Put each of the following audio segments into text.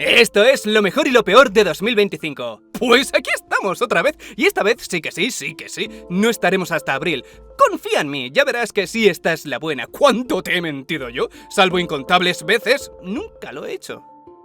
Esto es lo mejor y lo peor de 2025. Pues aquí estamos otra vez, y esta vez sí que sí, no estaremos hasta abril. Confía en mí, ya verás que sí, esta es la buena. ¿Cuánto te he mentido yo? Salvo incontables veces, nunca lo he hecho.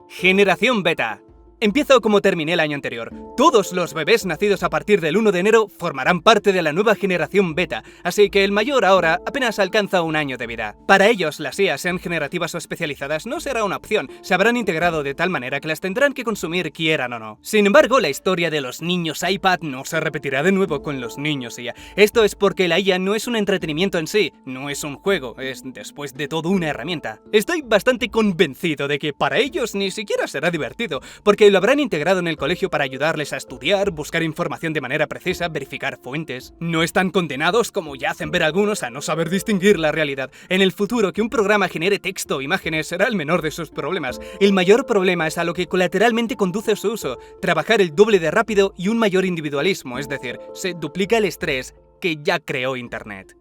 Generación Beta. Empiezo como terminé el año anterior. Todos los bebés nacidos a partir del 1 de enero formarán parte de la nueva generación beta, así que el mayor ahora apenas alcanza un año de vida. Para ellos, las IAs, sean generativas o especializadas, no será una opción, se habrán integrado de tal manera que las tendrán que consumir quieran o no. Sin embargo, la historia de los niños iPad no se repetirá de nuevo con los niños IA. Esto es porque la IA no es un entretenimiento en sí, no es un juego, es después de todo una herramienta. Estoy bastante convencido de que para ellos ni siquiera será divertido, porque lo habrán integrado en el colegio para ayudarles a estudiar, buscar información de manera precisa, verificar fuentes. No están condenados, como ya hacen ver algunos, a no saber distinguir la realidad. En el futuro, que un programa genere texto o imágenes será el menor de sus problemas. El mayor problema es a lo que colateralmente conduce su uso: trabajar el doble de rápido y un mayor individualismo, es decir, se duplica el estrés que ya creó Internet.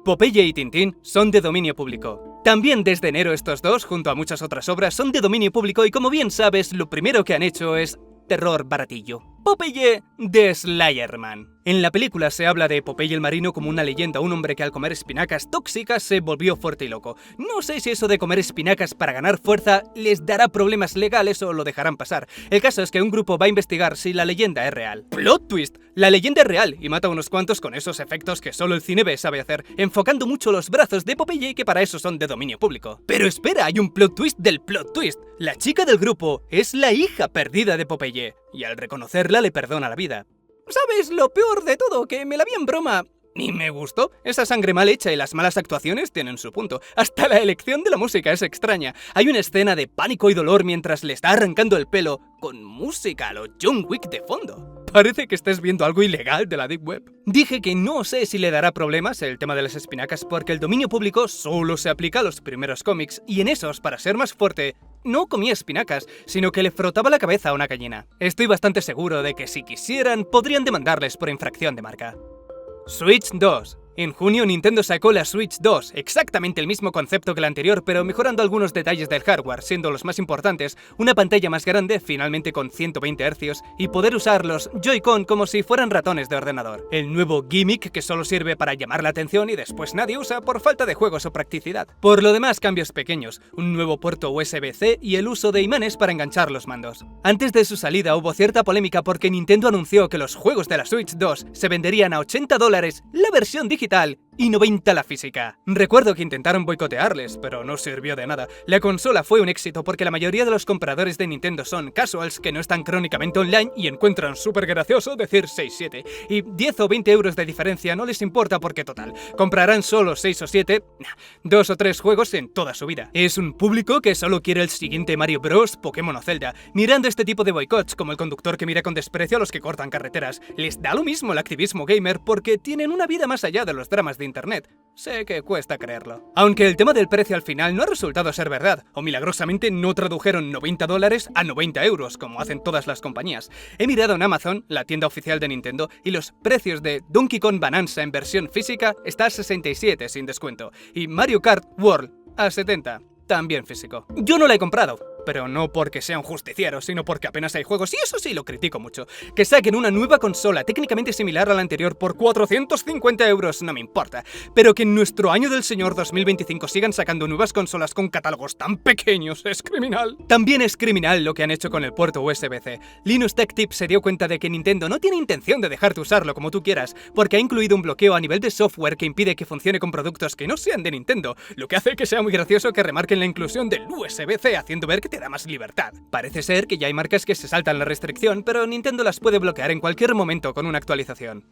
Popeye y Tintín son de dominio público. También desde enero estos dos, junto a muchas otras obras, son de dominio público y como bien sabes, lo primero que han hecho es terror baratillo. Popeye de Slenderman. En la película se habla de Popeye el marino como una leyenda, un hombre que al comer espinacas tóxicas se volvió fuerte y loco. No sé si eso de comer espinacas para ganar fuerza les dará problemas legales o lo dejarán pasar. El caso es que un grupo va a investigar si la leyenda es real. ¡Plot twist! La leyenda es real y mata a unos cuantos con esos efectos que solo el cine B sabe hacer, enfocando mucho los brazos de Popeye, que para eso son de dominio público. Pero espera, hay un plot twist del plot twist. La chica del grupo es la hija perdida de Popeye, y al reconocerla le perdona la vida. ¿Sabes lo peor de todo? Que me la vi en broma y me gustó. Esa sangre mal hecha y las malas actuaciones tienen su punto. Hasta la elección de la música es extraña. Hay una escena de pánico y dolor mientras le está arrancando el pelo, con música a lo John Wick de fondo. Parece que estés viendo algo ilegal de la Deep Web. Dije que no sé si le dará problemas el tema de las espinacas porque el dominio público solo se aplica a los primeros cómics, y en esos, para ser más fuerte, no comía espinacas, sino que le frotaba la cabeza a una gallina. Estoy bastante seguro de que si quisieran, podrían demandarles por infracción de marca. Switch 2. En junio Nintendo sacó la Switch 2, exactamente el mismo concepto que la anterior, pero mejorando algunos detalles del hardware, siendo los más importantes una pantalla más grande, finalmente con 120 Hz, y poder usar los Joy-Con como si fueran ratones de ordenador. El nuevo gimmick que solo sirve para llamar la atención y después nadie usa por falta de juegos o practicidad. Por lo demás, cambios pequeños, un nuevo puerto USB-C y el uso de imanes para enganchar los mandos. Antes de su salida hubo cierta polémica porque Nintendo anunció que los juegos de la Switch 2 se venderían a $80 la versión digital y 90 la física. Recuerdo que intentaron boicotearles, pero no sirvió de nada. La consola fue un éxito porque la mayoría de los compradores de Nintendo son casuals que no están crónicamente online y encuentran súper gracioso decir 6-7. Y 10 o 20 euros de diferencia no les importa porque total, comprarán solo 6 o 7, 2 o 3 juegos en toda su vida. Es un público que solo quiere el siguiente Mario Bros, Pokémon o Zelda, mirando este tipo de boicots como el conductor que mira con desprecio a los que cortan carreteras. Les da lo mismo el activismo gamer porque tienen una vida más allá de los dramas de internet. Sé que cuesta creerlo. Aunque el tema del precio al final no ha resultado ser verdad, o milagrosamente no tradujeron $90 a 90 euros, como hacen todas las compañías. He mirado en Amazon, la tienda oficial de Nintendo, y los precios de Donkey Kong Bonanza en versión física está a 67 sin descuento, y Mario Kart World a 70, también físico. Yo no la he comprado, pero no porque sea un justiciero, sino porque apenas hay juegos, y eso sí lo critico mucho. Que saquen una nueva consola técnicamente similar a la anterior por 450 euros, no me importa, pero que en nuestro año del señor 2025 sigan sacando nuevas consolas con catálogos tan pequeños es criminal. También es criminal lo que han hecho con el puerto USB-C. Linus Tech Tips se dio cuenta de que Nintendo no tiene intención de dejarte usarlo como tú quieras, porque ha incluido un bloqueo a nivel de software que impide que funcione con productos que no sean de Nintendo, lo que hace que sea muy gracioso que remarquen la inclusión del USB-C, haciendo ver que te da más libertad. Parece ser que ya hay marcas que se saltan la restricción, pero Nintendo las puede bloquear en cualquier momento con una actualización.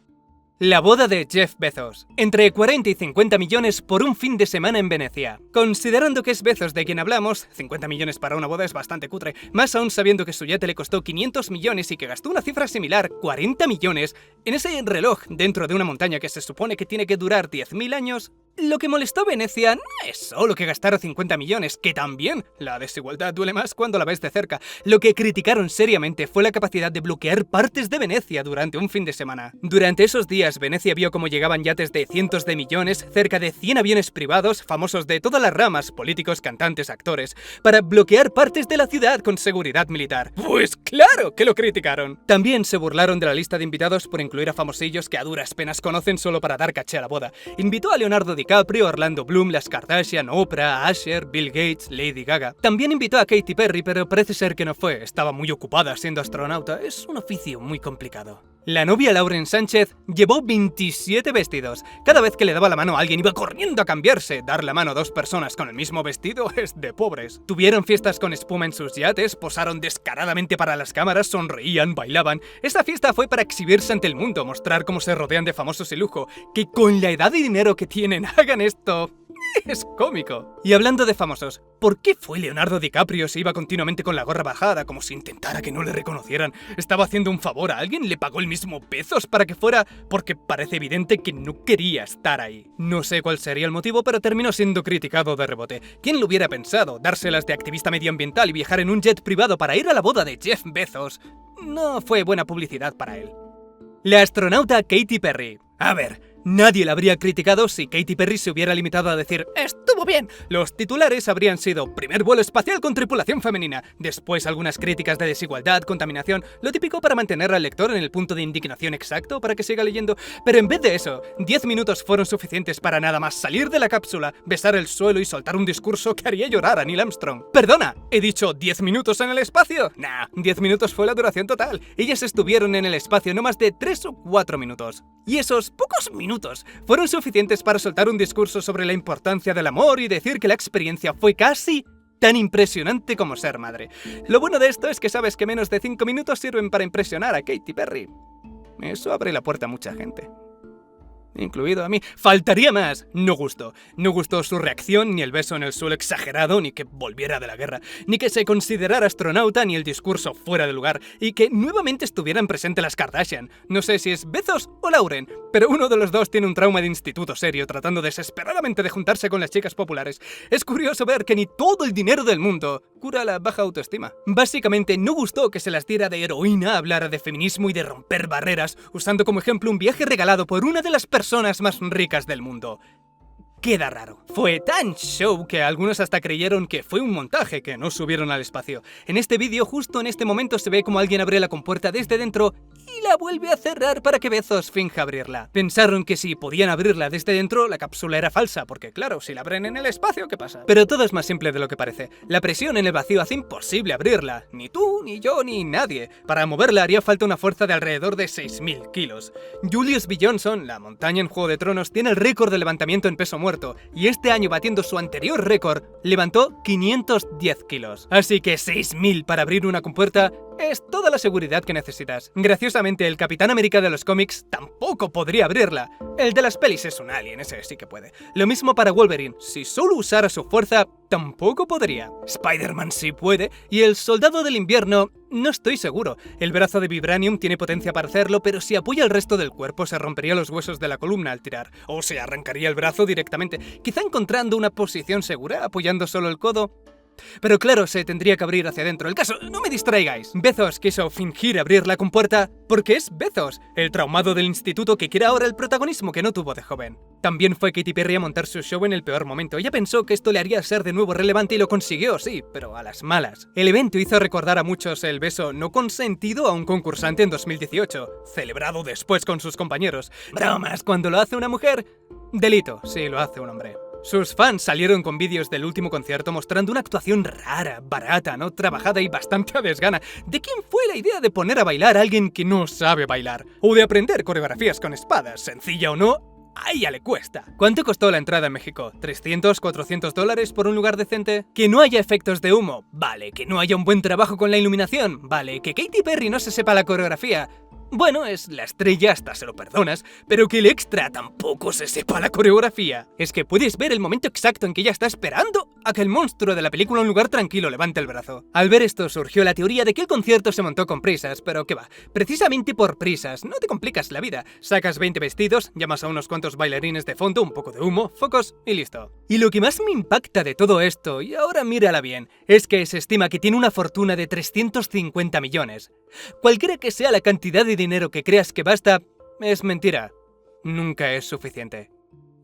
La boda de Jeff Bezos. Entre 40 y 50 millones por un fin de semana en Venecia. Considerando que es Bezos de quien hablamos, 50 millones para una boda es bastante cutre, más aún sabiendo que su yate le costó 500 millones y que gastó una cifra similar, 40 millones, en ese reloj dentro de una montaña que se supone que tiene que durar 10.000 años, Lo que molestó a Venecia no es solo que gastara 50 millones, que también la desigualdad duele más cuando la ves de cerca. Lo que criticaron seriamente fue la capacidad de bloquear partes de Venecia durante un fin de semana. Durante esos días, Venecia vio cómo llegaban yates de cientos de millones, cerca de 100 aviones privados, famosos de todas las ramas, políticos, cantantes, actores, para bloquear partes de la ciudad con seguridad militar. Pues claro que lo criticaron. También se burlaron de la lista de invitados por incluir a famosillos que a duras penas conocen solo para dar caché a la boda. Invitó a Leonardo DiCaprio, Orlando Bloom, las Kardashian, Oprah, Usher, Bill Gates, Lady Gaga. También invitó a Katy Perry, pero parece ser que no fue. Estaba muy ocupada siendo astronauta. Es un oficio muy complicado. La novia Lauren Sánchez llevó 27 vestidos. Cada vez que le daba la mano a alguien iba corriendo a cambiarse. Dar la mano a dos personas con el mismo vestido es de pobres. Tuvieron fiestas con espuma en sus yates, posaron descaradamente para las cámaras, sonreían, bailaban. Esta fiesta fue para exhibirse ante el mundo, mostrar cómo se rodean de famosos y lujo. Que con la edad y dinero que tienen hagan esto... es cómico. Y hablando de famosos, ¿por qué fue Leonardo DiCaprio si iba continuamente con la gorra bajada, como si intentara que no le reconocieran? ¿Estaba haciendo un favor a alguien? ¿Le pagó el mismo Bezos para que fuera? Porque parece evidente que no quería estar ahí. No sé cuál sería el motivo, pero terminó siendo criticado de rebote. ¿Quién lo hubiera pensado? Dárselas de activista medioambiental y viajar en un jet privado para ir a la boda de Jeff Bezos. No fue buena publicidad para él. La astronauta Katy Perry. A ver... nadie la habría criticado si Katy Perry se hubiera limitado a decir ¡estuvo bien! Los titulares habrían sido primer vuelo espacial con tripulación femenina, después algunas críticas de desigualdad, contaminación, lo típico para mantener al lector en el punto de indignación exacto para que siga leyendo, pero en vez de eso, 10 minutos fueron suficientes para nada más salir de la cápsula, besar el suelo y soltar un discurso que haría llorar a Neil Armstrong. ¡Perdona! ¿He dicho 10 minutos en el espacio? Nah, 10 minutos fue la duración total. Ellas estuvieron en el espacio no más de 3 o 4 minutos. Y esos pocos minutos fueron suficientes para soltar un discurso sobre la importancia del amor y decir que la experiencia fue casi tan impresionante como ser madre. Lo bueno de esto es que sabes que menos de 5 minutos sirven para impresionar a Katy Perry. Eso abre la puerta a mucha gente. Incluido a mí. ¡Faltaría más! No gustó. No gustó su reacción, ni el beso en el suelo exagerado, ni que volviera de la guerra, ni que se considerara astronauta, ni el discurso fuera de lugar, y que nuevamente estuvieran presentes las Kardashian. No sé si es Bezos o Lauren, pero uno de los dos tiene un trauma de instituto serio, tratando desesperadamente de juntarse con las chicas populares. Es curioso ver que ni todo el dinero del mundo cura la baja autoestima. Básicamente no gustó que se las diera de heroína, hablara de feminismo y de romper barreras, usando como ejemplo un viaje regalado por una de las personas más ricas del mundo. Queda raro. Fue tan show que algunos hasta creyeron que fue un montaje, que no subieron al espacio. En este vídeo, justo en este momento, se ve como alguien abre la compuerta desde dentro y la vuelve a cerrar para que Bezos finja abrirla. Pensaron que si podían abrirla desde dentro, la cápsula era falsa, porque claro, si la abren en el espacio, ¿qué pasa? Pero todo es más simple de lo que parece. La presión en el vacío hace imposible abrirla. Ni tú, ni yo, ni nadie. Para moverla haría falta una fuerza de alrededor de 6.000 kilos. Julius B. Johnson, la montaña en Juego de Tronos, tiene el récord de levantamiento en peso muerto, y este año, batiendo su anterior récord, levantó 510 kilos. Así que 6.000 para abrir una compuerta es toda la seguridad que necesitas. Graciosamente, el Capitán América de los cómics tampoco podría abrirla. El de las pelis es un alien, ese sí que puede. Lo mismo para Wolverine, si solo usara su fuerza, tampoco podría. Spider-Man sí puede, y el Soldado del Invierno, no estoy seguro. El brazo de Vibranium tiene potencia para hacerlo, pero si apoya el resto del cuerpo se rompería los huesos de la columna al tirar, o se arrancaría el brazo directamente, quizá encontrando una posición segura, apoyando solo el codo. Pero claro, se tendría que abrir hacia adentro. El caso, no me distraigáis. Bezos quiso fingir abrir la compuerta porque es Bezos, el traumado del instituto que quiere ahora el protagonismo que no tuvo de joven. También fue Katy Perry a montar su show en el peor momento. Ella pensó que esto le haría ser de nuevo relevante y lo consiguió, sí, pero a las malas. El evento hizo recordar a muchos el beso no consentido a un concursante en 2018, celebrado después con sus compañeros. Bromas, cuando lo hace una mujer, delito si lo hace un hombre. Sus fans salieron con vídeos del último concierto mostrando una actuación rara, barata, no trabajada y bastante a desgana. ¿De quién fue la idea de poner a bailar a alguien que no sabe bailar? O de aprender coreografías con espadas, sencilla o no, a ella le cuesta. ¿Cuánto costó la entrada en México? ¿$300, $400 por un lugar decente? ¿Que no haya efectos de humo? Vale. ¿Que no haya un buen trabajo con la iluminación? Vale. ¿Que Katy Perry no se sepa la coreografía? Bueno, es la estrella, hasta se lo perdonas, pero que el extra tampoco se sepa la coreografía. Es que puedes ver el momento exacto en que ella está esperando a que el monstruo de la película Un lugar tranquilo levante el brazo. Al ver esto surgió la teoría de que el concierto se montó con prisas, pero ¿qué va? Precisamente por prisas, no te complicas la vida. Sacas 20 vestidos, llamas a unos cuantos bailarines de fondo, un poco de humo, focos y listo. Y lo que más me impacta de todo esto, y ahora mírala bien, es que se estima que tiene una fortuna de 350 millones. Cualquiera que sea la cantidad de dinero que creas que basta, es mentira. Nunca es suficiente.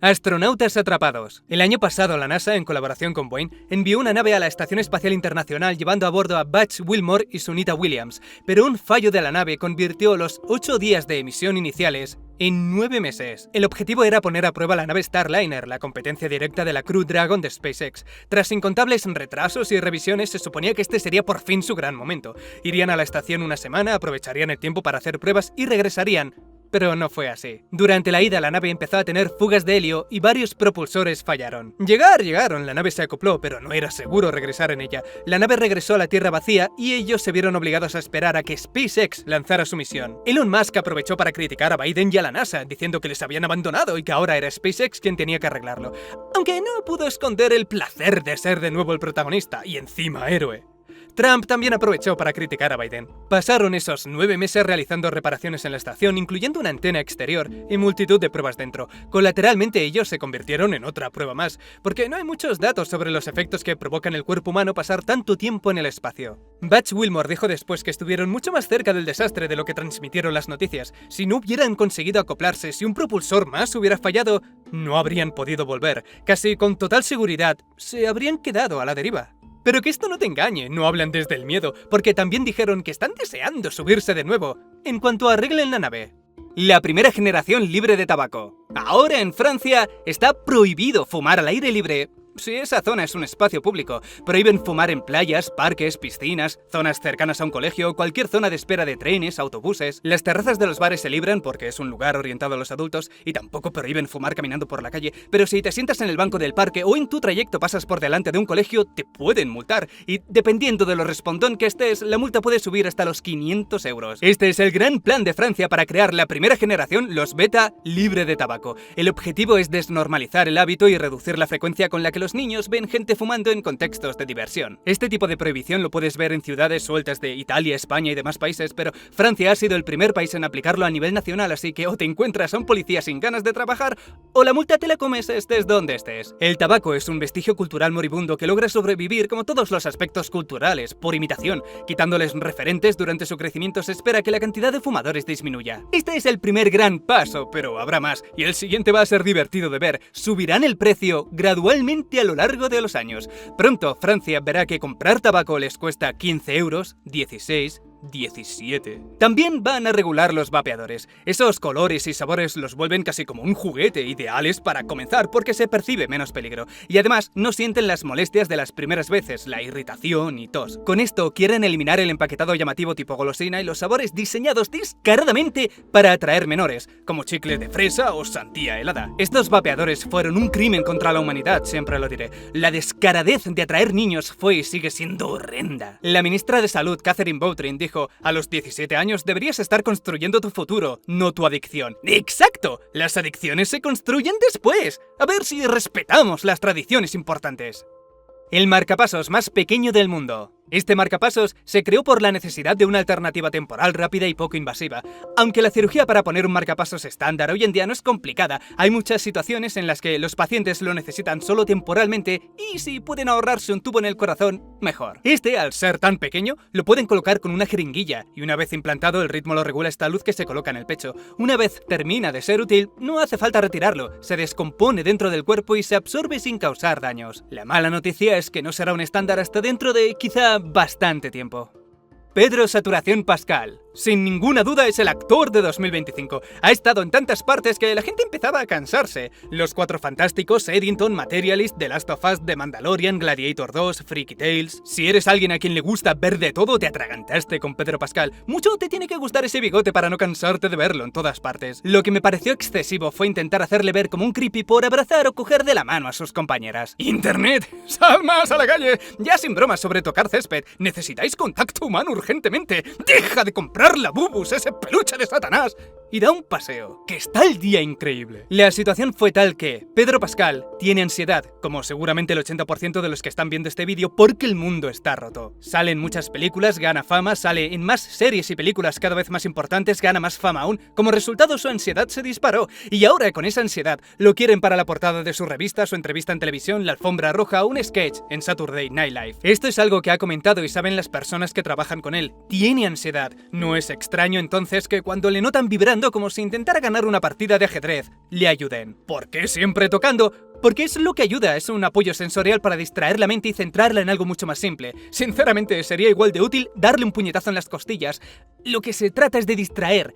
Astronautas atrapados. El año pasado la NASA, en colaboración con Boeing, envió una nave a la Estación Espacial Internacional llevando a bordo a Buzz Wilmore y Sunita Williams, pero un fallo de la nave convirtió los 8 días de emisión iniciales en 9 meses. El objetivo era poner a prueba la nave Starliner, la competencia directa de la Crew Dragon de SpaceX. Tras incontables retrasos y revisiones, se suponía que este sería por fin su gran momento. Irían a la estación una semana, aprovecharían el tiempo para hacer pruebas y regresarían. Pero no fue así. Durante la ida la nave empezó a tener fugas de helio y varios propulsores fallaron. Llegaron, la nave se acopló, pero no era seguro regresar en ella. La nave regresó a la Tierra vacía y ellos se vieron obligados a esperar a que SpaceX lanzara su misión. Elon Musk aprovechó para criticar a Biden y a la NASA, diciendo que les habían abandonado y que ahora era SpaceX quien tenía que arreglarlo. Aunque no pudo esconder el placer de ser de nuevo el protagonista y encima héroe. Trump también aprovechó para criticar a Biden. Pasaron esos 9 meses realizando reparaciones en la estación, incluyendo una antena exterior y multitud de pruebas dentro. Colateralmente ellos se convirtieron en otra prueba más, porque no hay muchos datos sobre los efectos que provoca en el cuerpo humano pasar tanto tiempo en el espacio. Buzz Wilmore dijo después que estuvieron mucho más cerca del desastre de lo que transmitieron las noticias. Si no hubieran conseguido acoplarse, si un propulsor más hubiera fallado, no habrían podido volver. Casi con total seguridad, se habrían quedado a la deriva. Pero que esto no te engañe, no hablan desde el miedo, porque también dijeron que están deseando subirse de nuevo, en cuanto arreglen la nave. La primera generación libre de tabaco. Ahora en Francia está prohibido fumar al aire libre. Si esa zona es un espacio público, prohíben fumar en playas, parques, piscinas, zonas cercanas a un colegio, cualquier zona de espera de trenes, autobuses. Las terrazas de los bares se libran porque es un lugar orientado a los adultos y tampoco prohíben fumar caminando por la calle, pero si te sientas en el banco del parque o en tu trayecto pasas por delante de un colegio, te pueden multar y dependiendo de lo respondón que estés, la multa puede subir hasta los 500 euros. Este es el gran plan de Francia para crear la primera generación, los beta, libre de tabaco. El objetivo es desnormalizar el hábito y reducir la frecuencia con la que los niños ven gente fumando en contextos de diversión. Este tipo de prohibición lo puedes ver en ciudades sueltas de Italia, España y demás países, pero Francia ha sido el primer país en aplicarlo a nivel nacional, así que o te encuentras a un policía sin ganas de trabajar, o la multa te la comes estés donde estés. El tabaco es un vestigio cultural moribundo que logra sobrevivir como todos los aspectos culturales, por imitación. Quitándoles referentes durante su crecimiento se espera que la cantidad de fumadores disminuya. Este es el primer gran paso, pero habrá más, y el siguiente va a ser divertido de ver. Subirán el precio gradualmente a lo largo de los años. Pronto Francia verá que comprar tabaco les cuesta 15 euros, 16, 17. También van a regular los vapeadores. Esos colores y sabores los vuelven casi como un juguete, ideales para comenzar porque se percibe menos peligro. Y además no sienten las molestias de las primeras veces, la irritación y tos. Con esto quieren eliminar el empaquetado llamativo tipo golosina y los sabores diseñados descaradamente para atraer menores, como chicle de fresa o sandía helada. Estos vapeadores fueron un crimen contra la humanidad, siempre lo diré. La descaradez de atraer niños fue y sigue siendo horrenda. La ministra de Salud, Catherine Vautrin, dijo: a los 17 años deberías estar construyendo tu futuro, no tu adicción. ¡Exacto! Las adicciones se construyen después. A ver si respetamos las tradiciones importantes. El marcapasos más pequeño del mundo. Este marcapasos se creó por la necesidad de una alternativa temporal rápida y poco invasiva. Aunque la cirugía para poner un marcapasos estándar hoy en día no es complicada, hay muchas situaciones en las que los pacientes lo necesitan solo temporalmente y si pueden ahorrarse un tubo en el corazón, mejor. Este, al ser tan pequeño, lo pueden colocar con una jeringuilla y una vez implantado el ritmo lo regula esta luz que se coloca en el pecho. Una vez termina de ser útil, no hace falta retirarlo, se descompone dentro del cuerpo y se absorbe sin causar daños. La mala noticia es que no será un estándar hasta dentro de quizá bastante tiempo. Pedro Saturación Pascal. Sin ninguna duda es el actor de 2025. Ha estado en tantas partes que la gente empezaba a cansarse. Los Cuatro Fantásticos, Eddington, Materialist, The Last of Us, The Mandalorian, Gladiator 2, Freaky Tales... Si eres alguien a quien le gusta ver de todo, te atragantaste con Pedro Pascal. Mucho te tiene que gustar ese bigote para no cansarte de verlo en todas partes. Lo que me pareció excesivo fue intentar hacerle ver como un creepy por abrazar o coger de la mano a sus compañeras. ¡Internet! ¡Sal más a la calle! Ya sin bromas sobre tocar césped, necesitáis contacto humano urgentemente. ¡Deja de comprar agarrar la Bubus, ese peluche de Satanás, y da un paseo, que está el día increíble. La situación fue tal que Pedro Pascal tiene ansiedad, como seguramente el 80% de los que están viendo este vídeo, porque el mundo está roto. Sale en muchas películas, gana fama, sale en más series y películas cada vez más importantes, gana más fama aún. Como resultado, su ansiedad se disparó, y ahora con esa ansiedad lo quieren para la portada de su revista, su entrevista en televisión, la alfombra roja, un sketch en Saturday Night Live. Esto es algo que ha comentado y saben las personas que trabajan con él. Tiene ansiedad. No es extraño entonces que cuando le notan vibrando como si intentara ganar una partida de ajedrez, le ayuden. ¿Por qué siempre tocando? Porque es lo que ayuda, es un apoyo sensorial para distraer la mente y centrarla en algo mucho más simple. Sinceramente, sería igual de útil darle un puñetazo en las costillas. Lo que se trata es de distraer,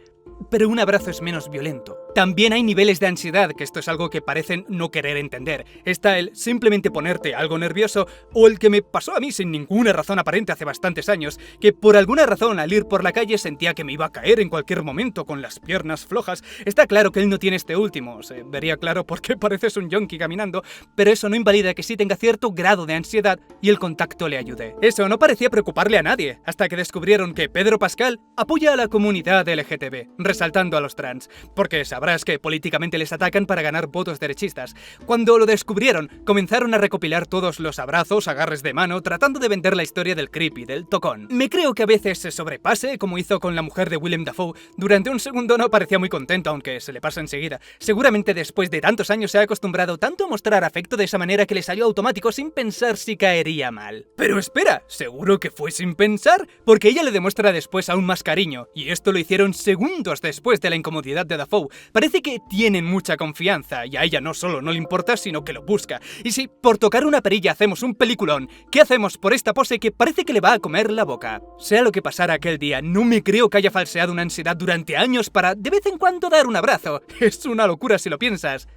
pero un abrazo es menos violento. También hay niveles de ansiedad, que esto es algo que parecen no querer entender. Está el simplemente ponerte algo nervioso, o el que me pasó a mí sin ninguna razón aparente hace bastantes años, que por alguna razón al ir por la calle sentía que me iba a caer en cualquier momento con las piernas flojas. Está claro que él no tiene este último, se vería claro porque pareces un yonki caminando, pero eso no invalida que sí tenga cierto grado de ansiedad y el contacto le ayude. Eso no parecía preocuparle a nadie, hasta que descubrieron que Pedro Pascal apoya a la comunidad LGTB, resaltando a los trans, porque sabrás que políticamente les atacan para ganar votos derechistas. Cuando lo descubrieron, comenzaron a recopilar todos los abrazos, agarres de mano, tratando de vender la historia del creepy, del tocón. Me creo que a veces se sobrepase, como hizo con la mujer de Willem Dafoe. Durante un segundo no parecía muy contento, aunque se le pasa enseguida. Seguramente después de tantos años se ha acostumbrado tanto a mostrar afecto de esa manera que le salió automático sin pensar si caería mal. Pero espera, ¿seguro que fue sin pensar? Porque ella le demuestra después aún más cariño, y esto lo hicieron segundos después de la incomodidad de Dafoe. Parece que tienen mucha confianza, y a ella no solo no le importa, sino que lo busca. Y si por tocar una perilla hacemos un peliculón, ¿qué hacemos por esta pose que parece que le va a comer la boca? Sea lo que pasara aquel día, no me creo que haya falseado una ansiedad durante años para de vez en cuando dar un abrazo. Es una locura si lo piensas.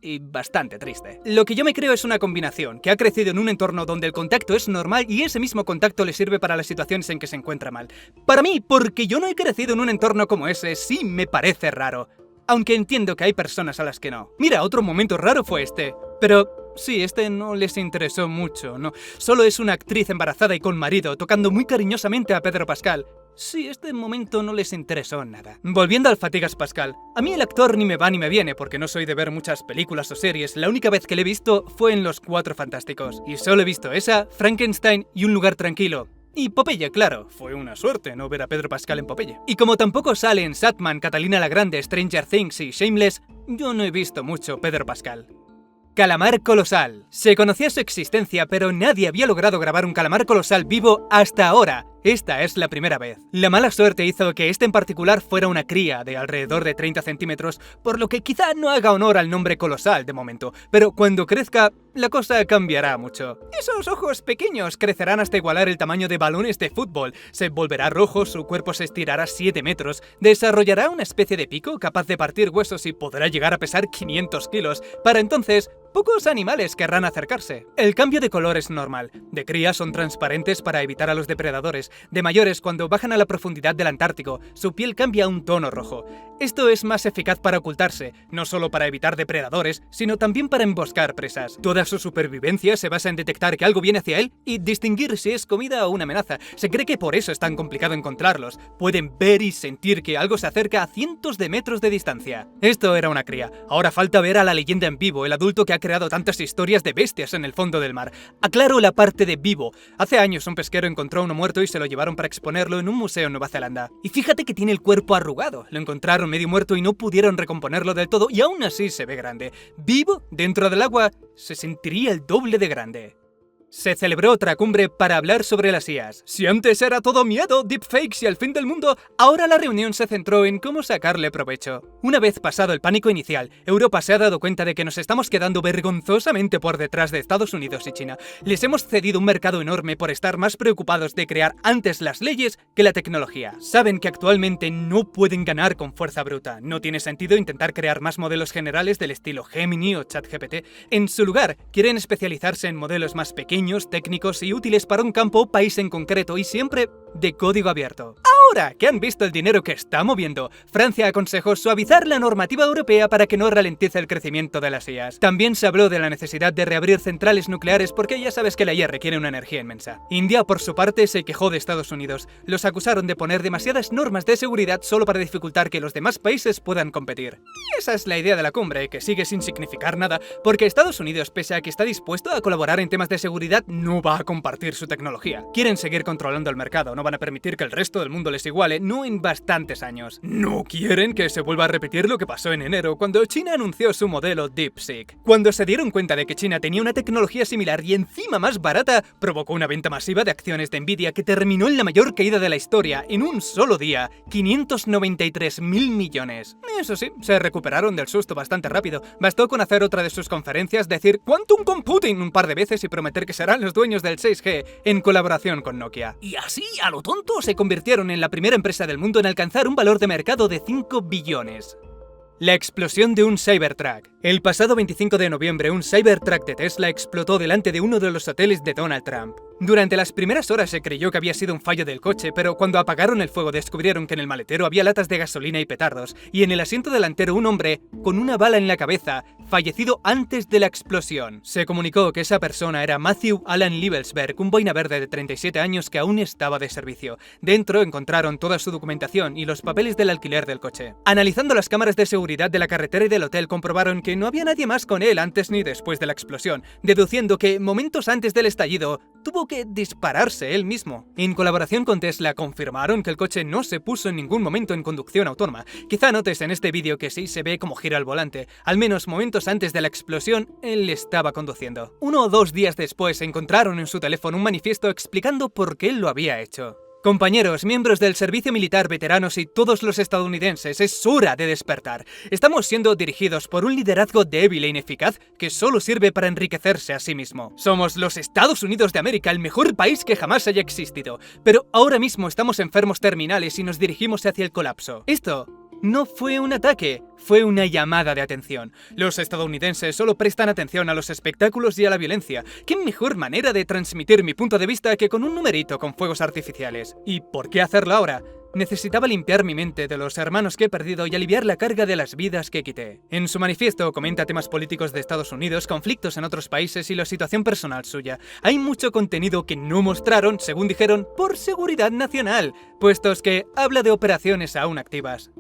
Y bastante triste. Lo que yo me creo es una combinación, que ha crecido en un entorno donde el contacto es normal y ese mismo contacto le sirve para las situaciones en que se encuentra mal. Para mí, porque yo no he crecido en un entorno como ese, sí me parece raro. Aunque entiendo que hay personas a las que no. Mira, otro momento raro fue este. Pero sí, este no les interesó mucho, ¿no? Solo es una actriz embarazada y con marido, tocando muy cariñosamente a Pedro Pascal. Sí, este momento no les interesó nada. Volviendo al Fatigas Pascal, a mí el actor ni me va ni me viene porque no soy de ver muchas películas o series. La única vez que le he visto fue en Los Cuatro Fantásticos. Y solo he visto esa, Frankenstein y Un lugar tranquilo. Y Popeye, claro, fue una suerte no ver a Pedro Pascal en Popeye. Y como tampoco sale en Satman, Catalina la Grande, Stranger Things y Shameless, yo no he visto mucho Pedro Pascal. Calamar colosal. Se conocía su existencia, pero nadie había logrado grabar un calamar colosal vivo hasta ahora. Esta es la primera vez. La mala suerte hizo que este en particular fuera una cría de alrededor de 30 centímetros, por lo que quizá no haga honor al nombre colosal de momento, pero cuando crezca, la cosa cambiará mucho. Esos ojos pequeños crecerán hasta igualar el tamaño de balones de fútbol, se volverá rojo, su cuerpo se estirará 7 metros, desarrollará una especie de pico capaz de partir huesos y podrá llegar a pesar 500 kilos. Para entonces, pocos animales querrán acercarse. El cambio de color es normal. De cría son transparentes para evitar a los depredadores. De mayores, cuando bajan a la profundidad del Antártico, su piel cambia a un tono rojo. Esto es más eficaz para ocultarse, no solo para evitar depredadores, sino también para emboscar presas. Toda su supervivencia se basa en detectar que algo viene hacia él y distinguir si es comida o una amenaza. Se cree que por eso es tan complicado encontrarlos. Pueden ver y sentir que algo se acerca a cientos de metros de distancia. Esto era una cría. Ahora falta ver a la leyenda en vivo, el adulto que ha creado tantas historias de bestias en el fondo del mar. Aclaro la parte de vivo. Hace años un pesquero encontró uno muerto y se lo llevaron para exponerlo en un museo en Nueva Zelanda. Y fíjate que tiene el cuerpo arrugado. Lo encontraron medio muerto y no pudieron recomponerlo del todo y aún así se ve grande. Vivo, dentro del agua, se sentiría el doble de grande. Se celebró otra cumbre para hablar sobre las IAs. Si antes era todo miedo, deepfakes y el fin del mundo, ahora la reunión se centró en cómo sacarle provecho. Una vez pasado el pánico inicial, Europa se ha dado cuenta de que nos estamos quedando vergonzosamente por detrás de Estados Unidos y China. Les hemos cedido un mercado enorme por estar más preocupados de crear antes las leyes que la tecnología. Saben que actualmente no pueden ganar con fuerza bruta. No tiene sentido intentar crear más modelos generales del estilo Gemini o ChatGPT. En su lugar, quieren especializarse en modelos más pequeños, técnicos y útiles para un campo o país en concreto y siempre de código abierto. Ahora que han visto el dinero que está moviendo, Francia aconsejó suavizar la normativa europea para que no ralentice el crecimiento de las IAs. También se habló de la necesidad de reabrir centrales nucleares porque ya sabes que la IA requiere una energía inmensa. India, por su parte, se quejó de Estados Unidos. Los acusaron de poner demasiadas normas de seguridad solo para dificultar que los demás países puedan competir. Y esa es la idea de la cumbre, que sigue sin significar nada, porque Estados Unidos, pese a que está dispuesto a colaborar en temas de seguridad, no va a compartir su tecnología. Quieren seguir controlando el mercado, no van a permitir que el resto del mundo les iguale, no en bastantes años. No quieren que se vuelva a repetir lo que pasó en enero, cuando China anunció su modelo DeepSeek. Cuando se dieron cuenta de que China tenía una tecnología similar y encima más barata, provocó una venta masiva de acciones de Nvidia que terminó en la mayor caída de la historia en un solo día, 593.000 millones. Eso sí, se recuperaron del susto bastante rápido. Bastó con hacer otra de sus conferencias, decir Quantum Computing un par de veces y prometer que serán los dueños del 6G en colaboración con Nokia. Y así, a lo tonto, se convirtieron en la primera empresa del mundo en alcanzar un valor de mercado de 5 billones. La explosión de un Cybertruck. El pasado 25 de noviembre, un Cybertruck de Tesla explotó delante de uno de los hoteles de Donald Trump. Durante las primeras horas se creyó que había sido un fallo del coche, pero cuando apagaron el fuego descubrieron que en el maletero había latas de gasolina y petardos, y en el asiento delantero un hombre con una bala en la cabeza, fallecido antes de la explosión. Se comunicó que esa persona era Matthew Alan Liebelsberg, un boina verde de 37 años que aún estaba de servicio. Dentro encontraron toda su documentación y los papeles del alquiler del coche. Analizando las cámaras de seguridad de la carretera y del hotel, comprobaron que no había nadie más con él antes ni después de la explosión, deduciendo que momentos antes del estallido tuvo que dispararse él mismo. En colaboración con Tesla confirmaron que el coche no se puso en ningún momento en conducción autónoma. Quizá notes en este vídeo que sí se ve cómo gira el volante. Al menos momentos antes de la explosión, él estaba conduciendo. 1 o 2 días después encontraron en su teléfono un manifiesto explicando por qué lo había hecho. Compañeros, miembros del servicio militar, veteranos y todos los estadounidenses, es hora de despertar. Estamos siendo dirigidos por un liderazgo débil e ineficaz que solo sirve para enriquecerse a sí mismo. Somos los Estados Unidos de América, el mejor país que jamás haya existido. Pero ahora mismo estamos enfermos terminales y nos dirigimos hacia el colapso. Esto no fue un ataque, fue una llamada de atención. Los estadounidenses solo prestan atención a los espectáculos y a la violencia. ¿Qué mejor manera de transmitir mi punto de vista que con un numerito con fuegos artificiales? ¿Y por qué hacerlo ahora? Necesitaba limpiar mi mente de los hermanos que he perdido y aliviar la carga de las vidas que quité. En su manifiesto comenta temas políticos de Estados Unidos, conflictos en otros países y la situación personal suya. Hay mucho contenido que no mostraron, según dijeron, por seguridad nacional, puestos que habla de operaciones aún activas.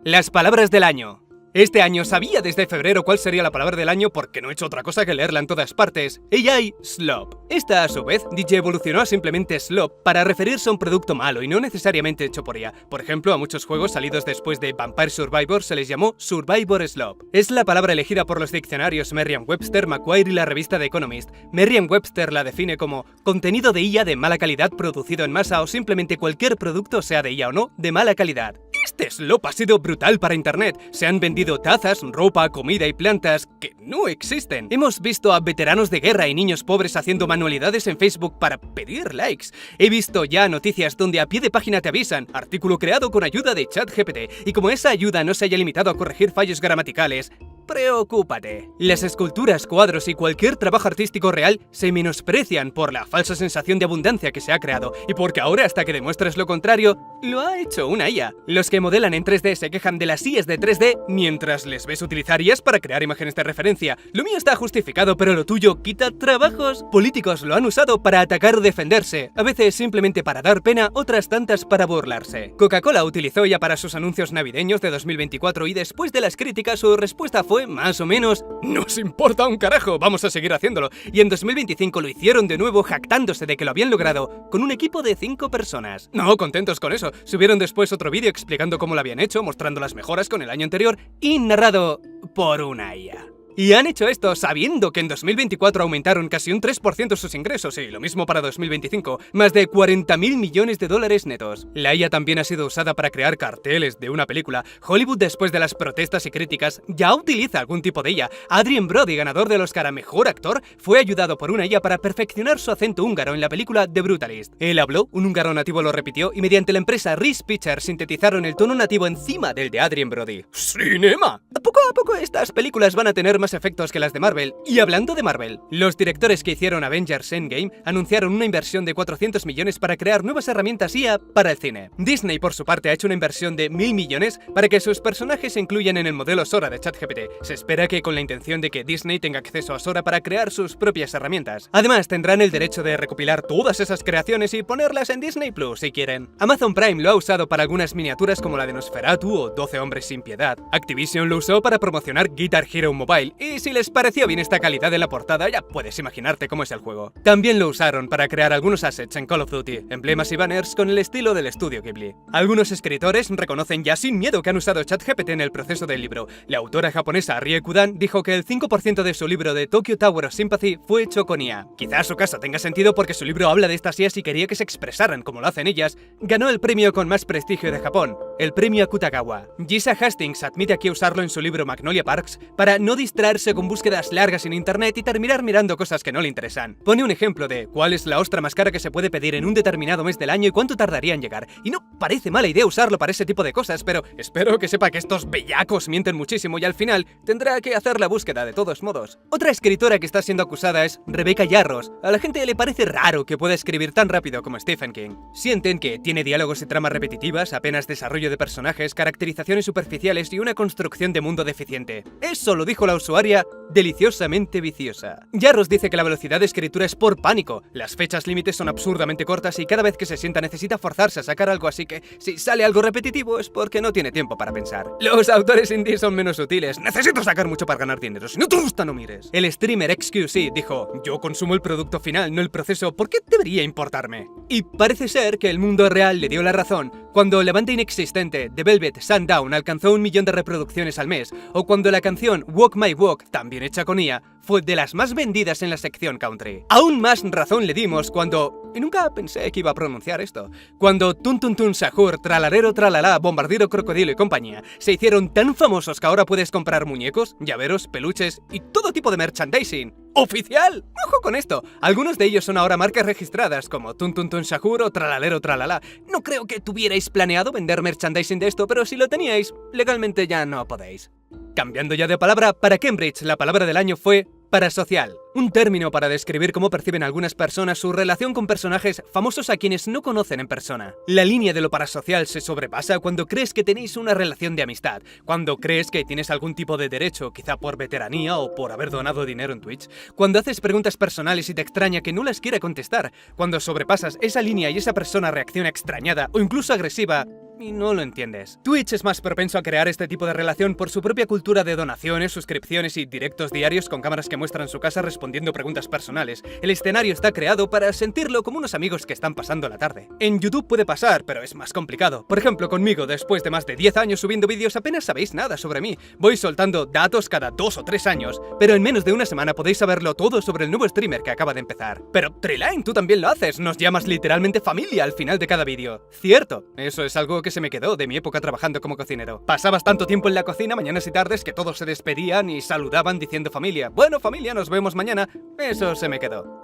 Las palabras del año. Este año sabía desde febrero cuál sería la palabra del año porque no he hecho otra cosa que leerla en todas partes. AI Slop. Esta, a su vez, DJ evolucionó a simplemente Slop para referirse a un producto malo y no necesariamente hecho por ella. Por ejemplo, a muchos juegos salidos después de Vampire Survivor se les llamó Survivor Slop. Es la palabra elegida por los diccionarios Merriam-Webster, Macquarie y la revista The Economist. Merriam-Webster la define como contenido de IA de mala calidad producido en masa o simplemente cualquier producto, sea de IA o no, de mala calidad. Este slop ha sido brutal para internet. Se han vendido tazas, ropa, comida y plantas que no existen. Hemos visto a veteranos de guerra y niños pobres haciendo manualidades en Facebook para pedir likes. He visto ya noticias donde a pie de página te avisan, artículo creado con ayuda de ChatGPT, y como esa ayuda no se haya limitado a corregir fallos gramaticales, preocúpate. Las esculturas, cuadros y cualquier trabajo artístico real se menosprecian por la falsa sensación de abundancia que se ha creado y porque ahora, hasta que demuestres lo contrario, lo ha hecho una IA. Los que modelan en 3D se quejan de las IAs de 3D mientras les ves utilizar IAs para crear imágenes de referencia. Lo mío está justificado, pero lo tuyo quita trabajos. Políticos lo han usado para atacar o defenderse, a veces simplemente para dar pena, otras tantas para burlarse. Coca-Cola utilizó IA para sus anuncios navideños de 2024 y después de las críticas su respuesta fue más o menos, nos importa un carajo, vamos a seguir haciéndolo. Y en 2025 lo hicieron de nuevo jactándose de que lo habían logrado con un equipo de 5 personas. No, contentos con eso, subieron después otro vídeo explicando cómo lo habían hecho, mostrando las mejoras con el año anterior y narrado por una IA. Y han hecho esto sabiendo que en 2024 aumentaron casi un 3% sus ingresos y lo mismo para 2025, más de 40.000 millones de dólares netos. La IA también ha sido usada para crear carteles de una película. Hollywood, después de las protestas y críticas, ya utiliza algún tipo de IA. Adrien Brody, ganador del Oscar a Mejor Actor, fue ayudado por una IA para perfeccionar su acento húngaro en la película The Brutalist. Él habló, un húngaro nativo lo repitió y mediante la empresa Reese Pictures sintetizaron el tono nativo encima del de Adrien Brody. ¡Cinema! Poco a poco estas películas van a tener más más efectos que las de Marvel. Y hablando de Marvel, los directores que hicieron Avengers Endgame anunciaron una inversión de 400 millones para crear nuevas herramientas IA para el cine. Disney, por su parte, ha hecho una inversión de 1.000 millones para que sus personajes se incluyan en el modelo Sora de ChatGPT. Se espera que con la intención de que Disney tenga acceso a Sora para crear sus propias herramientas. Además, tendrán el derecho de recopilar todas esas creaciones y ponerlas en Disney Plus si quieren. Amazon Prime lo ha usado para algunas miniaturas como la de Nosferatu o 12 hombres sin piedad. Activision lo usó para promocionar Guitar Hero Mobile, y si les pareció bien esta calidad de la portada, ya puedes imaginarte cómo es el juego. También lo usaron para crear algunos assets en Call of Duty, emblemas y banners con el estilo del estudio Ghibli. Algunos escritores reconocen ya sin miedo que han usado ChatGPT en el proceso del libro. La autora japonesa Rie Kudan dijo que el 5% de su libro de Tokyo Tower of Sympathy fue hecho con IA. Quizás su caso tenga sentido porque su libro habla de estas IAs y quería que se expresaran como lo hacen ellas. Ganó el premio con más prestigio de Japón, el premio Akutagawa. Gisa Hastings admite aquí usarlo en su libro Magnolia Parks para no distraerse con búsquedas largas en internet y terminar mirando cosas que no le interesan. Pone un ejemplo de cuál es la ostra más cara que se puede pedir en un determinado mes del año y cuánto tardaría en llegar. Y no parece mala idea usarlo para ese tipo de cosas, pero espero que sepa que estos bellacos mienten muchísimo y al final tendrá que hacer la búsqueda de todos modos. Otra escritora que está siendo acusada es Rebecca Yarros. A la gente le parece raro que pueda escribir tan rápido como Stephen King. Sienten que tiene diálogos y tramas repetitivas, apenas desarrollo de personajes, caracterizaciones superficiales y una construcción de mundo deficiente. Eso lo dijo la usuaria deliciosamente viciosa. Yarros dice que la velocidad de escritura es por pánico. Las fechas límites son absurdamente cortas y cada vez que se sienta necesita forzarse a sacar algo, así que si sale algo repetitivo es porque no tiene tiempo para pensar. Los autores indie son menos sutiles. Necesito sacar mucho para ganar dinero. Si no te gusta, no mires. El streamer XQC dijo: yo consumo el producto final, no el proceso. ¿Por qué debería importarme? Y parece ser que el mundo real le dio la razón cuando la banda inexistente The Velvet Sundown alcanzó 1 millón de reproducciones al mes, o cuando la canción Walk My Walk, también hecha con IA, fue de las más vendidas en la sección country. Aún más razón le dimos cuando... y nunca pensé que iba a pronunciar esto. Cuando Tun Tun Tun Sahur, Tralalero Tralala, Bombardero Crocodilo y compañía se hicieron tan famosos que ahora puedes comprar muñecos, llaveros, peluches y todo tipo de merchandising ¡oficial! ¡Ojo con esto! Algunos de ellos son ahora marcas registradas como Tun Tun Tun Sahur o Tralalero Tralala. No creo que tuvierais planeado vender merchandising de esto, pero si lo teníais, legalmente ya no podéis. Cambiando ya de palabra, para Cambridge la palabra del año fue parasocial, un término para describir cómo perciben algunas personas su relación con personajes famosos a quienes no conocen en persona. La línea de lo parasocial se sobrepasa cuando crees que tenéis una relación de amistad, cuando crees que tienes algún tipo de derecho, quizá por veteranía o por haber donado dinero en Twitch, cuando haces preguntas personales y te extraña que no las quiera contestar, cuando sobrepasas esa línea y esa persona reacciona extrañada o incluso agresiva y no lo entiendes. Twitch es más propenso a crear este tipo de relación por su propia cultura de donaciones, suscripciones y directos diarios con cámaras que muestran su casa respondiendo preguntas personales. El escenario está creado para sentirlo como unos amigos que están pasando la tarde. En YouTube puede pasar, pero es más complicado. Por ejemplo, conmigo, después de más de 10 años subiendo vídeos, apenas sabéis nada sobre mí. Voy soltando datos cada 2 o 3 años, pero en menos de una semana podéis saberlo todo sobre el nuevo streamer que acaba de empezar. Pero Treeline, tú también lo haces, nos llamas literalmente familia al final de cada vídeo. Cierto, eso es algo que se me quedó de mi época trabajando como cocinero. Pasabas tanto tiempo en la cocina, mañanas y tardes, que todos se despedían y saludaban diciendo familia. Bueno, familia, nos vemos mañana. Eso se me quedó.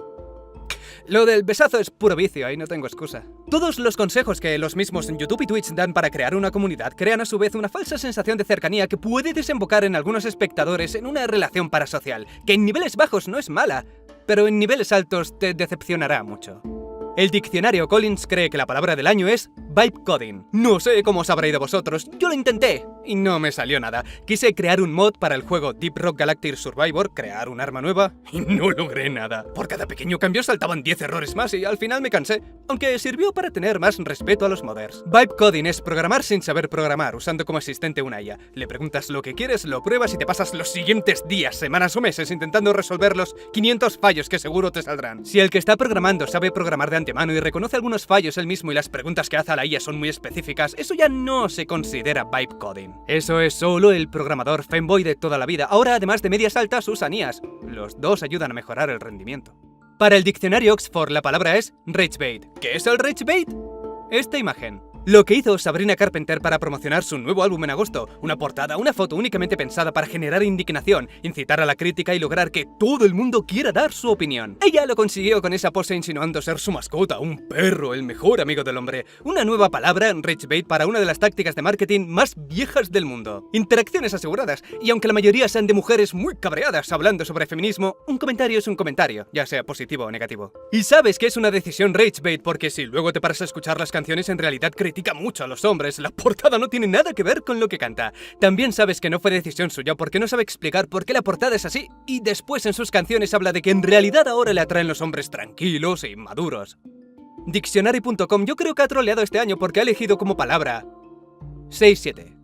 Lo del besazo es puro vicio, ahí no tengo excusa. Todos los consejos que los mismos en YouTube y Twitch dan para crear una comunidad crean a su vez una falsa sensación de cercanía que puede desembocar en algunos espectadores en una relación parasocial, que en niveles bajos no es mala, pero en niveles altos te decepcionará mucho. El diccionario Collins cree que la palabra del año es vibe coding. No sé cómo os habrá ido vosotros, yo lo intenté y no me salió nada. Quise crear un mod para el juego Deep Rock Galactic Survivor, crear un arma nueva y no logré nada. Por cada pequeño cambio saltaban 10 errores más y al final me cansé, aunque sirvió para tener más respeto a los modders. Vibe coding es programar sin saber programar, usando como asistente una IA. Le preguntas lo que quieres, lo pruebas y te pasas los siguientes días, semanas o meses intentando resolver los 500 fallos que seguro te saldrán. Si el que está programando sabe programar de antemano y reconoce algunos fallos él mismo y las preguntas que hace a la IA son muy específicas, eso ya no se considera vibe coding. Eso es solo el programador fanboy de toda la vida. Ahora, además de medias altas, usan IAs. Los dos ayudan a mejorar el rendimiento. Para el diccionario Oxford, la palabra es ragebait. ¿Qué es el ragebait? Esta imagen. Lo que hizo Sabrina Carpenter para promocionar su nuevo álbum en agosto, una portada, una foto únicamente pensada para generar indignación, incitar a la crítica y lograr que todo el mundo quiera dar su opinión. Ella lo consiguió con esa pose insinuando ser su mascota, un perro, el mejor amigo del hombre. Una nueva palabra, rage bait, para una de las tácticas de marketing más viejas del mundo. Interacciones aseguradas, y aunque la mayoría sean de mujeres muy cabreadas hablando sobre feminismo, un comentario es un comentario, ya sea positivo o negativo. Y sabes que es una decisión rage bait porque si luego te paras a escuchar las canciones en realidad critica mucho a los hombres, la portada no tiene nada que ver con lo que canta. También sabes que no fue decisión suya porque no sabe explicar por qué la portada es así, y después en sus canciones habla de que en realidad ahora le atraen los hombres tranquilos e inmaduros. Dictionary.com yo creo que ha troleado este año porque ha elegido como palabra 6-7.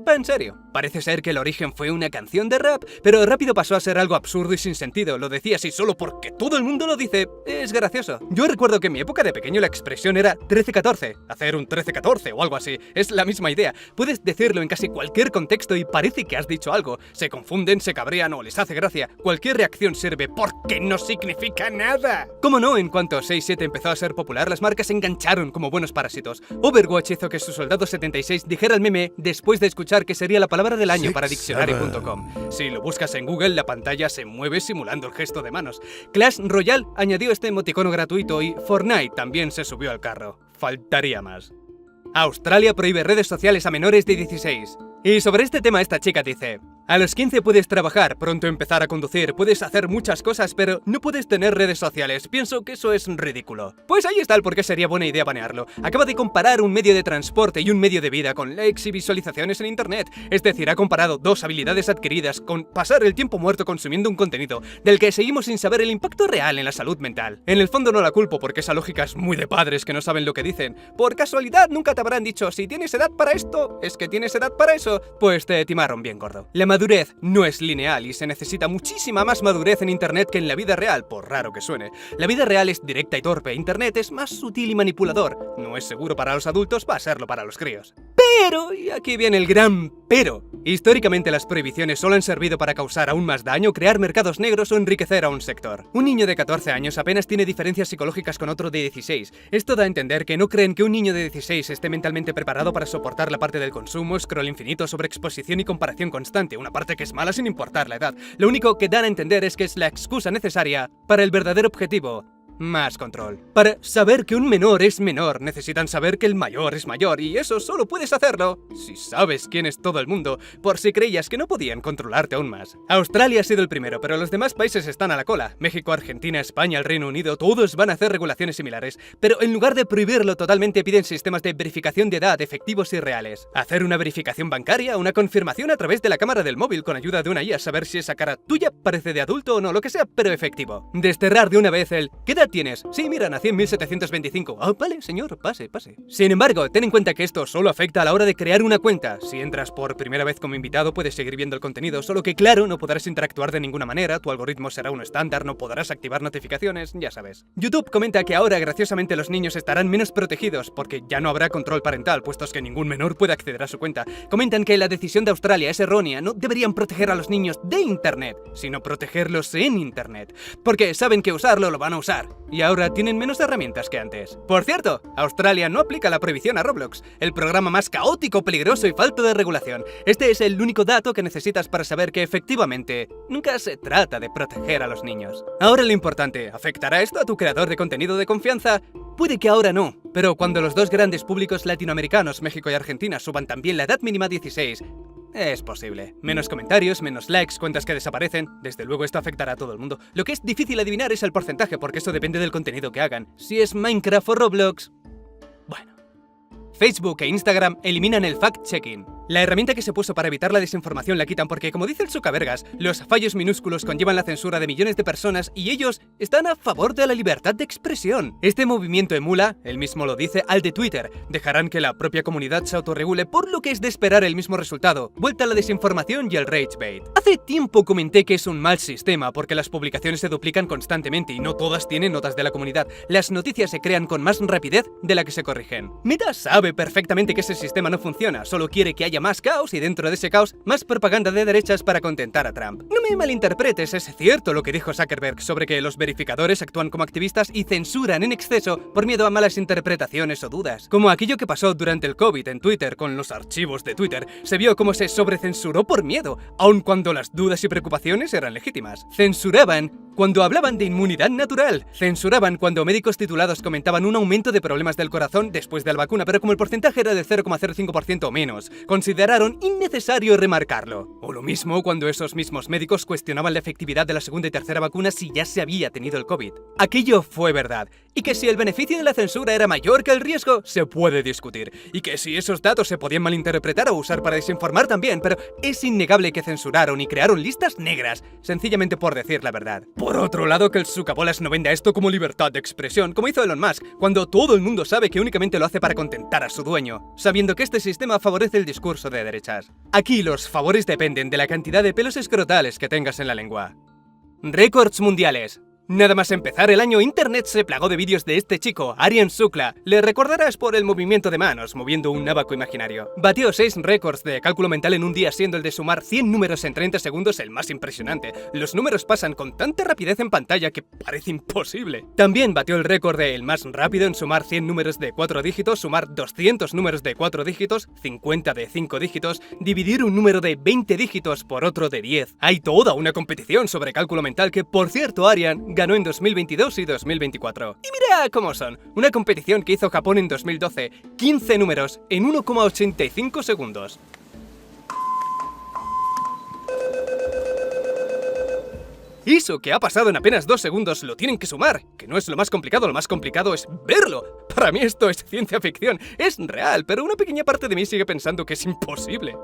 Va en serio. Parece ser que el origen fue una canción de rap, pero rápido pasó a ser algo absurdo y sin sentido. Lo decía así solo porque todo el mundo lo dice. Es gracioso. Yo recuerdo que en mi época de pequeño la expresión era 13-14. Hacer un 13-14 o algo así. Es la misma idea. Puedes decirlo en casi cualquier contexto y parece que has dicho algo. Se confunden, se cabrean o les hace gracia. Cualquier reacción sirve porque no significa nada. ¿Cómo no? En cuanto 6-7 empezó a ser popular, las marcas se engancharon como buenos parásitos. Overwatch hizo que su soldado 76 dijera el meme después de escuchar que sería la palabra del año para Dictionary.com. Si lo buscas en Google, la pantalla se mueve simulando el gesto de manos. Clash Royale añadió este emoticono gratuito y Fortnite también se subió al carro. Faltaría más. Australia prohíbe redes sociales a menores de 16. Y sobre este tema esta chica dice: a los 15 puedes trabajar, pronto empezar a conducir, puedes hacer muchas cosas, pero no puedes tener redes sociales. Pienso que eso es ridículo. Pues ahí está el por qué sería buena idea banearlo. Acaba de comparar un medio de transporte y un medio de vida con likes y visualizaciones en internet. Es decir, ha comparado dos habilidades adquiridas con pasar el tiempo muerto consumiendo un contenido del que seguimos sin saber el impacto real en la salud mental. En el fondo no la culpo porque esa lógica es muy de padres que no saben lo que dicen. Por casualidad nunca te habrán dicho: si tienes edad para esto, es que tienes edad para eso. Pues te timaron bien gordo. La madurez no es lineal y se necesita muchísima más madurez en internet que en la vida real, por raro que suene. La vida real es directa y torpe, internet es más sutil y manipulador. No es seguro para los adultos, va a serlo para los críos. Pero, y aquí viene el gran pero, históricamente las prohibiciones solo han servido para causar aún más daño, crear mercados negros o enriquecer a un sector. Un niño de 14 años apenas tiene diferencias psicológicas con otro de 16. Esto da a entender que no creen que un niño de 16 esté mentalmente preparado para soportar la parte del consumo, scroll infinito, sobreexposición y comparación constante, una parte que es mala sin importar la edad. Lo único que dan a entender es que es la excusa necesaria para el verdadero objetivo: más control. Para saber que un menor es menor, necesitan saber que el mayor es mayor, y eso solo puedes hacerlo si sabes quién es todo el mundo, por si creías que no podían controlarte aún más. Australia ha sido el primero, pero los demás países están a la cola. México, Argentina, España, el Reino Unido, todos van a hacer regulaciones similares, pero en lugar de prohibirlo totalmente piden sistemas de verificación de edad efectivos y reales. Hacer una verificación bancaria, una confirmación a través de la cámara del móvil con ayuda de una IA, saber si esa cara tuya parece de adulto o no, lo que sea, pero efectivo. Desterrar de una vez el ¿qué edad tienes? Sí, mira, nací en 1725. Ah, vale, señor, pase. Sin embargo, ten en cuenta que esto solo afecta a la hora de crear una cuenta. Si entras por primera vez como invitado, puedes seguir viendo el contenido, solo que claro, no podrás interactuar de ninguna manera, tu algoritmo será uno estándar, no podrás activar notificaciones, ya sabes. YouTube comenta que ahora, graciosamente, los niños estarán menos protegidos, porque ya no habrá control parental, puestos que ningún menor puede acceder a su cuenta. Comentan que la decisión de Australia es errónea, no deberían proteger a los niños de internet, sino protegerlos en internet, porque saben que usarlo lo van a usar. Y ahora tienen menos herramientas que antes. Por cierto, Australia no aplica la prohibición a Roblox, el programa más caótico, peligroso y falto de regulación. Este es el único dato que necesitas para saber que efectivamente nunca se trata de proteger a los niños. Ahora lo importante, ¿afectará esto a tu creador de contenido de confianza? Puede que ahora no, pero cuando los dos grandes públicos latinoamericanos, México y Argentina, suban también la edad mínima a 16, es posible. Menos comentarios, menos likes, cuentas que desaparecen. Desde luego esto afectará a todo el mundo. Lo que es difícil adivinar es el porcentaje, porque eso depende del contenido que hagan. Si es Minecraft o Roblox... Bueno. Facebook e Instagram eliminan el fact-checking. La herramienta que se puso para evitar la desinformación la quitan porque, como dice el Zuckerbergas, los fallos minúsculos conllevan la censura de millones de personas y ellos están a favor de la libertad de expresión. Este movimiento emula, él mismo lo dice, al de Twitter. Dejarán que la propia comunidad se autorregule, por lo que es de esperar el mismo resultado: vuelta a la desinformación y el rage bait. Hace tiempo comenté que es un mal sistema porque las publicaciones se duplican constantemente y no todas tienen notas de la comunidad. Las noticias se crean con más rapidez de la que se corrigen. Meta sabe perfectamente que ese sistema no funciona, solo quiere que haya haya más caos y dentro de ese caos más propaganda de derechas para contentar a Trump. No me malinterpretes, es cierto lo que dijo Zuckerberg sobre que los verificadores actúan como activistas y censuran en exceso por miedo a malas interpretaciones o dudas. Como aquello que pasó durante el COVID en Twitter con los archivos de Twitter, se vio cómo se sobrecensuró por miedo, aun cuando las dudas y preocupaciones eran legítimas. Censuraban cuando hablaban de inmunidad natural. Censuraban cuando médicos titulados comentaban un aumento de problemas del corazón después de la vacuna, pero como el porcentaje era del 0,05% o menos, consideraron innecesario remarcarlo. O lo mismo cuando esos mismos médicos cuestionaban la efectividad de la segunda y tercera vacuna si ya se había tenido el COVID. Aquello fue verdad. Y que si el beneficio de la censura era mayor que el riesgo, se puede discutir. Y que si esos datos se podían malinterpretar o usar para desinformar también, pero es innegable que censuraron y crearon listas negras, sencillamente por decir la verdad. Por otro lado, que el sucabolas no venda esto como libertad de expresión, como hizo Elon Musk, cuando todo el mundo sabe que únicamente lo hace para contentar a su dueño, sabiendo que este sistema favorece el discurso de derechas. Aquí los favores dependen de la cantidad de pelos escrotales que tengas en la lengua. Récords mundiales. Nada más empezar el año, internet se plagó de vídeos de este chico, Aryan Shukla. Le recordarás por el movimiento de manos, moviendo un abaco imaginario. Batió 6 récords de cálculo mental en un día, siendo el de sumar 100 números en 30 segundos el más impresionante. Los números pasan con tanta rapidez en pantalla que parece imposible. También batió el récord de el más rápido en sumar 100 números de 4 dígitos, sumar 200 números de 4 dígitos, 50 de 5 dígitos, dividir un número de 20 dígitos por otro de 10. Hay toda una competición sobre cálculo mental que, por cierto, Aryan ganó en 2022 y 2024. Y mira cómo son. Una competición que hizo Japón en 2012. 15 números en 1,85 segundos. Eso que ha pasado en apenas 2 segundos lo tienen que sumar, que no es lo más complicado es verlo. Para mí esto es ciencia ficción, es real, pero una pequeña parte de mí sigue pensando que es imposible.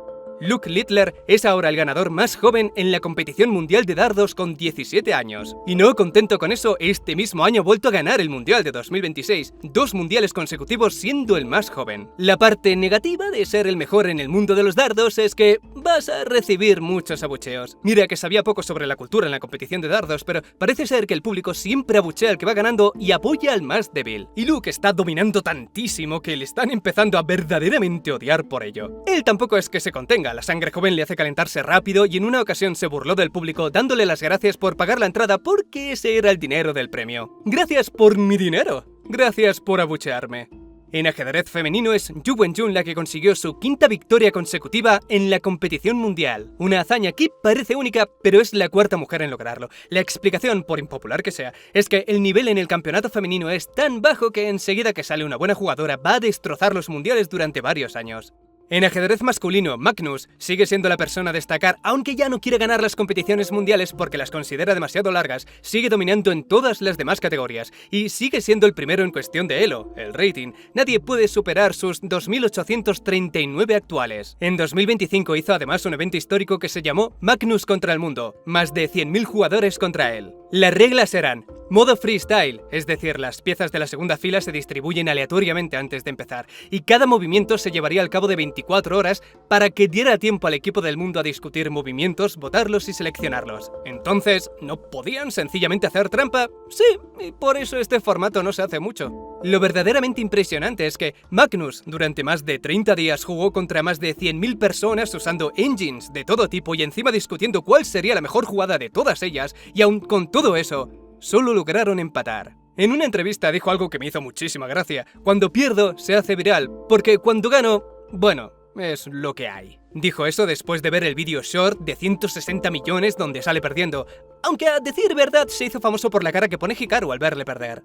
Luke Littler es ahora el ganador más joven en la competición mundial de dardos con 17 años. Y no contento con eso, este mismo año ha vuelto a ganar el mundial de 2026, 2 mundiales consecutivos siendo el más joven. La parte negativa de ser el mejor en el mundo de los dardos es que vas a recibir muchos abucheos. Mira que sabía poco sobre la cultura en la competición de dardos, pero parece ser que el público siempre abuchea al que va ganando y apoya al más débil. Y Luke está dominando tantísimo que le están empezando a verdaderamente odiar por ello. Él tampoco es que se contenga. La sangre joven le hace calentarse rápido y en una ocasión se burló del público dándole las gracias por pagar la entrada porque ese era el dinero del premio. ¡Gracias por mi dinero! ¡Gracias por abuchearme! En ajedrez femenino es Yu Wenjun la que consiguió su 5ª victoria consecutiva en la competición mundial. Una hazaña que parece única, pero es la 4ª mujer en lograrlo. La explicación, por impopular que sea, es que el nivel en el campeonato femenino es tan bajo que enseguida que sale una buena jugadora va a destrozar los mundiales durante varios años. En ajedrez masculino, Magnus sigue siendo la persona a destacar, aunque ya no quiere ganar las competiciones mundiales porque las considera demasiado largas, sigue dominando en todas las demás categorías y sigue siendo el primero en cuestión de Elo, el rating. Nadie puede superar sus 2.839 actuales. En 2025 hizo además un evento histórico que se llamó Magnus contra el mundo, más de 100.000 jugadores contra él. Las reglas eran: modo freestyle, es decir, las piezas de la segunda fila se distribuyen aleatoriamente antes de empezar, y cada movimiento se llevaría al cabo de 24 horas para que diera tiempo al equipo del mundo a discutir movimientos, votarlos y seleccionarlos. Entonces, ¿no podían sencillamente hacer trampa? Sí, y por eso este formato no se hace mucho. Lo verdaderamente impresionante es que Magnus durante más de 30 días jugó contra más de 100.000 personas usando engines de todo tipo y encima discutiendo cuál sería la mejor jugada de todas ellas, y aun con todo eso, solo lograron empatar. En una entrevista dijo algo que me hizo muchísima gracia: cuando pierdo se hace viral, porque cuando gano, bueno, es lo que hay. Dijo eso después de ver el vídeo short de 160 millones donde sale perdiendo, aunque a decir verdad se hizo famoso por la cara que pone Hikaru al verle perder.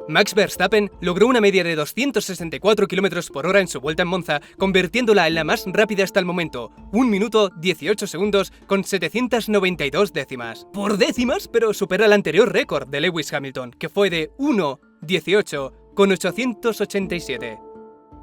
Max Verstappen logró una media de 264 km/h en su vuelta en Monza, convirtiéndola en la más rápida hasta el momento, 1 minuto 18 segundos con 792 décimas. Por décimas, pero supera el anterior récord de Lewis Hamilton, que fue de 1:18 con 887.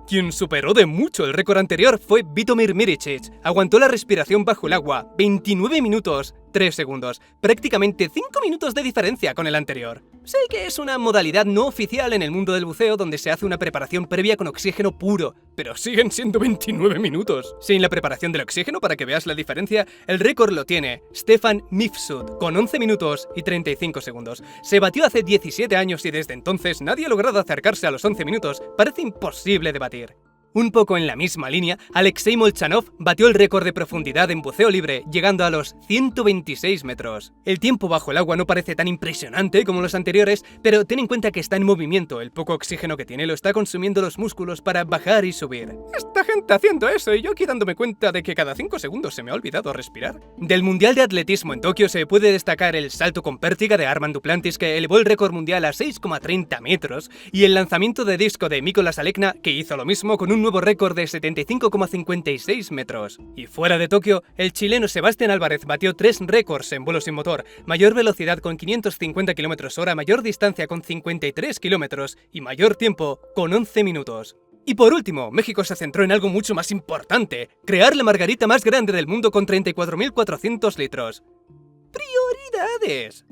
Quien superó de mucho el récord anterior fue Vitomir Miricic. Aguantó la respiración bajo el agua 29 minutos 3 segundos, prácticamente 5 minutos de diferencia con el anterior. Sé que es una modalidad no oficial en el mundo del buceo donde se hace una preparación previa con oxígeno puro, pero siguen siendo 29 minutos. Sin la preparación del oxígeno, para que veas la diferencia, el récord lo tiene Stefan Mifsud con 11 minutos y 35 segundos. Se batió hace 17 años y desde entonces nadie ha logrado acercarse a los 11 minutos. Parece imposible de batir. Un poco en la misma línea, Alexei Molchanov batió el récord de profundidad en buceo libre, llegando a los 126 metros. El tiempo bajo el agua no parece tan impresionante como los anteriores, pero ten en cuenta que está en movimiento, el poco oxígeno que tiene lo está consumiendo los músculos para bajar y subir. Esta gente haciendo eso y yo aquí dándome cuenta de que cada 5 segundos se me ha olvidado respirar. Del Mundial de Atletismo en Tokio se puede destacar el salto con pértiga de Armand Duplantis, que elevó el récord mundial a 6,30 metros, y el lanzamiento de disco de Mykola Alekna, que hizo lo mismo con un nuevo récord de 75,56 metros. Y fuera de Tokio, el chileno Sebastián Álvarez batió 3 récords en vuelo sin motor: mayor velocidad con 550 km/h, mayor distancia con 53 km y mayor tiempo con 11 minutos. Y por último, México se centró en algo mucho más importante: crear la margarita más grande del mundo con 34.400 litros. ¡Prioridades!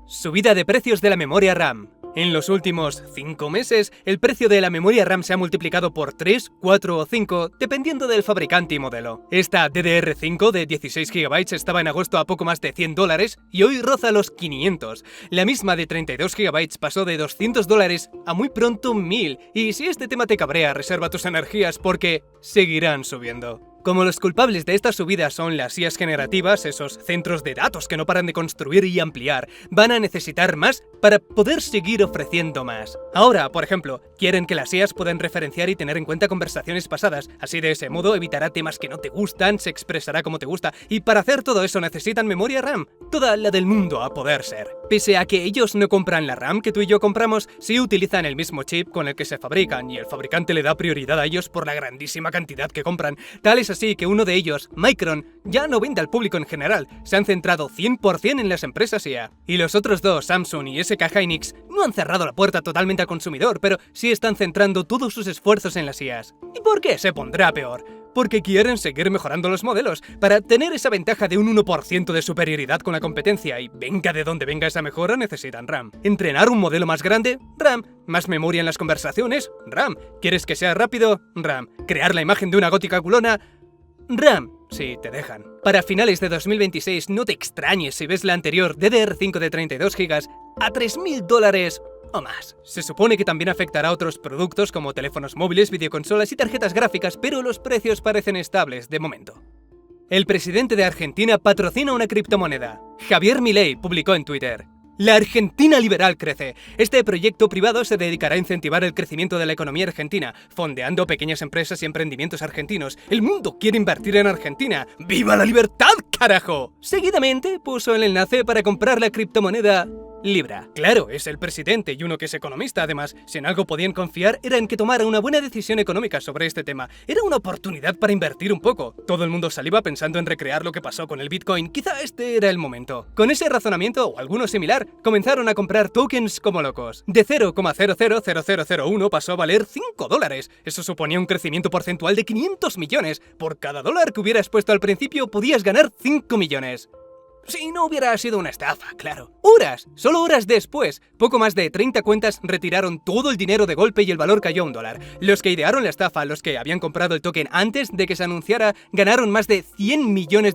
Subida de precios de la memoria RAM. En los últimos 5 meses, el precio de la memoria RAM se ha multiplicado por 3, 4 o 5, dependiendo del fabricante y modelo. Esta DDR5 de 16 GB estaba en agosto a poco más de $100 y hoy roza los 500. La misma de 32 GB pasó de $200 a muy pronto 1000. Y si este tema te cabrea, reserva tus energías porque seguirán subiendo. Como los culpables de esta subida son las IAs generativas, esos centros de datos que no paran de construir y ampliar, van a necesitar más para poder seguir ofreciendo más. Ahora, por ejemplo, quieren que las IAs puedan referenciar y tener en cuenta conversaciones pasadas, así de ese modo evitará temas que no te gustan, se expresará como te gusta, y para hacer todo eso necesitan memoria RAM, toda la del mundo a poder ser. Pese a que ellos no compran la RAM que tú y yo compramos, sí utilizan el mismo chip con el que se fabrican, y el fabricante le da prioridad a ellos por la grandísima cantidad que compran. Tal es así que uno de ellos, Micron, ya no vende al público en general, se han centrado 100% en las empresas IA. Y los otros dos, Samsung y SK Hynix, no han cerrado la puerta totalmente al consumidor, pero sí están centrando todos sus esfuerzos en las IAs. ¿Y por qué se pondrá peor? Porque quieren seguir mejorando los modelos, para tener esa ventaja de un 1% de superioridad con la competencia, y venga de donde venga esa mejora necesitan RAM. Entrenar un modelo más grande, RAM. Más memoria en las conversaciones, RAM. ¿Quieres que sea rápido? RAM. Crear la imagen de una gótica culona, RAM, si te dejan. Para finales de 2026 no te extrañes si ves la anterior DDR5 de 32 GB a $3.000 o más. Se supone que también afectará a otros productos como teléfonos móviles, videoconsolas y tarjetas gráficas, pero los precios parecen estables de momento. El presidente de Argentina patrocina una criptomoneda. Javier Milei publicó en Twitter: la Argentina liberal crece. Este proyecto privado se dedicará a incentivar el crecimiento de la economía argentina, fondeando pequeñas empresas y emprendimientos argentinos. El mundo quiere invertir en Argentina. ¡Viva la libertad, carajo! Seguidamente puso el enlace para comprar la criptomoneda Libra. Claro, es el presidente y uno que es economista. Además, si en algo podían confiar era en que tomara una buena decisión económica sobre este tema. Era una oportunidad para invertir un poco. Todo el mundo saliva pensando en recrear lo que pasó con el Bitcoin. Quizá este era el momento. Con ese razonamiento, o alguno similar, comenzaron a comprar tokens como locos. De 0,000001 pasó a valer $5. Eso suponía un crecimiento porcentual de 500 millones. Por cada dólar que hubieras puesto al principio, podías ganar 5 millones. Si no hubiera sido una estafa, claro. Solo horas después, poco más de 30 cuentas retiraron todo el dinero de golpe y el valor cayó a $1. Los que idearon la estafa, los que habían comprado el token antes de que se anunciara, ganaron más de $100 millones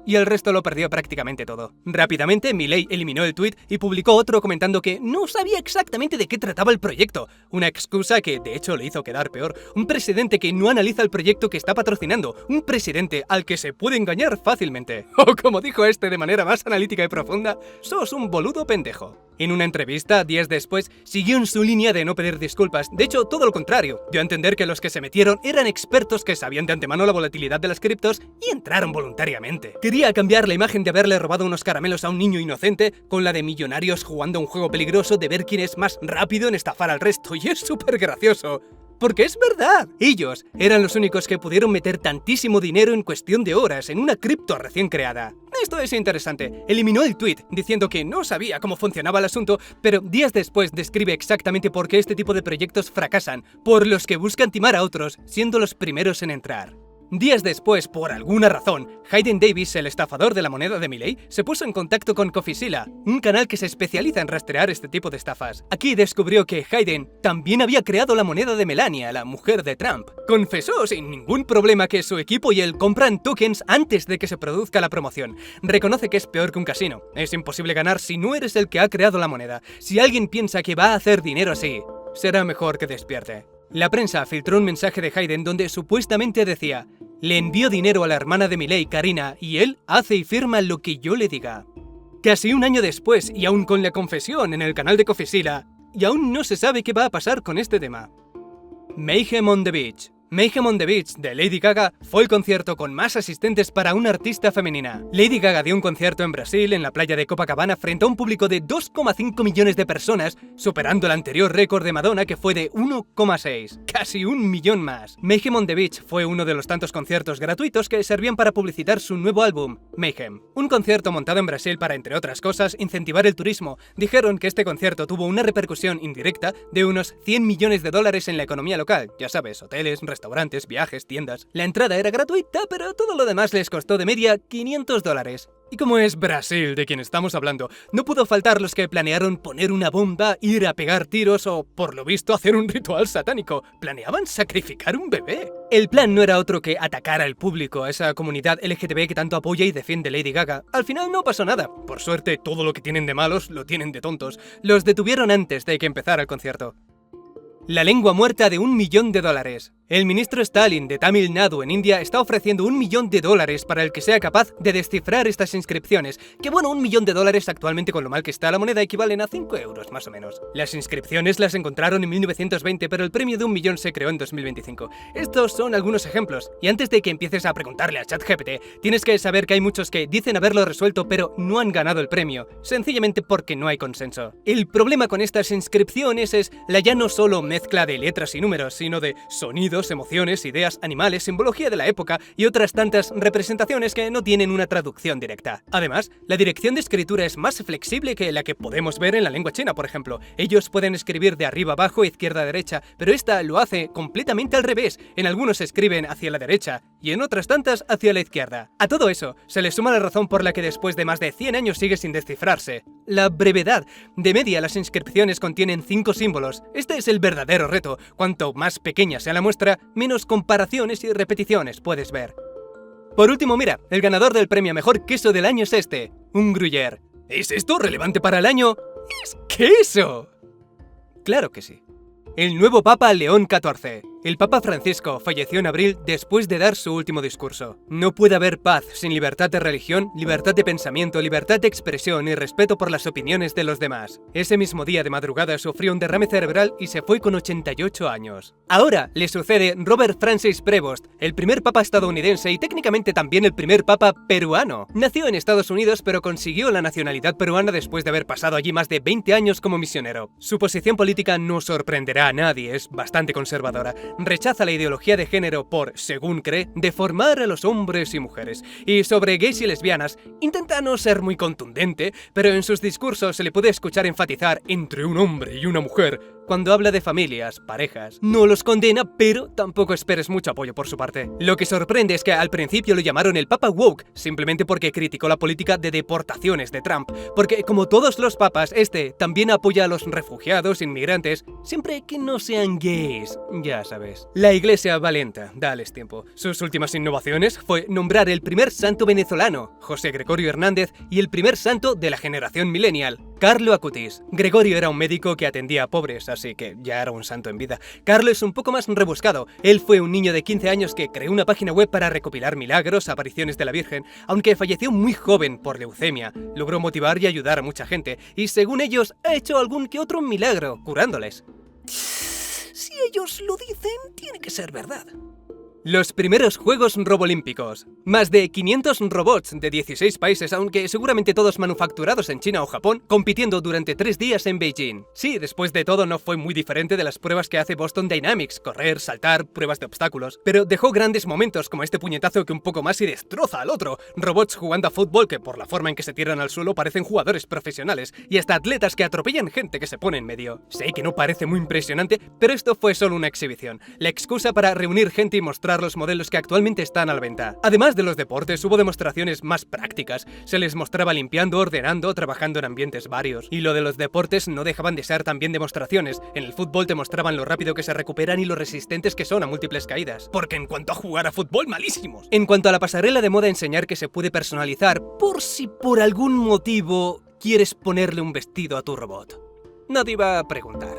y el resto lo perdió prácticamente todo. Rápidamente, Milei eliminó el tweet y publicó otro comentando que no sabía exactamente de qué trataba el proyecto. Una excusa que de hecho le hizo quedar peor. Un presidente que no analiza el proyecto que está patrocinando. Un presidente al que se puede engañar fácilmente. O como dijo este de manera más analítica y profunda, sos un boludo pendejo. En una entrevista, días después, siguió en su línea de no pedir disculpas. De hecho, todo lo contrario. Dio a entender que los que se metieron eran expertos que sabían de antemano la volatilidad de las criptos y entraron voluntariamente. Quería cambiar la imagen de haberle robado unos caramelos a un niño inocente con la de millonarios jugando a un juego peligroso de ver quién es más rápido en estafar al resto. Y es súper gracioso. Porque es verdad, ellos eran los únicos que pudieron meter tantísimo dinero en cuestión de horas en una cripto recién creada. Esto es interesante. Eliminó el tweet diciendo que no sabía cómo funcionaba el asunto, pero días después describe exactamente por qué este tipo de proyectos fracasan, por los que buscan timar a otros, siendo los primeros en entrar. Días después, por alguna razón, Hayden Davis, el estafador de la moneda de Milei, se puso en contacto con Cofisila, un canal que se especializa en rastrear este tipo de estafas. Aquí descubrió que Hayden también había creado la moneda de Melania, la mujer de Trump. Confesó sin ningún problema que su equipo y él compran tokens antes de que se produzca la promoción. Reconoce que es peor que un casino. Es imposible ganar si no eres el que ha creado la moneda. Si alguien piensa que va a hacer dinero así, será mejor que despierte. La prensa filtró un mensaje de Hayden donde supuestamente decía: le envío dinero a la hermana de Milei, Karina, y él hace y firma lo que yo le diga. Casi un año después, y aún con la confesión en el canal de Cofisila, y aún no se sabe qué va a pasar con este tema. Mayhem on the Beach. Mayhem on the Beach de Lady Gaga fue el concierto con más asistentes para una artista femenina. Lady Gaga dio un concierto en Brasil, en la playa de Copacabana, frente a un público de 2,5 millones de personas, superando el anterior récord de Madonna, que fue de 1,6, casi 1 millón más. Mayhem on the Beach fue uno de los tantos conciertos gratuitos que servían para publicitar su nuevo álbum, Mayhem. Un concierto montado en Brasil para, entre otras cosas, incentivar el turismo. Dijeron que este concierto tuvo una repercusión indirecta de unos 100 millones de dólares en la economía local, ya sabes, hoteles, restaurantes, viajes, tiendas. La entrada era gratuita, pero todo lo demás les costó de media $500. Y como es Brasil de quien estamos hablando, no pudo faltar los que planearon poner una bomba, ir a pegar tiros o, por lo visto, hacer un ritual satánico. Planeaban sacrificar un bebé. El plan no era otro que atacar al público, a esa comunidad LGTB que tanto apoya y defiende Lady Gaga. Al final no pasó nada. Por suerte, todo lo que tienen de malos lo tienen de tontos. Los detuvieron antes de que empezara el concierto. La lengua muerta de $1 millón. El ministro Stalin de Tamil Nadu en India está ofreciendo $1 millón para el que sea capaz de descifrar estas inscripciones, que bueno, $1 millón actualmente con lo mal que está la moneda equivalen a 5 euros más o menos. Las inscripciones las encontraron en 1920, pero el premio de $1 millón se creó en 2025. Estos son algunos ejemplos, y antes de que empieces a preguntarle a ChatGPT, tienes que saber que hay muchos que dicen haberlo resuelto pero no han ganado el premio, sencillamente porque no hay consenso. El problema con estas inscripciones es la ya no solo mezcla de letras y números, sino de sonidos, emociones, ideas, animales, simbología de la época y otras tantas representaciones que no tienen una traducción directa. Además, la dirección de escritura es más flexible que la que podemos ver en la lengua china, por ejemplo. Ellos pueden escribir de arriba abajo, izquierda a derecha, pero esta lo hace completamente al revés. En algunos escriben hacia la derecha y en otras tantas hacia la izquierda. A todo eso se le suma la razón por la que después de más de 100 años sigue sin descifrarse: la brevedad. De media, las inscripciones contienen 5 símbolos. Este es el verdadero reto. Cuanto más pequeña sea la muestra, menos comparaciones y repeticiones puedes ver. Por último, mira, el ganador del premio a mejor queso del año es este, un Gruyère. ¿Es esto relevante para el año? ¡Es queso! Claro que sí. El nuevo Papa León XIV. El Papa Francisco falleció en abril después de dar su último discurso. No puede haber paz sin libertad de religión, libertad de pensamiento, libertad de expresión y respeto por las opiniones de los demás. Ese mismo día de madrugada sufrió un derrame cerebral y se fue con 88 años. Ahora le sucede Robert Francis Prevost, el primer papa estadounidense y técnicamente también el primer papa peruano. Nació en Estados Unidos pero consiguió la nacionalidad peruana después de haber pasado allí más de 20 años como misionero. Su posición política no sorprenderá a nadie, es bastante conservadora. Rechaza la ideología de género por, según cree, deformar a los hombres y mujeres. Y sobre gays y lesbianas, intenta no ser muy contundente, pero en sus discursos se le puede escuchar enfatizar entre un hombre y una mujer. Cuando habla de familias, parejas, no los condena, pero tampoco esperes mucho apoyo por su parte. Lo que sorprende es que al principio lo llamaron el Papa Woke, simplemente porque criticó la política de deportaciones de Trump, porque como todos los papas, este también apoya a los refugiados, inmigrantes, siempre que no sean gays, ya sabes. La Iglesia va lenta, dales tiempo. Sus últimas innovaciones fue nombrar el primer santo venezolano, José Gregorio Hernández, y el primer santo de la generación millennial, Carlo Acutis. Gregorio era un médico que atendía a pobres, así que ya era un santo en vida. Carlo es un poco más rebuscado. Él fue un niño de 15 años que creó una página web para recopilar milagros, apariciones de la Virgen, aunque falleció muy joven por leucemia. Logró motivar y ayudar a mucha gente, y según ellos, ha hecho algún que otro milagro, curándoles. Si ellos lo dicen, tiene que ser verdad. Los primeros Juegos Robolímpicos. Más de 500 robots de 16 países, aunque seguramente todos manufacturados en China o Japón, compitiendo durante 3 días en Beijing. Sí, después de todo no fue muy diferente de las pruebas que hace Boston Dynamics, correr, saltar, pruebas de obstáculos, pero dejó grandes momentos como este puñetazo que un poco más y destroza al otro, robots jugando a fútbol que por la forma en que se tiran al suelo parecen jugadores profesionales, y hasta atletas que atropellan gente que se pone en medio. Sé que no parece muy impresionante, pero esto fue solo una exhibición, la excusa para reunir gente y mostrar los modelos que actualmente están a la venta. Además de los deportes, hubo demostraciones más prácticas. Se les mostraba limpiando, ordenando, trabajando en ambientes varios. Y lo de los deportes no dejaban de ser también demostraciones. En el fútbol te mostraban lo rápido que se recuperan y lo resistentes que son a múltiples caídas. Porque en cuanto a jugar a fútbol, malísimos. En cuanto a la pasarela de moda, enseñar que se puede personalizar por si por algún motivo quieres ponerle un vestido a tu robot. Nadie va a preguntar.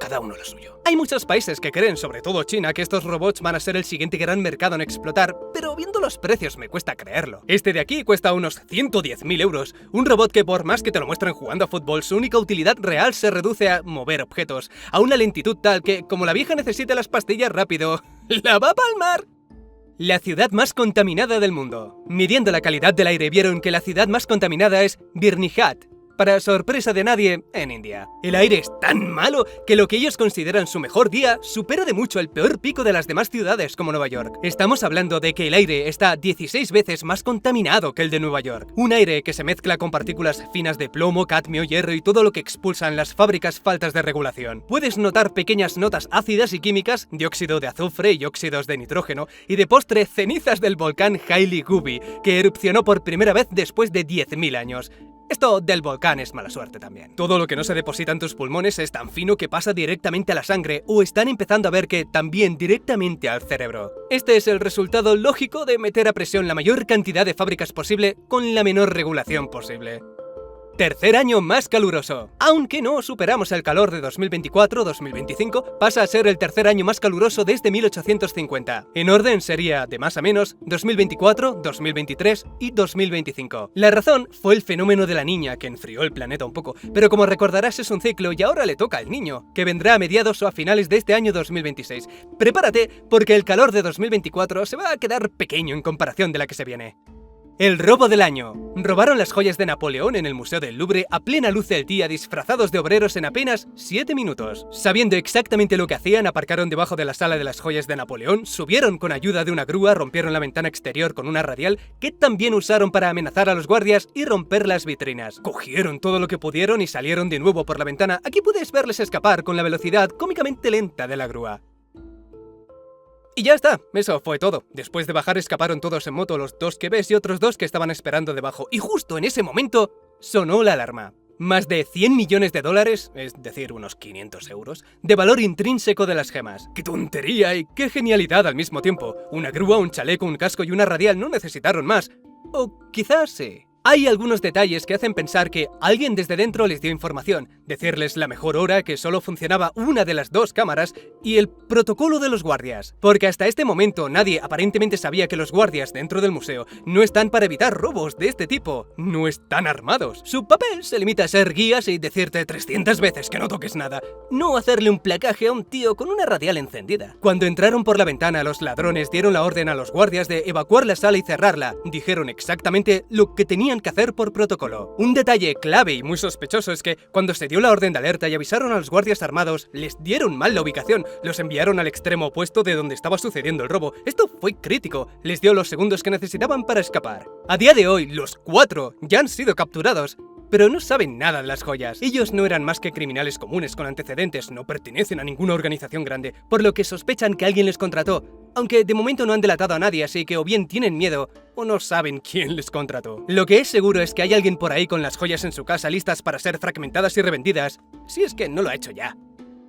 cada uno lo suyo. Hay muchos países que creen, sobre todo China, que estos robots van a ser el siguiente gran mercado en explotar, pero viendo los precios me cuesta creerlo. Este de aquí cuesta unos 110.000 euros, un robot que por más que te lo muestren jugando a fútbol, su única utilidad real se reduce a mover objetos, a una lentitud tal que, como la vieja necesita las pastillas rápido, ¡la va a palmar! La ciudad más contaminada del mundo. Midiendo la calidad del aire vieron que la ciudad más contaminada es Birmingham, para sorpresa de nadie, en India. El aire es tan malo que lo que ellos consideran su mejor día supera de mucho el peor pico de las demás ciudades como Nueva York. Estamos hablando de que el aire está 16 veces más contaminado que el de Nueva York. Un aire que se mezcla con partículas finas de plomo, cadmio, hierro y todo lo que expulsan las fábricas faltas de regulación. Puedes notar pequeñas notas ácidas y químicas, dióxido de azufre y óxidos de nitrógeno, y de postre cenizas del volcán Hailey Gubi, que erupcionó por primera vez después de 10.000 años. Esto del volcán es mala suerte también. Todo lo que no se deposita en tus pulmones es tan fino que pasa directamente a la sangre o están empezando a ver que también directamente al cerebro. Este es el resultado lógico de meter a presión la mayor cantidad de fábricas posible con la menor regulación posible. Tercer año más caluroso. Aunque no superamos el calor de 2024-2025, pasa a ser el tercer año más caluroso desde 1850. En orden sería, de más a menos, 2024, 2023 y 2025. La razón fue el fenómeno de la niña, que enfrió el planeta un poco, pero como recordarás es un ciclo y ahora le toca al niño, que vendrá a mediados o a finales de este año 2026. Prepárate, porque el calor de 2024 se va a quedar pequeño en comparación de la que se viene. El robo del año. Robaron las joyas de Napoleón en el Museo del Louvre a plena luz del día disfrazados de obreros en apenas 7 minutos. Sabiendo exactamente lo que hacían, aparcaron debajo de la sala de las joyas de Napoleón, subieron con ayuda de una grúa, rompieron la ventana exterior con una radial que también usaron para amenazar a los guardias y romper las vitrinas. Cogieron todo lo que pudieron y salieron de nuevo por la ventana. Aquí puedes verles escapar con la velocidad cómicamente lenta de la grúa. Y ya está, eso fue todo. Después de bajar escaparon todos en moto, los dos que ves y otros dos que estaban esperando debajo. Y justo en ese momento sonó la alarma. Más de 100 millones de dólares, es decir, unos 500 euros, de valor intrínseco de las gemas. ¡Qué tontería y qué genialidad al mismo tiempo! Una grúa, un chaleco, un casco y una radial no necesitaron más. O quizás sí. Hay algunos detalles que hacen pensar que alguien desde dentro les dio información, decirles la mejor hora, que solo funcionaba una de las dos cámaras, y el protocolo de los guardias. Porque hasta este momento nadie aparentemente sabía que los guardias dentro del museo no están para evitar robos de este tipo, no están armados. Su papel se limita a ser guías y decirte 300 veces que no toques nada, no hacerle un placaje a un tío con una radial encendida. Cuando entraron por la ventana, los ladrones dieron la orden a los guardias de evacuar la sala y cerrarla. Dijeron exactamente lo que tenían que hacer por protocolo. Un detalle clave y muy sospechoso es que cuando se dio la orden de alerta y avisaron a los guardias armados, les dieron mal la ubicación, los enviaron al extremo opuesto de donde estaba sucediendo el robo. Esto fue crítico, les dio los segundos que necesitaban para escapar. A día de hoy, los 4 ya han sido capturados, pero no saben nada de las joyas. Ellos no eran más que criminales comunes con antecedentes, no pertenecen a ninguna organización grande, por lo que sospechan que alguien les contrató, aunque de momento no han delatado a nadie, así que o bien tienen miedo o no saben quién les contrató. Lo que es seguro es que hay alguien por ahí con las joyas en su casa listas para ser fragmentadas y revendidas, si es que no lo ha hecho ya.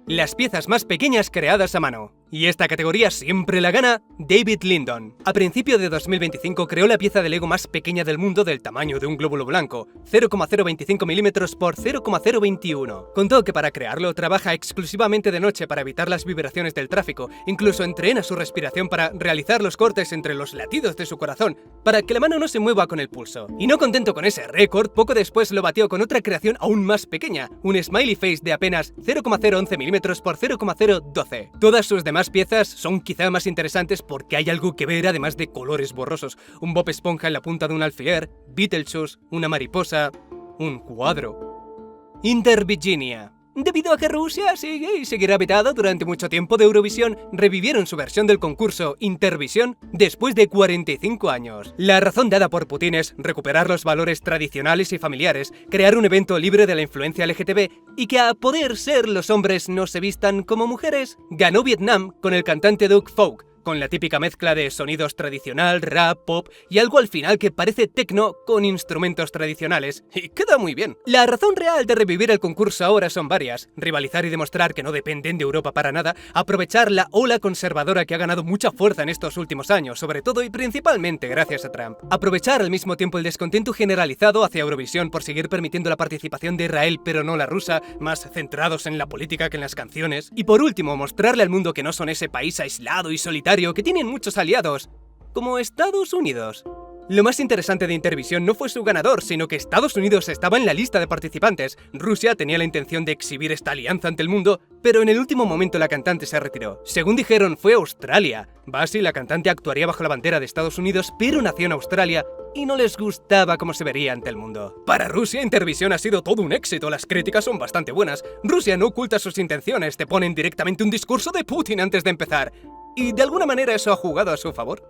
Las piezas más pequeñas creadas a mano. Y esta categoría siempre la gana David Lindon. A principio de 2025 creó la pieza de Lego más pequeña del mundo del tamaño de un glóbulo blanco, 0,025 milímetros por 0,021. Contó que para crearlo trabaja exclusivamente de noche para evitar las vibraciones del tráfico, incluso entrena su respiración para realizar los cortes entre los latidos de su corazón, para que la mano no se mueva con el pulso. Y no contento con ese récord, poco después lo batió con otra creación aún más pequeña, un smiley face de apenas 0,011 milímetros por 0,012. Todas sus demás piezas son quizá más interesantes porque hay algo que ver además de colores borrosos, un Bob Esponja en la punta de un alfiler, Beetlejuice, una mariposa, un cuadro. Inter Virginia. Debido a que Rusia sigue y seguirá vetada durante mucho tiempo de Eurovisión, revivieron su versión del concurso Intervisión después de 45 años. La razón dada por Putin es recuperar los valores tradicionales y familiares, crear un evento libre de la influencia LGTB y que a poder ser los hombres no se vistan como mujeres. Ganó Vietnam con el cantante Doug Folk, con la típica mezcla de sonidos tradicional, rap, pop y algo al final que parece techno con instrumentos tradicionales, y queda muy bien. La razón real de revivir el concurso ahora son varias: rivalizar y demostrar que no dependen de Europa para nada, aprovechar la ola conservadora que ha ganado mucha fuerza en estos últimos años, sobre todo y principalmente gracias a Trump, aprovechar al mismo tiempo el descontento generalizado hacia Eurovisión por seguir permitiendo la participación de Israel pero no la rusa, más centrados en la política que en las canciones, y por último mostrarle al mundo que no son ese país aislado y solitario, que tienen muchos aliados, como Estados Unidos. Lo más interesante de Intervisión no fue su ganador, sino que Estados Unidos estaba en la lista de participantes. Rusia tenía la intención de exhibir esta alianza ante el mundo, pero en el último momento la cantante se retiró. Según dijeron, fue Australia. Basi, la cantante, actuaría bajo la bandera de Estados Unidos, pero nació en Australia y no les gustaba cómo se vería ante el mundo. Para Rusia, Intervisión ha sido todo un éxito, las críticas son bastante buenas. Rusia no oculta sus intenciones, te ponen directamente un discurso de Putin antes de empezar. Y de alguna manera eso ha jugado a su favor.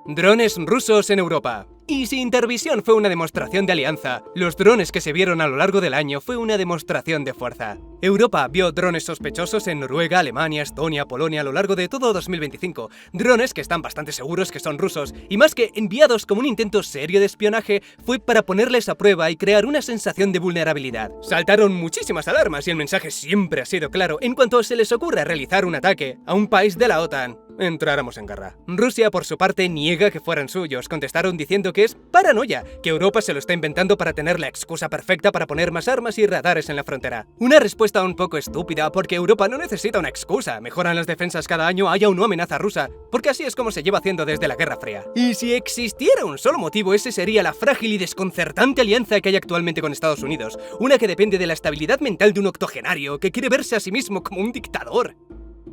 Drones rusos en Europa. Y si Intervisión fue una demostración de alianza, los drones que se vieron a lo largo del año fue una demostración de fuerza. Europa vio drones sospechosos en Noruega, Alemania, Estonia, Polonia a lo largo de todo 2025. Drones que están bastante seguros que son rusos, y más que enviados como un intento serio de espionaje, fue para ponerles a prueba y crear una sensación de vulnerabilidad. Saltaron muchísimas alarmas y el mensaje siempre ha sido claro: en cuanto se les ocurra realizar un ataque a un país de la OTAN, entráramos en guerra. Rusia, por su parte, niega que fueran suyos. Contestaron diciendo que es paranoia, que Europa se lo está inventando para tener la excusa perfecta para poner más armas y radares en la frontera. Una respuesta un poco estúpida, porque Europa no necesita una excusa. Mejoran las defensas cada año, haya o no amenaza rusa, porque así es como se lleva haciendo desde la Guerra Fría. Y si existiera un solo motivo, ese sería la frágil y desconcertante alianza que hay actualmente con Estados Unidos, una que depende de la estabilidad mental de un octogenario que quiere verse a sí mismo como un dictador.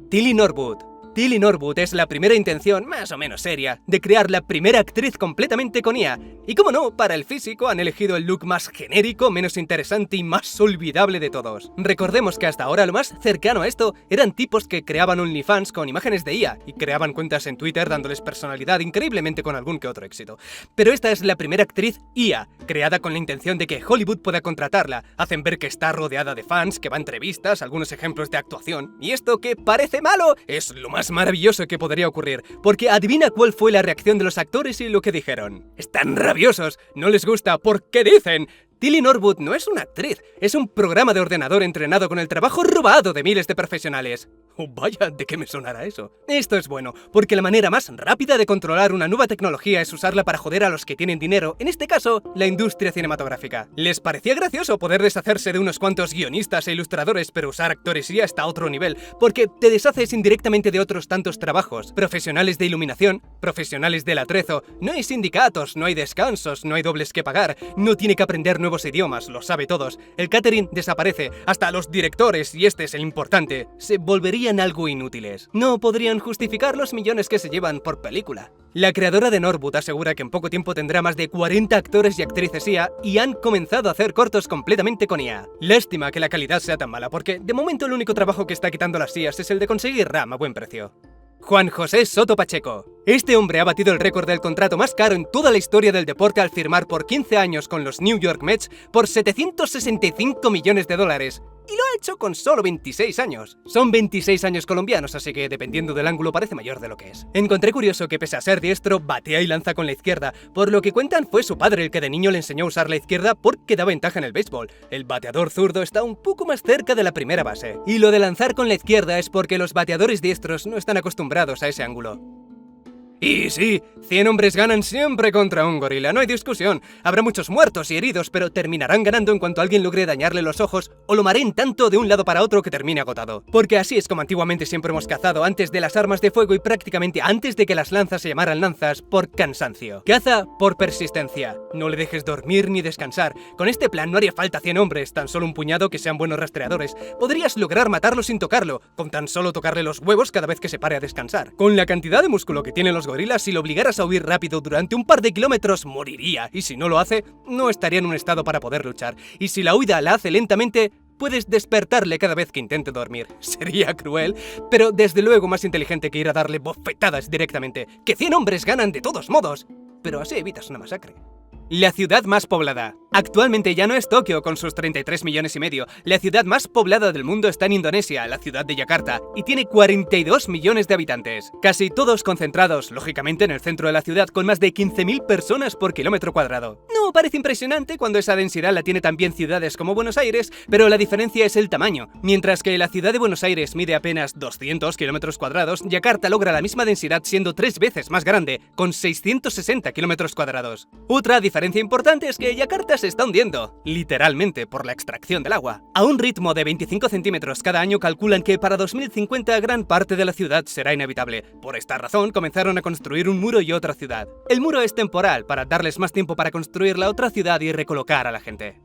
Tilly Norwood. Tilly Norwood es la primera intención, más o menos seria, de crear la primera actriz completamente con IA. Y como no, para el físico han elegido el look más genérico, menos interesante y más olvidable de todos. Recordemos que hasta ahora lo más cercano a esto eran tipos que creaban OnlyFans con imágenes de IA y creaban cuentas en Twitter dándoles personalidad, increíblemente con algún que otro éxito. Pero esta es la primera actriz IA, creada con la intención de que Hollywood pueda contratarla. Hacen ver que está rodeada de fans, que va a entrevistas, algunos ejemplos de actuación. Y esto, que parece malo, es lo más maravilloso que podría ocurrir, porque adivina cuál fue la reacción de los actores y lo que dijeron. Están rabiosos, no les gusta, porque dicen: Tilly Norwood no es una actriz, es un programa de ordenador entrenado con el trabajo robado de miles de profesionales. Oh, vaya, ¿de qué me sonará eso? Esto es bueno, porque la manera más rápida de controlar una nueva tecnología es usarla para joder a los que tienen dinero, en este caso, la industria cinematográfica. Les parecía gracioso poder deshacerse de unos cuantos guionistas e ilustradores, pero usar actores ya está a otro nivel, porque te deshaces indirectamente de otros tantos trabajos. Profesionales de iluminación, profesionales del atrezo, no hay sindicatos, no hay descansos, no hay dobles que pagar, no tiene que aprender nuevos idiomas, lo sabe todos. El catering desaparece, hasta los directores, y este es el importante, se volverían algo inútiles. No podrían justificar los millones que se llevan por película. La creadora de Norwood asegura que en poco tiempo tendrá más de 40 actores y actrices IA y han comenzado a hacer cortos completamente con IA. Lástima que la calidad sea tan mala, porque de momento el único trabajo que está quitando las IAs es el de conseguir RAM a buen precio. Juan José Soto Pacheco. Este hombre ha batido el récord del contrato más caro en toda la historia del deporte al firmar por 15 años con los New York Mets por 765 millones de dólares. Y lo ha hecho con solo 26 años. Son 26 años colombianos, así que dependiendo del ángulo parece mayor de lo que es. Encontré curioso que pese a ser diestro, batea y lanza con la izquierda. Por lo que cuentan, fue su padre el que de niño le enseñó a usar la izquierda porque da ventaja en el béisbol. El bateador zurdo está un poco más cerca de la primera base. Y lo de lanzar con la izquierda es porque los bateadores diestros no están acostumbrados a ese ángulo. Y sí, 100 hombres ganan siempre contra un gorila, no hay discusión. Habrá muchos muertos y heridos, pero terminarán ganando en cuanto alguien logre dañarle los ojos o lo mareen tanto de un lado para otro que termine agotado. Porque así es como antiguamente siempre hemos cazado, antes de las armas de fuego y prácticamente antes de que las lanzas se llamaran lanzas, por cansancio. Caza por persistencia. No le dejes dormir ni descansar. Con este plan no haría falta 100 hombres, tan solo un puñado que sean buenos rastreadores. Podrías lograr matarlo sin tocarlo, con tan solo tocarle los huevos cada vez que se pare a descansar. Con la cantidad de músculo que tienen los gorilas, si lo obligaras a huir rápido durante un par de kilómetros, moriría, y si no lo hace, no estaría en un estado para poder luchar. Y si la huida la hace lentamente, puedes despertarle cada vez que intente dormir. Sería cruel, pero desde luego más inteligente que ir a darle bofetadas directamente. Que 100 hombres ganan de todos modos, pero así evitas una masacre. La ciudad más poblada. Actualmente ya no es Tokio con sus 33 millones y medio. La ciudad más poblada del mundo está en Indonesia, la ciudad de Yakarta, y tiene 42 millones de habitantes. Casi todos concentrados, lógicamente, en el centro de la ciudad, con más de 15.000 personas por kilómetro cuadrado. No parece impresionante cuando esa densidad la tiene también ciudades como Buenos Aires, pero la diferencia es el tamaño. Mientras que la ciudad de Buenos Aires mide apenas 200 kilómetros cuadrados, Yakarta logra la misma densidad siendo 3 veces más grande, con 660 kilómetros cuadrados. Otra diferencia importante es que Yakarta se está hundiendo, literalmente por la extracción del agua. A un ritmo de 25 centímetros cada año calculan que para 2050 gran parte de la ciudad será inhabitable. Por esta razón comenzaron a construir un muro y otra ciudad. El muro es temporal para darles más tiempo para construir la otra ciudad y recolocar a la gente.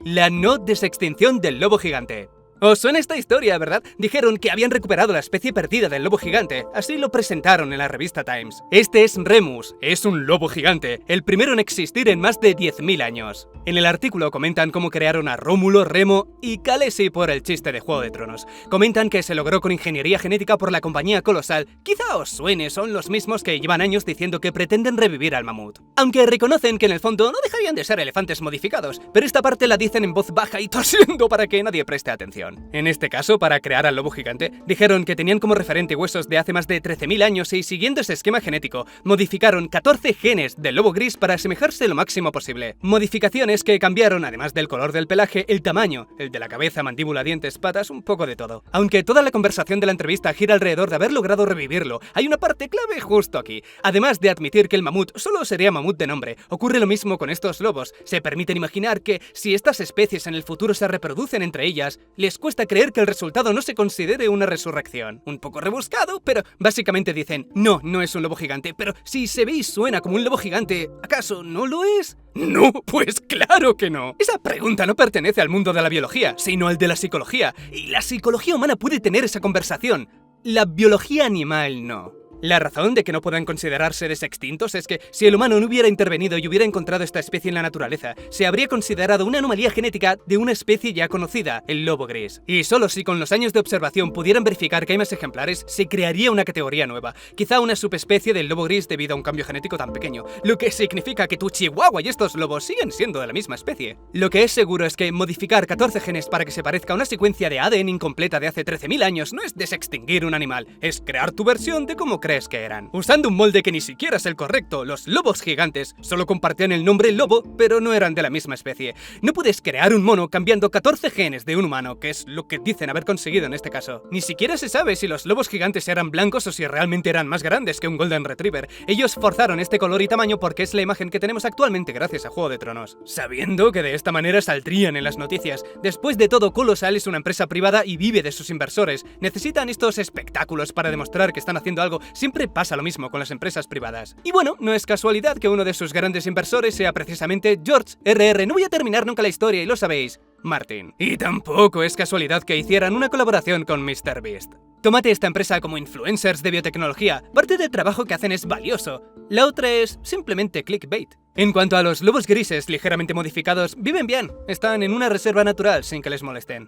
La no desextinción del lobo gigante. ¿Os suena esta historia, verdad? Dijeron que habían recuperado la especie perdida del lobo gigante, así lo presentaron en la revista Times. Este es Remus, es un lobo gigante, el primero en existir en más de 10.000 años. En el artículo comentan cómo crearon a Rómulo, Remo y Khaleesi por el chiste de Juego de Tronos. Comentan que se logró con ingeniería genética por la compañía Colosal. Quizá os suene, son los mismos que llevan años diciendo que pretenden revivir al mamut. Aunque reconocen que en el fondo no dejarían de ser elefantes modificados, pero esta parte la dicen en voz baja y tosiendo para que nadie preste atención. En este caso, para crear al lobo gigante, dijeron que tenían como referente huesos de hace más de 13.000 años y siguiendo ese esquema genético, modificaron 14 genes del lobo gris para asemejarse lo máximo posible. Modificaciones que cambiaron, además del color del pelaje, el tamaño, el de la cabeza, mandíbula, dientes, patas, un poco de todo. Aunque toda la conversación de la entrevista gira alrededor de haber logrado revivirlo, hay una parte clave justo aquí. Además de admitir que el mamut solo sería mamut de nombre, ocurre lo mismo con estos lobos. Se permiten imaginar que, si estas especies en el futuro se reproducen entre ellas, les cuesta creer que el resultado no se considere una resurrección. Un poco rebuscado, pero básicamente dicen, no, no es un lobo gigante, pero si se ve y suena como un lobo gigante, ¿acaso no lo es? No, pues claro que no. Esa pregunta no pertenece al mundo de la biología, sino al de la psicología. Y la psicología humana puede tener esa conversación. La biología animal no. La razón de que no puedan considerarse seres extintos es que si el humano no hubiera intervenido y hubiera encontrado esta especie en la naturaleza, se habría considerado una anomalía genética de una especie ya conocida, el lobo gris. Y solo si con los años de observación pudieran verificar que hay más ejemplares, se crearía una categoría nueva, quizá una subespecie del lobo gris debido a un cambio genético tan pequeño, lo que significa que tu chihuahua y estos lobos siguen siendo de la misma especie. Lo que es seguro es que modificar 14 genes para que se parezca a una secuencia de ADN incompleta de hace 13.000 años no es desextinguir un animal, es crear tu versión de cómo crees que eran. Usando un molde que ni siquiera es el correcto, los lobos gigantes solo compartían el nombre lobo, pero no eran de la misma especie. No puedes crear un mono cambiando 14 genes de un humano, que es lo que dicen haber conseguido en este caso. Ni siquiera se sabe si los lobos gigantes eran blancos o si realmente eran más grandes que un Golden Retriever. Ellos forzaron este color y tamaño porque es la imagen que tenemos actualmente gracias a Juego de Tronos, sabiendo que de esta manera saldrían en las noticias. Después de todo, Colosal es una empresa privada y vive de sus inversores. Necesitan estos espectáculos para demostrar que están haciendo algo. Siempre pasa lo mismo con las empresas privadas. Y bueno, no es casualidad que uno de sus grandes inversores sea precisamente George R.R. No voy a terminar nunca la historia y lo sabéis, Martin. Y tampoco es casualidad que hicieran una colaboración con MrBeast. Tómate esta empresa como influencers de biotecnología. Parte del trabajo que hacen es valioso. La otra es simplemente clickbait. En cuanto a los lobos grises ligeramente modificados, viven bien. Están en una reserva natural sin que les molesten.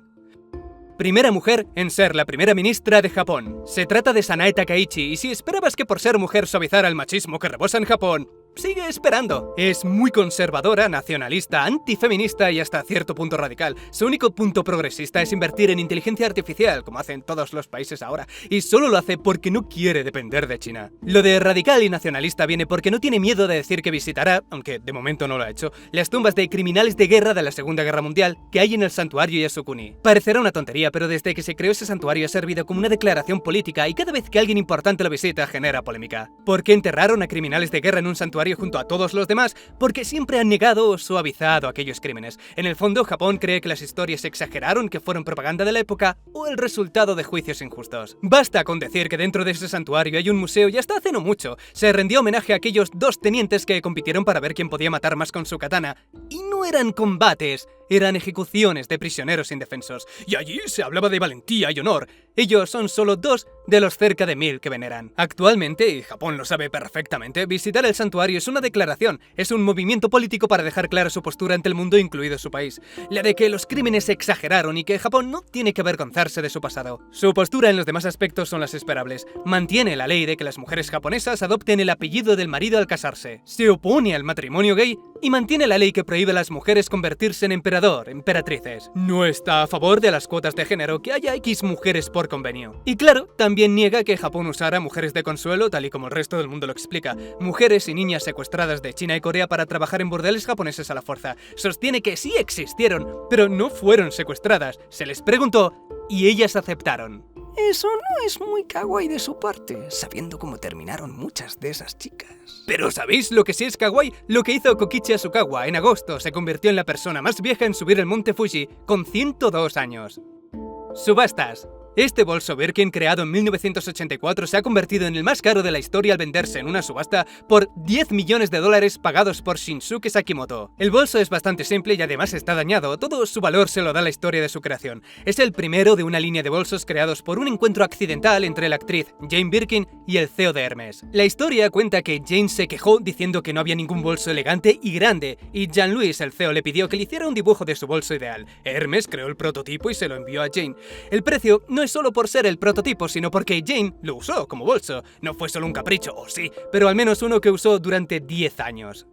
Primera mujer en ser la primera ministra de Japón. Se trata de Sanae Takaichi, y si esperabas que por ser mujer suavizara el machismo que rebosa en Japón, sigue esperando. Es muy conservadora, nacionalista, antifeminista y hasta cierto punto radical. Su único punto progresista es invertir en inteligencia artificial, como hacen todos los países ahora, y solo lo hace porque no quiere depender de China. Lo de radical y nacionalista viene porque no tiene miedo de decir que visitará, aunque de momento no lo ha hecho, las tumbas de criminales de guerra de la Segunda Guerra Mundial que hay en el santuario Yasukuni. Parecerá una tontería, pero desde que se creó ese santuario ha servido como una declaración política y cada vez que alguien importante lo visita genera polémica. ¿Por qué enterraron a criminales de guerra en un santuario junto a todos los demás? Porque siempre han negado o suavizado aquellos crímenes. En el fondo, Japón cree que las historias se exageraron, que fueron propaganda de la época o el resultado de juicios injustos. Basta con decir que dentro de ese santuario hay un museo y hasta hace no mucho se rendió homenaje a aquellos dos tenientes que compitieron para ver quién podía matar más con su katana. Y no eran combates, eran ejecuciones de prisioneros indefensos. Y allí se hablaba de valentía y honor. Ellos son solo 2 de los cerca de 1000 que veneran. Actualmente, y Japón lo sabe perfectamente, visitar el santuario es una declaración, es un movimiento político para dejar clara su postura ante el mundo, incluido su país. La de que los crímenes se exageraron y que Japón no tiene que avergonzarse de su pasado. Su postura en los demás aspectos son las esperables. Mantiene la ley de que las mujeres japonesas adopten el apellido del marido al casarse. Se opone al matrimonio gay y mantiene la ley que prohíbe a las mujeres convertirse en emperador, emperatrices. No está a favor de las cuotas de género, que haya X mujeres por convenio. Y claro, también niega que Japón usara mujeres de consuelo, tal y como el resto del mundo lo explica. Mujeres y niñas secuestradas de China y Corea para trabajar en burdeles japoneses a la fuerza. Sostiene que sí existieron, pero no fueron secuestradas. Se les preguntó y ellas aceptaron. Eso no es muy kawaii de su parte, sabiendo cómo terminaron muchas de esas chicas. Pero ¿sabéis lo que sí es kawaii? Lo que hizo Kokichi Asukawa en agosto se convirtió en la persona más vieja en subir el monte Fuji con 102 años. Subastas. Este bolso Birkin, creado en 1984, se ha convertido en el más caro de la historia al venderse en una subasta por $10 millones pagados por Shinsuke Sakimoto. El bolso es bastante simple y además está dañado, todo su valor se lo da la historia de su creación. Es el primero de una línea de bolsos creados por un encuentro accidental entre la actriz Jane Birkin y el CEO de Hermes. La historia cuenta que Jane se quejó diciendo que no había ningún bolso elegante y grande, y Jean-Louis, el CEO, le pidió que le hiciera un dibujo de su bolso ideal. Hermes creó el prototipo y se lo envió a Jane. El precio no es solo por ser el prototipo, sino porque Jane lo usó como bolso. No fue solo un capricho, o sí, pero al menos uno que usó durante 10 años.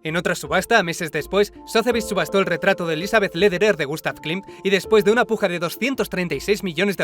En otra subasta, meses después, Sotheby's subastó el retrato de Elizabeth Lederer de Gustav Klimt y después de una puja de $236 millones,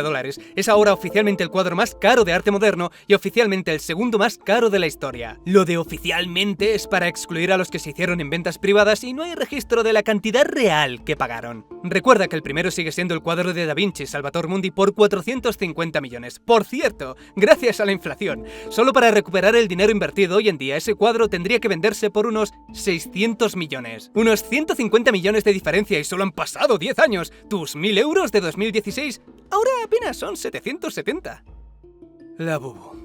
es ahora oficialmente el cuadro más caro de arte moderno y oficialmente el segundo más caro de la historia. Lo de oficialmente es para excluir a los que se hicieron en ventas privadas y no hay registro de la cantidad real que pagaron. Recuerda que el primero sigue siendo el cuadro de Da Vinci, Salvator Mundi, por 450 millones. Por cierto, gracias a la inflación. Solo para recuperar el dinero invertido hoy en día, ese cuadro tendría que venderse por unos 600 millones. Unos 150 millones de diferencia y solo han pasado 10 años. Tus 1000 euros de 2016 ahora apenas son 770. La bubu.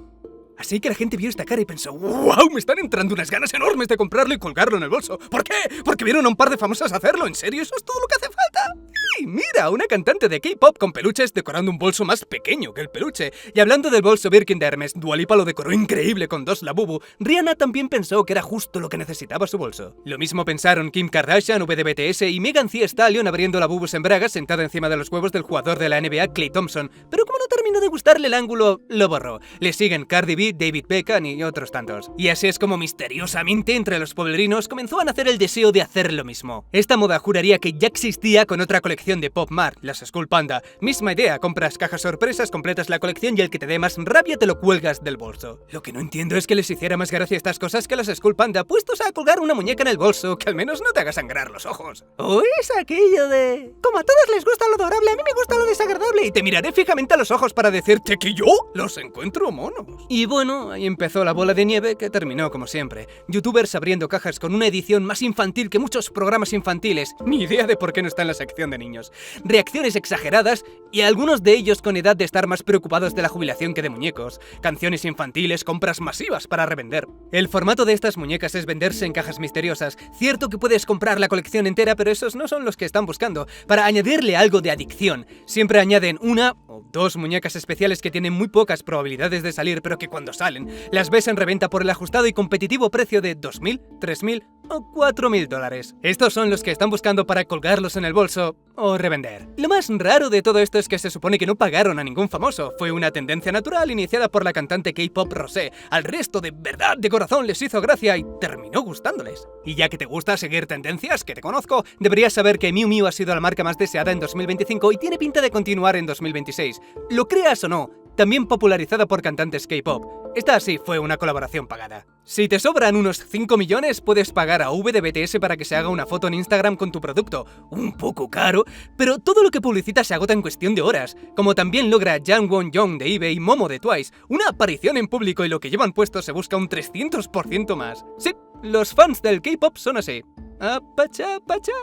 Así que la gente vio esta cara y pensó, ¡wow! Me están entrando unas ganas enormes de comprarlo y colgarlo en el bolso. ¿Por qué? Porque vieron a un par de famosas hacerlo. ¿En serio? ¿Eso es todo lo que hace falta? ¡Y mira! Una cantante de K-pop con peluches decorando un bolso más pequeño que el peluche. Y hablando del bolso Birkin de Hermes, Dua Lipa lo decoró increíble con 2 Labubu. Rihanna también pensó que era justo lo que necesitaba su bolso. Lo mismo pensaron Kim Kardashian, V de BTS y Megan Thee Stallion abriendo Labubus en bragas sentada encima de los huevos del jugador de la NBA, Klay Thompson. Pero como no terminó de gustarle el ángulo, lo borró. Le siguen Cardi B, David Beckham y otros tantos. Y así es como misteriosamente entre los pueblerinos comenzó a nacer el deseo de hacer lo mismo. Esta moda juraría que ya existía con otra colección de Pop Mart, las Skull Panda. Misma idea, compras cajas sorpresas, completas la colección y el que te dé más rabia te lo cuelgas del bolso. Lo que no entiendo es que les hiciera más gracia estas cosas que las Skull Panda puestos a colgar una muñeca en el bolso, que al menos no te haga sangrar los ojos. O es aquello de... como a todos les gusta lo adorable, a mí me gusta lo desagradable y te miraré fijamente a los ojos para decirte que yo los encuentro monos. Y bueno, ahí empezó la bola de nieve que terminó como siempre. Youtubers abriendo cajas con una edición más infantil que muchos programas infantiles. Ni idea de por qué no está en la sección de niños. Reacciones exageradas y algunos de ellos con edad de estar más preocupados de la jubilación que de muñecos. Canciones infantiles, compras masivas para revender. El formato de estas muñecas es venderse en cajas misteriosas. Cierto que puedes comprar la colección entera, pero esos no son los que están buscando. Para añadirle algo de adicción, siempre añaden una o 2 muñecas especiales que tienen muy pocas probabilidades de salir, pero que cuando salen, las ves en reventa por el ajustado y competitivo precio de $2000, $3000 o $4000. Estos son los que están buscando para colgarlos en el bolso o revender. Lo más raro de todo esto es que se supone que no pagaron a ningún famoso. Fue una tendencia natural iniciada por la cantante K-pop Rosé. Al resto de verdad de corazón les hizo gracia y terminó gustándoles. Y ya que te gusta seguir tendencias, que te conozco, deberías saber que Miu Miu ha sido la marca más deseada en 2025 y tiene pinta de continuar en 2026. Lo creas o no, también popularizada por cantantes K-pop. Esta sí fue una colaboración pagada. Si te sobran unos 5 millones, puedes pagar a V de BTS para que se haga una foto en Instagram con tu producto. Un poco caro, pero todo lo que publicita se agota en cuestión de horas. Como también logra Jang Won-young de eBay y Momo de Twice. Una aparición en público y lo que llevan puesto se busca un 300% más. Sí, los fans del K-pop son así. Apacha, pacha.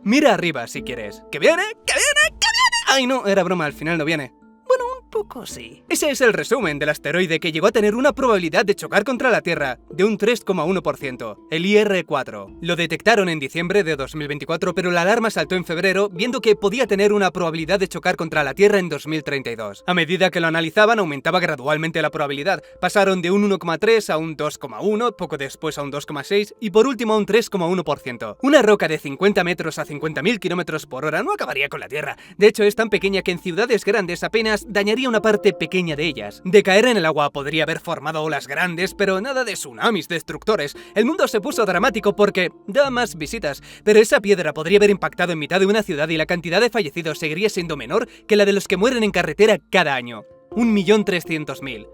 Mira arriba si quieres. ¡Que viene! ¡Que viene! ¡Que viene! Ay no, era broma, al final no viene. Bueno, un poco sí. Ese es el resumen del asteroide que llegó a tener una probabilidad de chocar contra la Tierra de un 3,1%, el IR-4. Lo detectaron en diciembre de 2024, pero la alarma saltó en febrero, viendo que podía tener una probabilidad de chocar contra la Tierra en 2032. A medida que lo analizaban, aumentaba gradualmente la probabilidad. Pasaron de un 1,3 a un 2,1, poco después a un 2,6 y por último a un 3,1%. Una roca de 50 metros a 50.000 km/h no acabaría con la Tierra. De hecho, es tan pequeña que en ciudades grandes apenas dañaría sería una parte pequeña de ellas. De caer en el agua podría haber formado olas grandes, pero nada de tsunamis destructores. El mundo se puso dramático porque da más visitas, pero esa piedra podría haber impactado en mitad de una ciudad y la cantidad de fallecidos seguiría siendo menor que la de los que mueren en carretera cada año. 1.300.000.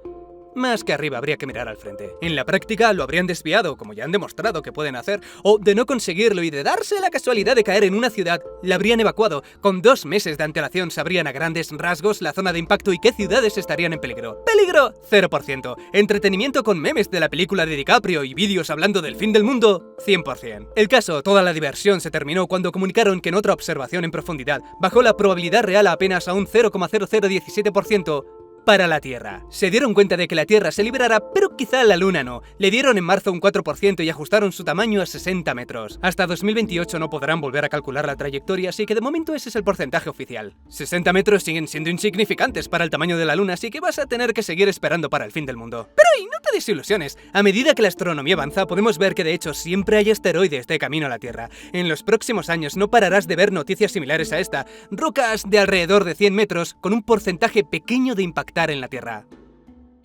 Más que arriba habría que mirar al frente. En la práctica lo habrían desviado, como ya han demostrado que pueden hacer, o de no conseguirlo y de darse la casualidad de caer en una ciudad, la habrían evacuado. Con 2 meses de antelación sabrían a grandes rasgos la zona de impacto y qué ciudades estarían en peligro. ¡Peligro! 0%. Entretenimiento con memes de la película de DiCaprio y vídeos hablando del fin del mundo, 100%. El caso, toda la diversión se terminó cuando comunicaron que en otra observación en profundidad bajó la probabilidad real a apenas a un 0,0017%, para la Tierra. Se dieron cuenta de que la Tierra se liberara, pero quizá la Luna no. Le dieron en marzo un 4% y ajustaron su tamaño a 60 metros. Hasta 2028 no podrán volver a calcular la trayectoria, así que de momento ese es el porcentaje oficial. 60 metros siguen siendo insignificantes para el tamaño de la Luna, así que vas a tener que seguir esperando para el fin del mundo. Pero y no te desilusiones. A medida que la astronomía avanza, podemos ver que de hecho siempre hay asteroides de camino a la Tierra. En los próximos años no pararás de ver noticias similares a esta. Rocas de alrededor de 100 metros con un porcentaje pequeño de impactar en la Tierra.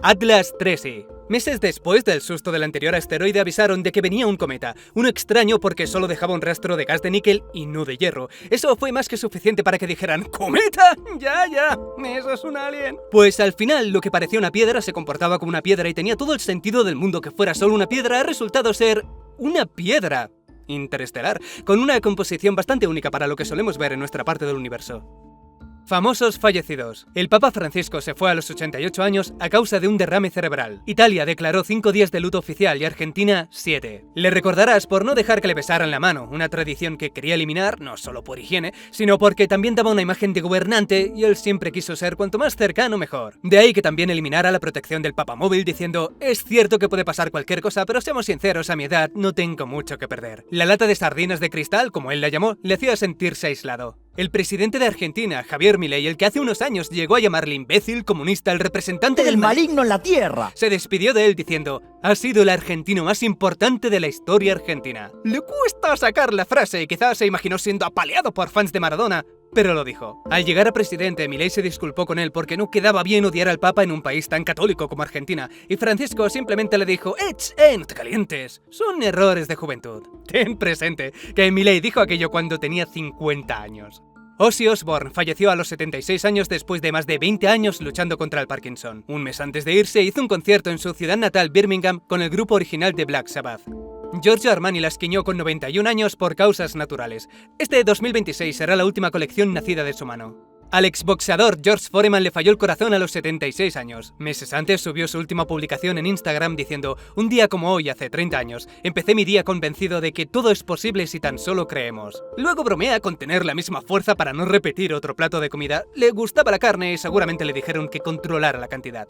Atlas 3i. Meses después del susto del anterior asteroide avisaron de que venía un cometa, uno extraño porque solo dejaba un rastro de gas de níquel y no de hierro. Eso fue más que suficiente para que dijeran ¡cometa! ¡Ya! ¡Eso es un alien! Pues al final lo que parecía una piedra se comportaba como una piedra y tenía todo el sentido del mundo que fuera solo una piedra ha resultado ser una piedra interestelar, con una composición bastante única para lo que solemos ver en nuestra parte del universo. Famosos fallecidos. El Papa Francisco se fue a los 88 años a causa de un derrame cerebral. Italia declaró 5 días de luto oficial y Argentina 7. Le recordarás por no dejar que le besaran la mano, una tradición que quería eliminar no solo por higiene, sino porque también daba una imagen de gobernante y él siempre quiso ser cuanto más cercano mejor. De ahí que también eliminara la protección del papamóvil diciendo: es cierto que puede pasar cualquier cosa, pero seamos sinceros, a mi edad no tengo mucho que perder. La lata de sardinas de cristal, como él la llamó, le hacía sentirse aislado. El presidente de Argentina, Javier Milei, el que hace unos años llegó a llamarle imbécil, comunista, el representante del maligno en la tierra, se despidió de él diciendo: ha sido el argentino más importante de la historia argentina. Le cuesta sacar la frase y quizás se imaginó siendo apaleado por fans de Maradona, pero lo dijo. Al llegar a presidente, Milei se disculpó con él porque no quedaba bien odiar al Papa en un país tan católico como Argentina, y Francisco simplemente le dijo: no te calientes, son errores de juventud. Ten presente que Milei dijo aquello cuando tenía 50 años. Ozzy Osbourne falleció a los 76 años después de más de 20 años luchando contra el Parkinson. Un mes antes de irse hizo un concierto en su ciudad natal Birmingham con el grupo original de Black Sabbath. Giorgio Armani la esquiñó con 91 años por causas naturales. Este 2026 será la última colección nacida de su mano. Al exboxeador George Foreman le falló el corazón a los 76 años. Meses antes subió su última publicación en Instagram diciendo: un día como hoy, hace 30 años, empecé mi día convencido de que todo es posible si tan solo creemos. Luego bromea con tener la misma fuerza para no repetir otro plato de comida. Le gustaba la carne y seguramente le dijeron que controlara la cantidad.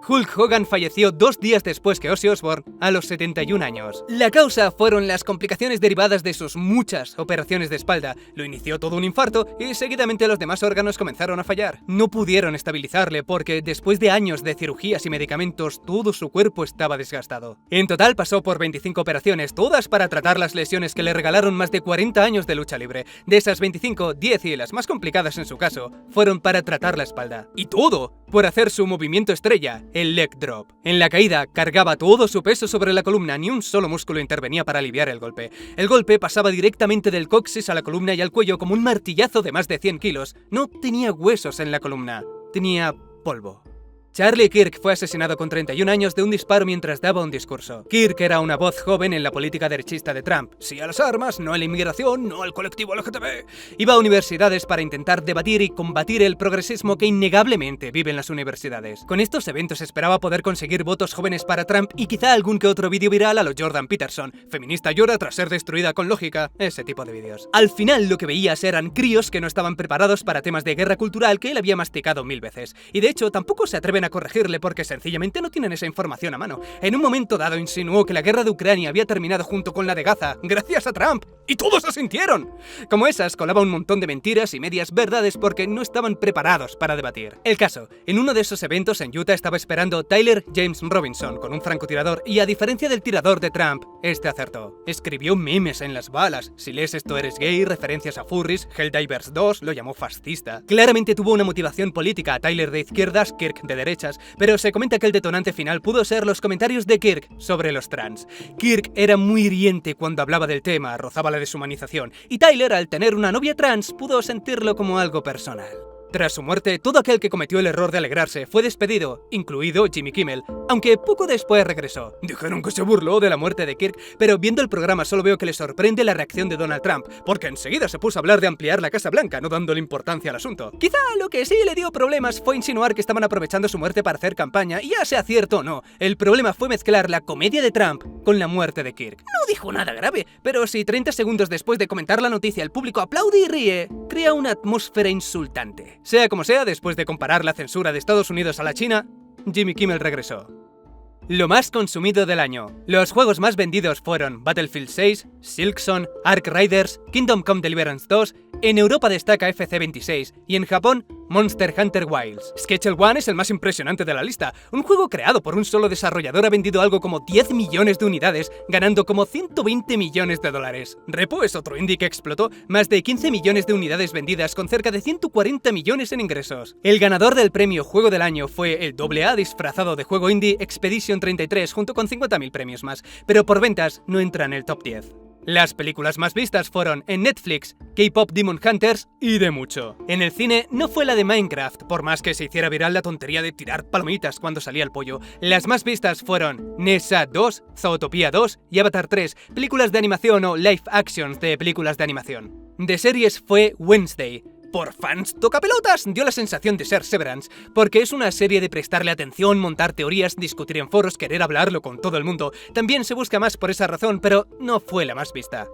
Hulk Hogan falleció 2 días después que Ozzy Osbourne, a los 71 años. La causa fueron las complicaciones derivadas de sus muchas operaciones de espalda. Lo inició todo un infarto y seguidamente los demás órganos comenzaron a fallar. No pudieron estabilizarle porque después de años de cirugías y medicamentos todo su cuerpo estaba desgastado. En total pasó por 25 operaciones, todas para tratar las lesiones que le regalaron más de 40 años de lucha libre. De esas 25, 10 y las más complicadas en su caso, fueron para tratar la espalda. Y todo por hacer su movimiento estrella, el leg drop. En la caída cargaba todo su peso sobre la columna, ni un solo músculo intervenía para aliviar el golpe. El golpe pasaba directamente del coxis a la columna y al cuello como un martillazo de más de 100 kilos. No tenía huesos en la columna, tenía polvo. Charlie Kirk fue asesinado con 31 años de un disparo mientras daba un discurso. Kirk era una voz joven en la política derechista de Trump. Sí a las armas, no a la inmigración, no al colectivo LGTB. Iba a universidades para intentar debatir y combatir el progresismo que innegablemente vive en las universidades. Con estos eventos esperaba poder conseguir votos jóvenes para Trump y quizá algún que otro vídeo viral a lo Jordan Peterson. Feminista llora tras ser destruida con lógica. Ese tipo de vídeos. Al final lo que veías eran críos que no estaban preparados para temas de guerra cultural que él había masticado 1000 veces. Y de hecho tampoco se atreven a a corregirle porque sencillamente no tienen esa información a mano. En un momento dado insinuó que la guerra de Ucrania había terminado junto con la de Gaza, gracias a Trump, y todos asintieron. Como esas, colaba un montón de mentiras y medias verdades porque no estaban preparados para debatir. El caso, en uno de esos eventos en Utah estaba esperando Tyler James Robinson con un francotirador y a diferencia del tirador de Trump, este acertó. Escribió memes en las balas. Si lees esto eres gay, referencias a furries, Helldivers 2 lo llamó fascista. Claramente tuvo una motivación política, Tyler de izquierdas, Kirk de derechas, pero se comenta que el detonante final pudo ser los comentarios de Kirk sobre los trans. Kirk era muy hiriente cuando hablaba del tema, rozaba la deshumanización, y Tyler, al tener una novia trans, pudo sentirlo como algo personal. Tras su muerte, todo aquel que cometió el error de alegrarse fue despedido, incluido Jimmy Kimmel, aunque poco después regresó. Dijeron que se burló de la muerte de Kirk, pero viendo el programa solo veo que le sorprende la reacción de Donald Trump, porque enseguida se puso a hablar de ampliar la Casa Blanca, no dándole importancia al asunto. Quizá lo que sí le dio problemas fue insinuar que estaban aprovechando su muerte para hacer campaña, y ya sea cierto o no, el problema fue mezclar la comedia de Trump con la muerte de Kirk. No dijo nada grave, pero si 30 segundos después de comentar la noticia el público aplaude y ríe, crea una atmósfera insultante. Sea como sea, después de comparar la censura de Estados Unidos a la China, Jimmy Kimmel regresó. Lo más consumido del año. Los juegos más vendidos fueron Battlefield 6, Silksong, Ark Riders, Kingdom Come Deliverance 2, en Europa destaca FC26 y en Japón Monster Hunter Wilds. Schedule One es el más impresionante de la lista. Un juego creado por un solo desarrollador ha vendido algo como 10 millones de unidades, ganando como 120 millones de dólares. Repo es otro indie que explotó, más de 15 millones de unidades vendidas con cerca de 140 millones en ingresos. El ganador del premio Juego del Año fue el AA disfrazado de juego indie Expedition 33 junto con 50.000 premios más, pero por ventas no entra en el top 10. Las películas más vistas fueron en Netflix, K-Pop Demon Hunters y de mucho. En el cine no fue la de Minecraft, por más que se hiciera viral la tontería de tirar palomitas cuando salía el pollo. Las más vistas fueron Nessa 2, Zootopia 2 y Avatar 3, películas de animación o live actions de películas de animación. De series fue Wednesday. Por fans tocapelotas dio la sensación de ser Severance, porque es una serie de prestarle atención, montar teorías, discutir en foros, querer hablarlo con todo el mundo. También se busca más por esa razón, pero no fue la más vista.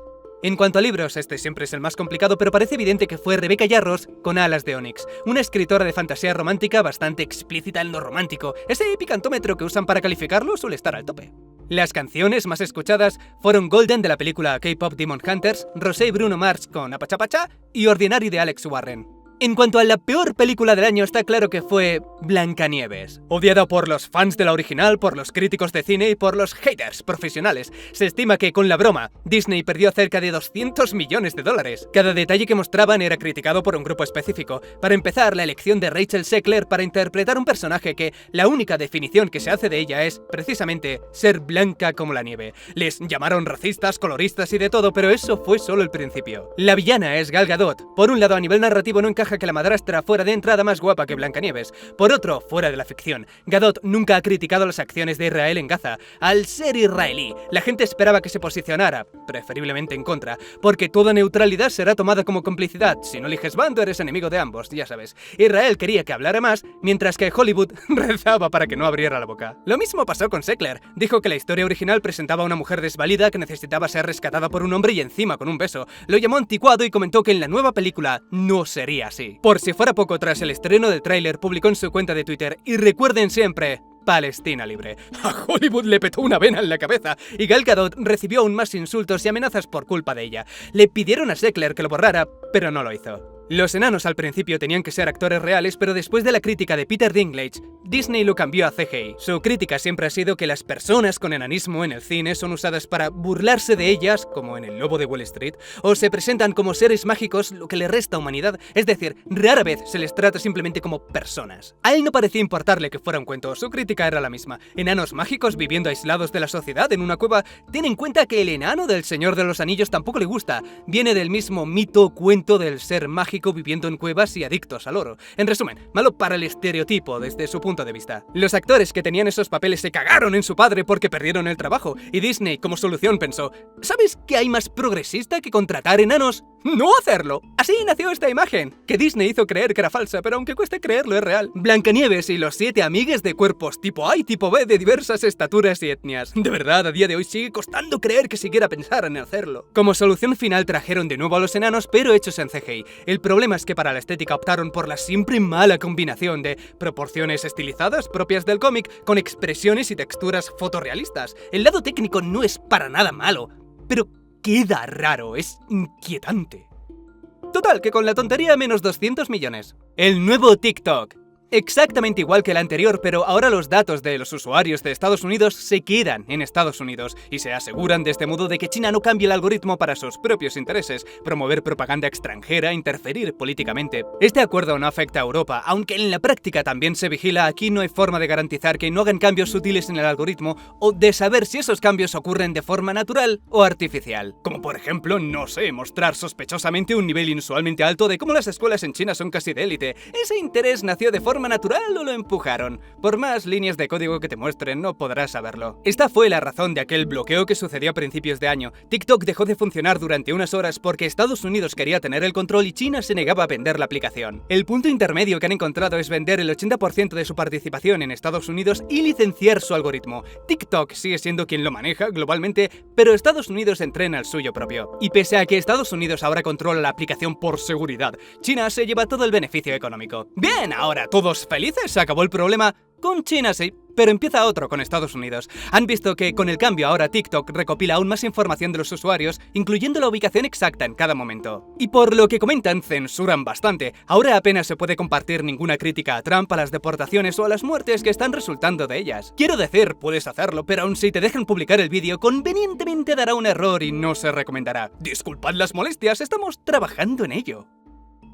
En cuanto a libros, este siempre es el más complicado, pero parece evidente que fue Rebecca Yarros con Alas de Onix, una escritora de fantasía romántica bastante explícita en lo romántico. Ese picantómetro que usan para calificarlo suele estar al tope. Las canciones más escuchadas fueron Golden de la película K-Pop Demon Hunters, Rosé y Bruno Mars con Apachapacha y Ordinary de Alex Warren. En cuanto a la peor película del año, está claro que fue Blancanieves. Odiada por los fans de la original, por los críticos de cine y por los haters profesionales. Se estima que con la broma, Disney perdió cerca de 200 millones de dólares. Cada detalle que mostraban era criticado por un grupo específico. Para empezar, la elección de Rachel Zegler para interpretar un personaje que la única definición que se hace de ella es, precisamente, ser blanca como la nieve. Les llamaron racistas, coloristas y de todo, pero eso fue solo el principio. La villana es Gal Gadot. Por un lado, a nivel narrativo no encaja que la madrastra fuera de entrada más guapa que Blancanieves. Por otro, fuera de la ficción, Gadot nunca ha criticado las acciones de Israel en Gaza. Al ser israelí, la gente esperaba que se posicionara, preferiblemente en contra, porque toda neutralidad será tomada como complicidad. Si no eliges bando, eres enemigo de ambos, ya sabes. Israel quería que hablara más, mientras que Hollywood rezaba para que no abriera la boca. Lo mismo pasó con Zegler. Dijo que la historia original presentaba a una mujer desvalida que necesitaba ser rescatada por un hombre y encima con un beso. Lo llamó anticuado y comentó que en la nueva película no sería así. Por si fuera poco, tras el estreno del tráiler, publicó en su cuenta de Twitter: y recuerden siempre, Palestina libre. A Hollywood le petó una vena en la cabeza y Gal Gadot recibió aún más insultos y amenazas por culpa de ella. Le pidieron a Zegler que lo borrara, pero no lo hizo. Los enanos al principio tenían que ser actores reales, pero después de la crítica de Peter Dinklage, Disney lo cambió a CGI. Su crítica siempre ha sido que las personas con enanismo en el cine son usadas para burlarse de ellas, como en El Lobo de Wall Street, o se presentan como seres mágicos, lo que le resta humanidad, es decir, rara vez se les trata simplemente como personas. A él no parecía importarle que fuera un cuento, su crítica era la misma. Enanos mágicos viviendo aislados de la sociedad en una cueva. Ten en cuenta que el enano del Señor de los Anillos tampoco le gusta, viene del mismo mito o cuento del ser mágico viviendo en cuevas y adictos al oro. En resumen, malo para el estereotipo desde su punto de vista. Los actores que tenían esos papeles se cagaron en su padre porque perdieron el trabajo, y Disney como solución pensó: ¿sabes qué hay más progresista que contratar enanos? ¡No hacerlo! Así nació esta imagen, que Disney hizo creer que era falsa, pero aunque cueste creerlo es real. Blancanieves y los 7 amigues de cuerpos tipo A y tipo B de diversas estaturas y etnias. De verdad, a día de hoy sigue costando creer que siquiera pensaran en hacerlo. Como solución final trajeron de nuevo a los enanos, pero hechos en CGI. El problema es que para la estética optaron por la siempre mala combinación de proporciones estilizadas propias del cómic con expresiones y texturas fotorrealistas. El lado técnico no es para nada malo, pero queda raro, es inquietante. Total, que con la tontería menos 200 millones. El nuevo TikTok. Exactamente igual que el anterior, pero ahora los datos de los usuarios de Estados Unidos se quedan en Estados Unidos y se aseguran de este modo de que China no cambie el algoritmo para sus propios intereses, promover propaganda extranjera, interferir políticamente. Este acuerdo no afecta a Europa, aunque en la práctica también se vigila. Aquí no hay forma de garantizar que no hagan cambios sutiles en el algoritmo o de saber si esos cambios ocurren de forma natural o artificial. Como por ejemplo, no sé, mostrar sospechosamente un nivel inusualmente alto de cómo las escuelas en China son casi de élite. Ese interés nació de forma natural o lo empujaron. Por más líneas de código que te muestren, no podrás saberlo. Esta fue la razón de aquel bloqueo que sucedió a principios de año. TikTok dejó de funcionar durante unas horas porque Estados Unidos quería tener el control y China se negaba a vender la aplicación. El punto intermedio que han encontrado es vender el 80% de su participación en Estados Unidos y licenciar su algoritmo. TikTok sigue siendo quien lo maneja globalmente, pero Estados Unidos entrena el suyo propio. Y pese a que Estados Unidos ahora controla la aplicación por seguridad, China se lleva todo el beneficio económico. Bien, ahora todos felices, se acabó el problema. Con China sí, pero empieza otro con Estados Unidos. Han visto que con el cambio ahora TikTok recopila aún más información de los usuarios, incluyendo la ubicación exacta en cada momento. Y por lo que comentan, censuran bastante. Ahora apenas se puede compartir ninguna crítica a Trump, a las deportaciones o a las muertes que están resultando de ellas. Quiero decir, puedes hacerlo, pero aun si te dejan publicar el vídeo, convenientemente dará un error y no se recomendará. Disculpad las molestias, estamos trabajando en ello.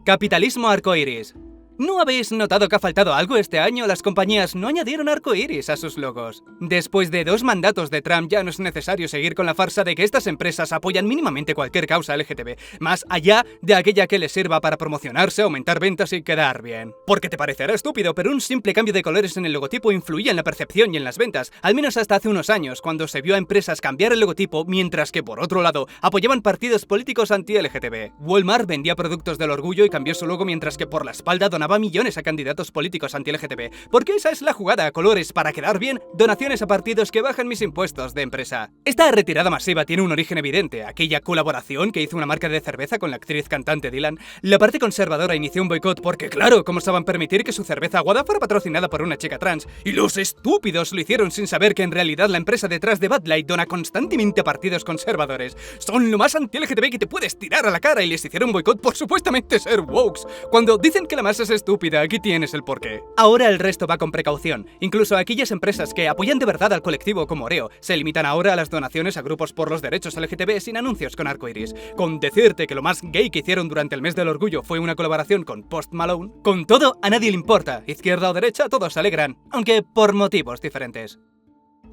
Capitalismo arcoiris. ¿No habéis notado que ha faltado algo este año? Las compañías no añadieron arcoíris a sus logos. Después de 2 mandatos de Trump ya no es necesario seguir con la farsa de que estas empresas apoyan mínimamente cualquier causa LGTB, más allá de aquella que les sirva para promocionarse, aumentar ventas y quedar bien. Porque te parecerá estúpido, pero un simple cambio de colores en el logotipo influía en la percepción y en las ventas, al menos hasta hace unos años, cuando se vio a empresas cambiar el logotipo, mientras que por otro lado apoyaban partidos políticos anti-LGTB. Walmart vendía productos del orgullo y cambió su logo, mientras que por la espalda donaba millones a candidatos políticos anti-LGTB, porque esa es la jugada a colores para quedar bien, donaciones a partidos que bajan mis impuestos de empresa. Esta retirada masiva tiene un origen evidente, aquella colaboración que hizo una marca de cerveza con la actriz cantante Dylan. La parte conservadora inició un boicot porque claro, ¿cómo saben permitir que su cerveza aguada fuera patrocinada por una chica trans? Y los estúpidos lo hicieron sin saber que en realidad la empresa detrás de Bud Light dona constantemente a partidos conservadores. Son lo más anti-LGTB que te puedes tirar a la cara y les hicieron boicot por supuestamente ser wokes. Cuando dicen que la masa es estúpida, aquí tienes el porqué. Ahora el resto va con precaución. Incluso aquellas empresas que apoyan de verdad al colectivo como Oreo se limitan ahora a las donaciones a grupos por los derechos LGTB sin anuncios con arcoiris. Con decirte que lo más gay que hicieron durante el mes del orgullo fue una colaboración con Post Malone. Con todo, a nadie le importa. Izquierda o derecha, todos se alegran, aunque por motivos diferentes.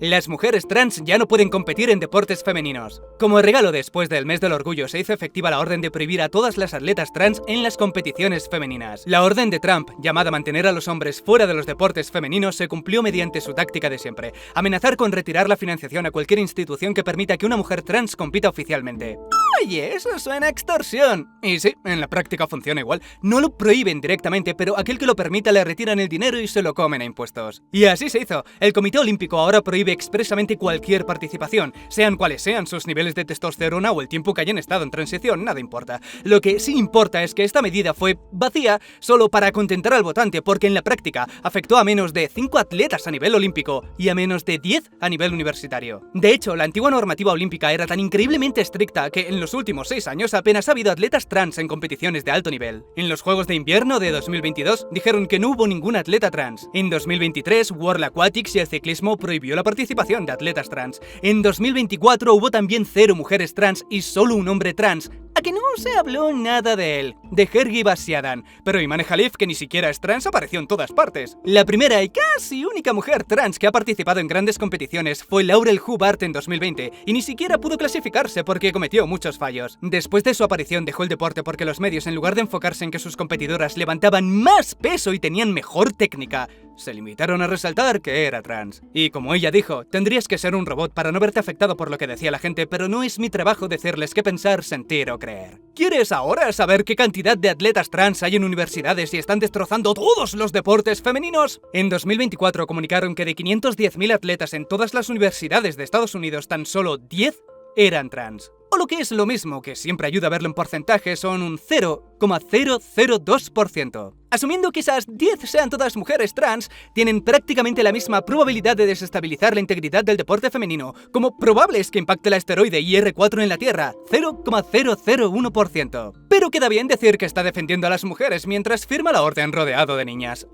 Las mujeres trans ya no pueden competir en deportes femeninos. Como regalo después del mes del orgullo se hizo efectiva la orden de prohibir a todas las atletas trans en las competiciones femeninas. La orden de Trump, llamada a mantener a los hombres fuera de los deportes femeninos, se cumplió mediante su táctica de siempre: amenazar con retirar la financiación a cualquier institución que permita que una mujer trans compita oficialmente. Oye, eso suena a extorsión. Y sí, en la práctica funciona igual. No lo prohíben directamente, pero aquel que lo permita le retiran el dinero y se lo comen a impuestos. Y así se hizo. El Comité Olímpico ahora prohíbe expresamente cualquier participación, sean cuales sean sus niveles de testosterona o el tiempo que hayan estado en transición, nada importa. Lo que sí importa es que esta medida fue vacía solo para contentar al votante, porque en la práctica afectó a menos de 5 atletas a nivel olímpico y a menos de 10 a nivel universitario. De hecho, la antigua normativa olímpica era tan increíblemente estricta que en los últimos 6 años apenas ha habido atletas trans en competiciones de alto nivel. En los Juegos de Invierno de 2022 dijeron que no hubo ningún atleta trans. En 2023, World Aquatics y el ciclismo prohibió la participación de atletas trans. En 2024 hubo también 0 mujeres trans y solo un hombre trans. A que no se habló nada de él, de Hergy Basiadan, pero Iman Khalif, que ni siquiera es trans, apareció en todas partes. La primera y casi única mujer trans que ha participado en grandes competiciones fue Laurel Hubbard en 2020, y ni siquiera pudo clasificarse porque cometió muchos fallos. Después de su aparición dejó el deporte porque los medios, en lugar de enfocarse en que sus competidoras levantaban más peso y tenían mejor técnica, se limitaron a resaltar que era trans. Y como ella dijo, tendrías que ser un robot para no verte afectado por lo que decía la gente, pero no es mi trabajo decirles qué pensar, sentir o creer. ¿Quieres ahora saber qué cantidad de atletas trans hay en universidades y están destrozando todos los deportes femeninos? En 2024 comunicaron que de 510.000 atletas en todas las universidades de Estados Unidos, tan solo 10 eran trans. O lo que es lo mismo, que siempre ayuda a verlo en porcentaje, son un 0,002%. Asumiendo que esas 10 sean todas mujeres trans, tienen prácticamente la misma probabilidad de desestabilizar la integridad del deporte femenino, como probable es que impacte el asteroide IR4 en la Tierra, 0,001%. Pero queda bien decir que está defendiendo a las mujeres mientras firma la orden rodeado de niñas.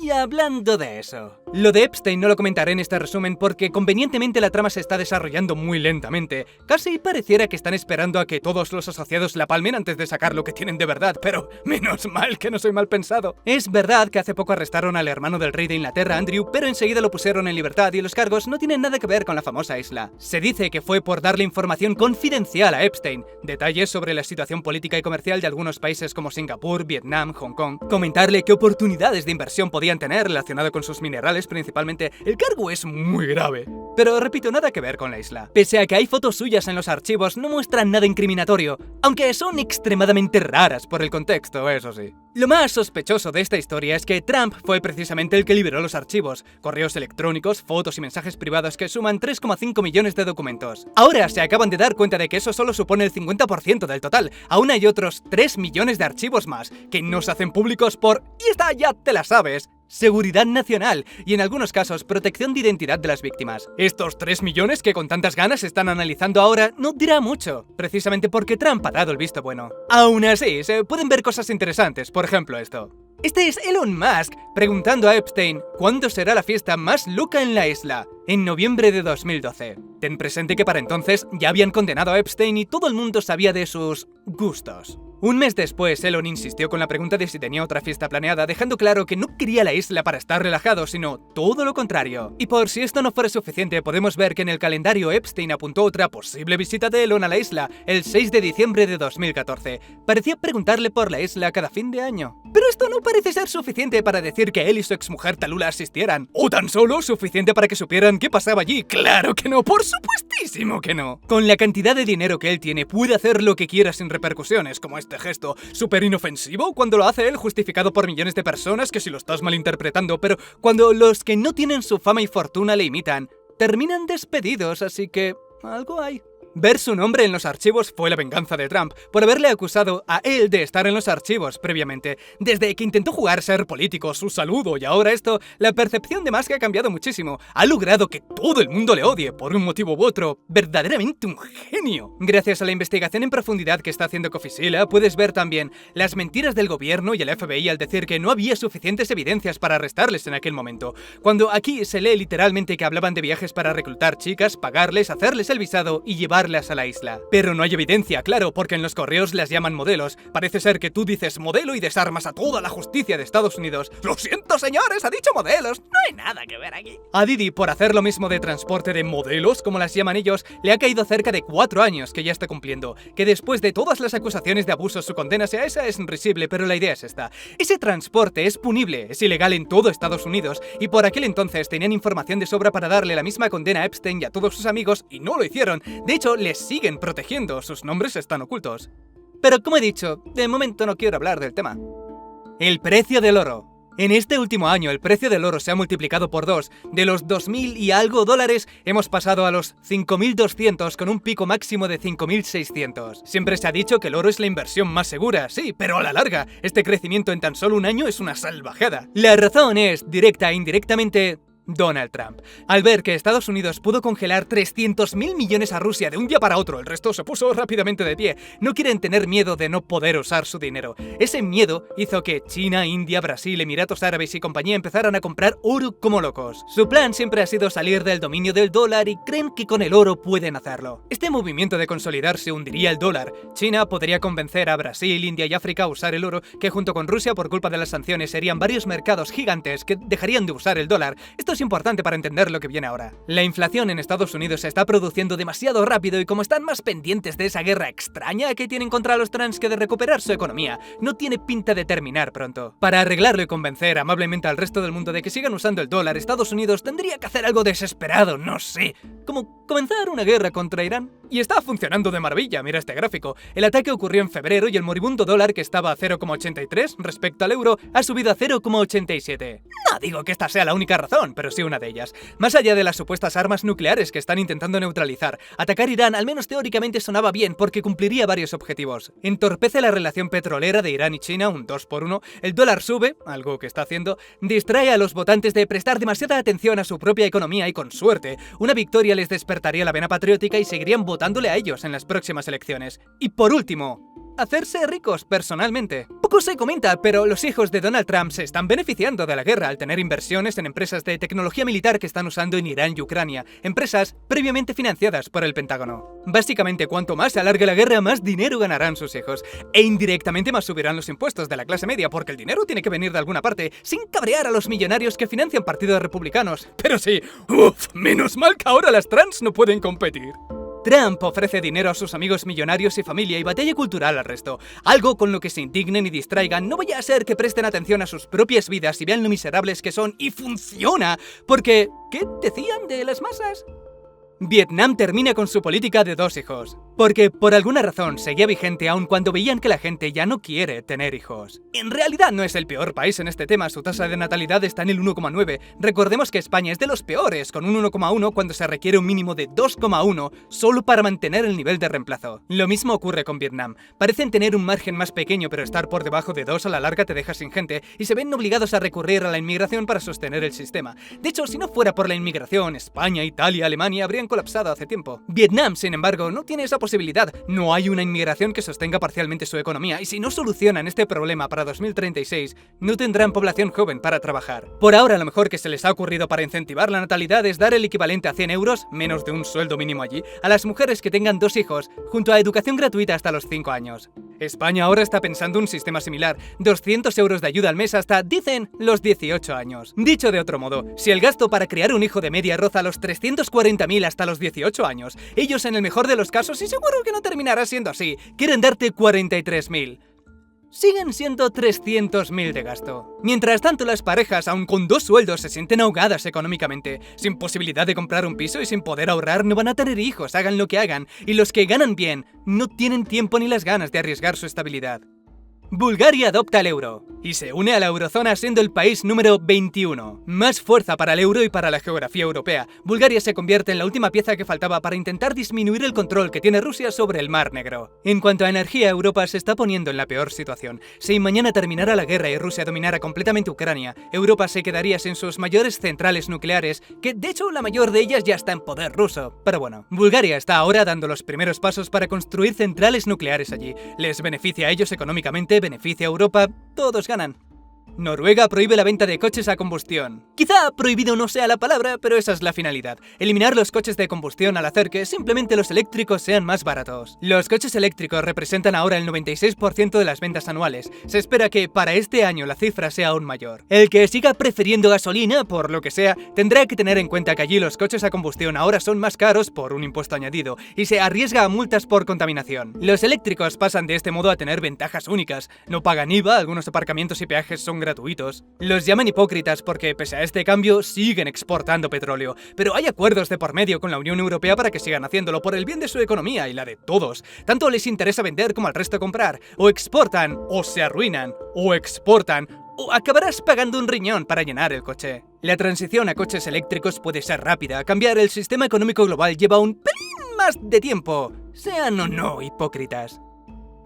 Y hablando de eso, lo de Epstein no lo comentaré en este resumen porque convenientemente la trama se está desarrollando muy lentamente. Casi pareciera que están esperando a que todos los asociados la palmen antes de sacar lo que tienen de verdad, pero menos mal que no soy mal pensado. Es verdad que hace poco arrestaron al hermano del rey de Inglaterra, Andrew, pero enseguida lo pusieron en libertad y los cargos no tienen nada que ver con la famosa isla. Se dice que fue por darle información confidencial a Epstein, detalles sobre la situación política y comercial de algunos países como Singapur, Vietnam, Hong Kong, comentarle qué oportunidades de inversión podían tener relacionado con sus minerales principalmente. El cargo es muy grave. Pero repito, nada que ver con la isla. Pese a que hay fotos suyas en los archivos, no muestran nada incriminatorio, aunque son extremadamente raras por el contexto, eso sí. Lo más sospechoso de esta historia es que Trump fue precisamente el que liberó los archivos, correos electrónicos, fotos y mensajes privados que suman 3,5 millones de documentos. Ahora se acaban de dar cuenta de que eso solo supone el 50% del total. Aún hay otros 3 millones de archivos más, que no se hacen públicos por, y esta ya te la sabes, seguridad nacional y en algunos casos protección de identidad de las víctimas. Estos 3 millones que con tantas ganas se están analizando ahora no dirá mucho, precisamente porque Trump ha dado el visto bueno. Aún así, se pueden ver cosas interesantes, por ejemplo esto. Este es Elon Musk preguntando a Epstein ¿cuándo será la fiesta más loca en la isla? En noviembre de 2012. Ten presente que para entonces ya habían condenado a Epstein y todo el mundo sabía de sus gustos. Un mes después, Elon insistió con la pregunta de si tenía otra fiesta planeada, dejando claro que no quería la isla para estar relajado, sino todo lo contrario. Y por si esto no fuera suficiente, podemos ver que en el calendario Epstein apuntó otra posible visita de Elon a la isla, el 6 de diciembre de 2014. Parecía preguntarle por la isla cada fin de año. Pero esto no parece ser suficiente para decir que él y su exmujer Tallulah asistieran. ¿O tan solo suficiente para que supieran qué pasaba allí? ¡Claro que no! ¡Por supuestísimo que no! Con la cantidad de dinero que él tiene, puede hacer lo que quiera sin repercusiones, como este gesto súper inofensivo cuando lo hace él, justificado por millones de personas que si lo estás malinterpretando, pero cuando los que no tienen su fama y fortuna le imitan, terminan despedidos, así que algo hay. Ver su nombre en los archivos fue la venganza de Trump por haberle acusado a él de estar en los archivos previamente. Desde que intentó jugar ser político, su saludo y ahora esto, la percepción de Musk ha cambiado muchísimo. Ha logrado que todo el mundo le odie por un motivo u otro. Verdaderamente un genio. Gracias a la investigación en profundidad que está haciendo Cofficila, puedes ver también las mentiras del gobierno y el FBI al decir que no había suficientes evidencias para arrestarles en aquel momento. Cuando aquí se lee literalmente que hablaban de viajes para reclutar chicas, pagarles, hacerles el visado y llevarlas a la isla. Pero no hay evidencia, claro, porque en los correos las llaman modelos. Parece ser que tú dices modelo y desarmas a toda la justicia de Estados Unidos. ¡Lo siento, señores! ¡Ha dicho modelos! No hay nada que ver aquí. A Didi, por hacer lo mismo de transporte de modelos, como las llaman ellos, le ha caído cerca de 4 años que ya está cumpliendo. Que después de todas las acusaciones de abuso, su condena sea esa es risible, pero la idea es esta. Ese transporte es punible, es ilegal en todo Estados Unidos, y por aquel entonces tenían información de sobra para darle la misma condena a Epstein y a todos sus amigos, y no lo hicieron. De hecho, les siguen protegiendo, sus nombres están ocultos. Pero como he dicho, de momento no quiero hablar del tema. El precio del oro. En este último año el precio del oro se ha multiplicado por 2. De los 2.000 y algo dólares hemos pasado a los 5.200 con un pico máximo de 5.600. Siempre se ha dicho que el oro es la inversión más segura, sí, pero a la larga, este crecimiento en tan solo un año es una salvajada. La razón es, directa e indirectamente, Donald Trump. Al ver que Estados Unidos pudo congelar 300.000 millones a Rusia de un día para otro, el resto se puso rápidamente de pie. No quieren tener miedo de no poder usar su dinero. Ese miedo hizo que China, India, Brasil, Emiratos Árabes y compañía empezaran a comprar oro como locos. Su plan siempre ha sido salir del dominio del dólar y creen que con el oro pueden hacerlo. Este movimiento de consolidarse hundiría el dólar. China podría convencer a Brasil, India y África a usar el oro, que junto con Rusia por culpa de las sanciones serían varios mercados gigantes que dejarían de usar el dólar. Esto es importante para entender lo que viene ahora. La inflación en Estados Unidos se está produciendo demasiado rápido y como están más pendientes de esa guerra extraña que tienen contra los trans que de recuperar su economía, no tiene pinta de terminar pronto. Para arreglarlo y convencer amablemente al resto del mundo de que sigan usando el dólar, Estados Unidos tendría que hacer algo desesperado, no sé, como comenzar una guerra contra Irán. Y está funcionando de maravilla, mira este gráfico. El ataque ocurrió en febrero y el moribundo dólar, que estaba a 0,83 respecto al euro, ha subido a 0,87. No digo que esta sea la única razón, pero sí una de ellas. Más allá de las supuestas armas nucleares que están intentando neutralizar, atacar Irán al menos teóricamente sonaba bien porque cumpliría varios objetivos. Entorpece la relación petrolera de Irán y China, un 2 por 1, el dólar sube, algo que está haciendo, distrae a los votantes de prestar demasiada atención a su propia economía y con suerte, una victoria les despertaría la vena patriótica y seguirían votándole a ellos en las próximas elecciones. Y por último, hacerse ricos personalmente. Poco se comenta, pero los hijos de Donald Trump se están beneficiando de la guerra al tener inversiones en empresas de tecnología militar que están usando en Irán y Ucrania, empresas previamente financiadas por el Pentágono. Básicamente, cuanto más se alargue la guerra, más dinero ganarán sus hijos, e indirectamente más subirán los impuestos de la clase media, porque el dinero tiene que venir de alguna parte, sin cabrear a los millonarios que financian partidos republicanos. Pero sí, menos mal que ahora las trans no pueden competir. Trump ofrece dinero a sus amigos millonarios y familia y batalla cultural al resto, algo con lo que se indignen y distraigan. No vaya a ser que presten atención a sus propias vidas y vean lo miserables que son, y funciona, porque ¿qué decían de las masas? Vietnam termina con su política de 2 hijos, porque por alguna razón seguía vigente aun cuando veían que la gente ya no quiere tener hijos. En realidad no es el peor país en este tema, su tasa de natalidad está en el 1,9. Recordemos que España es de los peores, con un 1,1 cuando se requiere un mínimo de 2,1 solo para mantener el nivel de reemplazo. Lo mismo ocurre con Vietnam. Parecen tener un margen más pequeño, pero estar por debajo de 2 a la larga te deja sin gente y se ven obligados a recurrir a la inmigración para sostener el sistema. De hecho, si no fuera por la inmigración, España, Italia, Alemania habrían colapsado hace tiempo. Vietnam, sin embargo, no tiene esa posibilidad. No hay una inmigración que sostenga parcialmente su economía, y si no solucionan este problema para 2036, no tendrán población joven para trabajar. Por ahora, lo mejor que se les ha ocurrido para incentivar la natalidad es dar el equivalente a 100 euros, menos de un sueldo mínimo allí, a las mujeres que tengan 2 hijos, junto a educación gratuita hasta los 5 años. España ahora está pensando un sistema similar, 200 euros de ayuda al mes hasta, dicen, los 18 años. Dicho de otro modo, si el gasto para criar un hijo de media roza los 340.000 hasta los 18 años, ellos en el mejor de los casos, y seguro que no terminará siendo así, quieren darte 43.000. Siguen siendo 300.000 de gasto. Mientras tanto, las parejas, aun con 2 sueldos, se sienten ahogadas económicamente, sin posibilidad de comprar un piso y sin poder ahorrar. No van a tener hijos, hagan lo que hagan, y los que ganan bien no tienen tiempo ni las ganas de arriesgar su estabilidad. Bulgaria adopta el euro y se une a la eurozona siendo el país número 21. Más fuerza para el euro y para la geografía europea. Bulgaria se convierte en la última pieza que faltaba para intentar disminuir el control que tiene Rusia sobre el Mar Negro. En cuanto a energía, Europa se está poniendo en la peor situación. Si mañana terminara la guerra y Rusia dominara completamente Ucrania, Europa se quedaría sin sus mayores centrales nucleares, que de hecho la mayor de ellas ya está en poder ruso. Pero bueno, Bulgaria está ahora dando los primeros pasos para construir centrales nucleares allí. Les beneficia a ellos económicamente, beneficia a Europa, todos ganan. Noruega prohíbe la venta de coches a combustión. Quizá prohibido no sea la palabra, pero esa es la finalidad. Eliminar los coches de combustión al hacer que simplemente los eléctricos sean más baratos. Los coches eléctricos representan ahora el 96% de las ventas anuales. Se espera que para este año la cifra sea aún mayor. El que siga prefiriendo gasolina, por lo que sea, tendrá que tener en cuenta que allí los coches a combustión ahora son más caros por un impuesto añadido y se arriesga a multas por contaminación. Los eléctricos pasan de este modo a tener ventajas únicas. No pagan IVA, algunos aparcamientos y peajes son gratuitos. Los llaman hipócritas porque, pese a este cambio, siguen exportando petróleo, pero hay acuerdos de por medio con la Unión Europea para que sigan haciéndolo por el bien de su economía y la de todos. Tanto les interesa vender como al resto comprar. O exportan, o se arruinan, o exportan, o acabarás pagando un riñón para llenar el coche. La transición a coches eléctricos puede ser rápida. Cambiar el sistema económico global lleva un pelín más de tiempo. Sean o no hipócritas.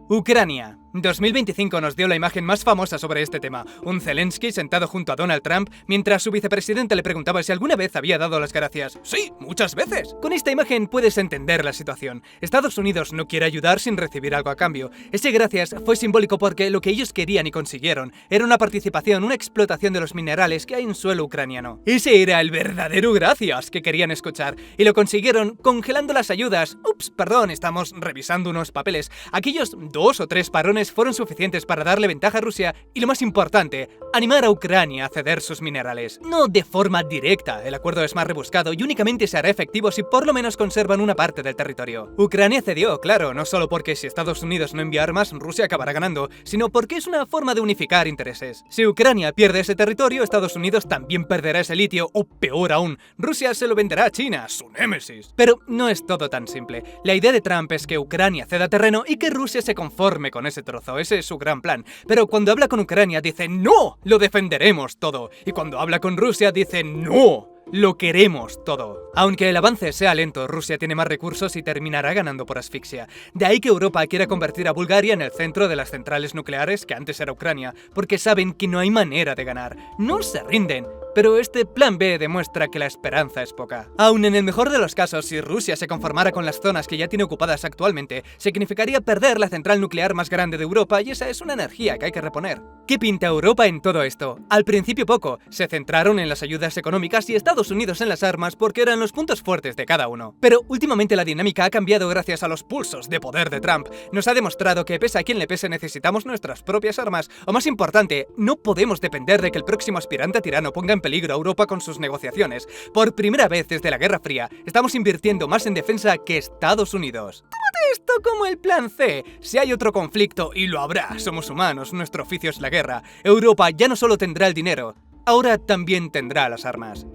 Ucrania. 2025 nos dio la imagen más famosa sobre este tema, un Zelensky sentado junto a Donald Trump mientras su vicepresidente le preguntaba si alguna vez había dado las gracias. ¡Sí, muchas veces! Con esta imagen puedes entender la situación. Estados Unidos no quiere ayudar sin recibir algo a cambio. Ese gracias fue simbólico porque lo que ellos querían y consiguieron era una participación, una explotación de los minerales que hay en suelo ucraniano. Ese era el verdadero gracias que querían escuchar, y lo consiguieron congelando las ayudas. Ups, perdón, estamos revisando unos papeles. Aquellos 2 o 3 parones cuales fueron suficientes para darle ventaja a Rusia y, lo más importante, animar a Ucrania a ceder sus minerales. No de forma directa, el acuerdo es más rebuscado y únicamente se hará efectivo si por lo menos conservan una parte del territorio. Ucrania cedió, claro, no solo porque si Estados Unidos no envía armas, Rusia acabará ganando, sino porque es una forma de unificar intereses. Si Ucrania pierde ese territorio, Estados Unidos también perderá ese litio, o peor aún, Rusia se lo venderá a China, su némesis. Pero no es todo tan simple. La idea de Trump es que Ucrania ceda terreno y que Rusia se conforme con ese trozo, ese es su gran plan. Pero cuando habla con Ucrania dice ¡no! Lo defenderemos todo. Y cuando habla con Rusia dice ¡no! Lo queremos todo. Aunque el avance sea lento, Rusia tiene más recursos y terminará ganando por asfixia. De ahí que Europa quiera convertir a Bulgaria en el centro de las centrales nucleares que antes era Ucrania, porque saben que no hay manera de ganar. No se rinden. Pero este plan B demuestra que la esperanza es poca. Aun en el mejor de los casos, si Rusia se conformara con las zonas que ya tiene ocupadas actualmente, significaría perder la central nuclear más grande de Europa y esa es una energía que hay que reponer. ¿Qué pinta Europa en todo esto? Al principio poco, se centraron en las ayudas económicas y Estados Unidos en las armas porque eran los puntos fuertes de cada uno. Pero últimamente la dinámica ha cambiado gracias a los pulsos de poder de Trump. Nos ha demostrado que pese a quien le pese necesitamos nuestras propias armas, o más importante, no podemos depender de que el próximo aspirante a tirano ponga en peligro a Europa con sus negociaciones. Por primera vez desde la Guerra Fría, estamos invirtiendo más en defensa que Estados Unidos. Tómate esto como el plan C. Si hay otro conflicto, y lo habrá, somos humanos, nuestro oficio es la guerra, Europa ya no solo tendrá el dinero, ahora también tendrá las armas.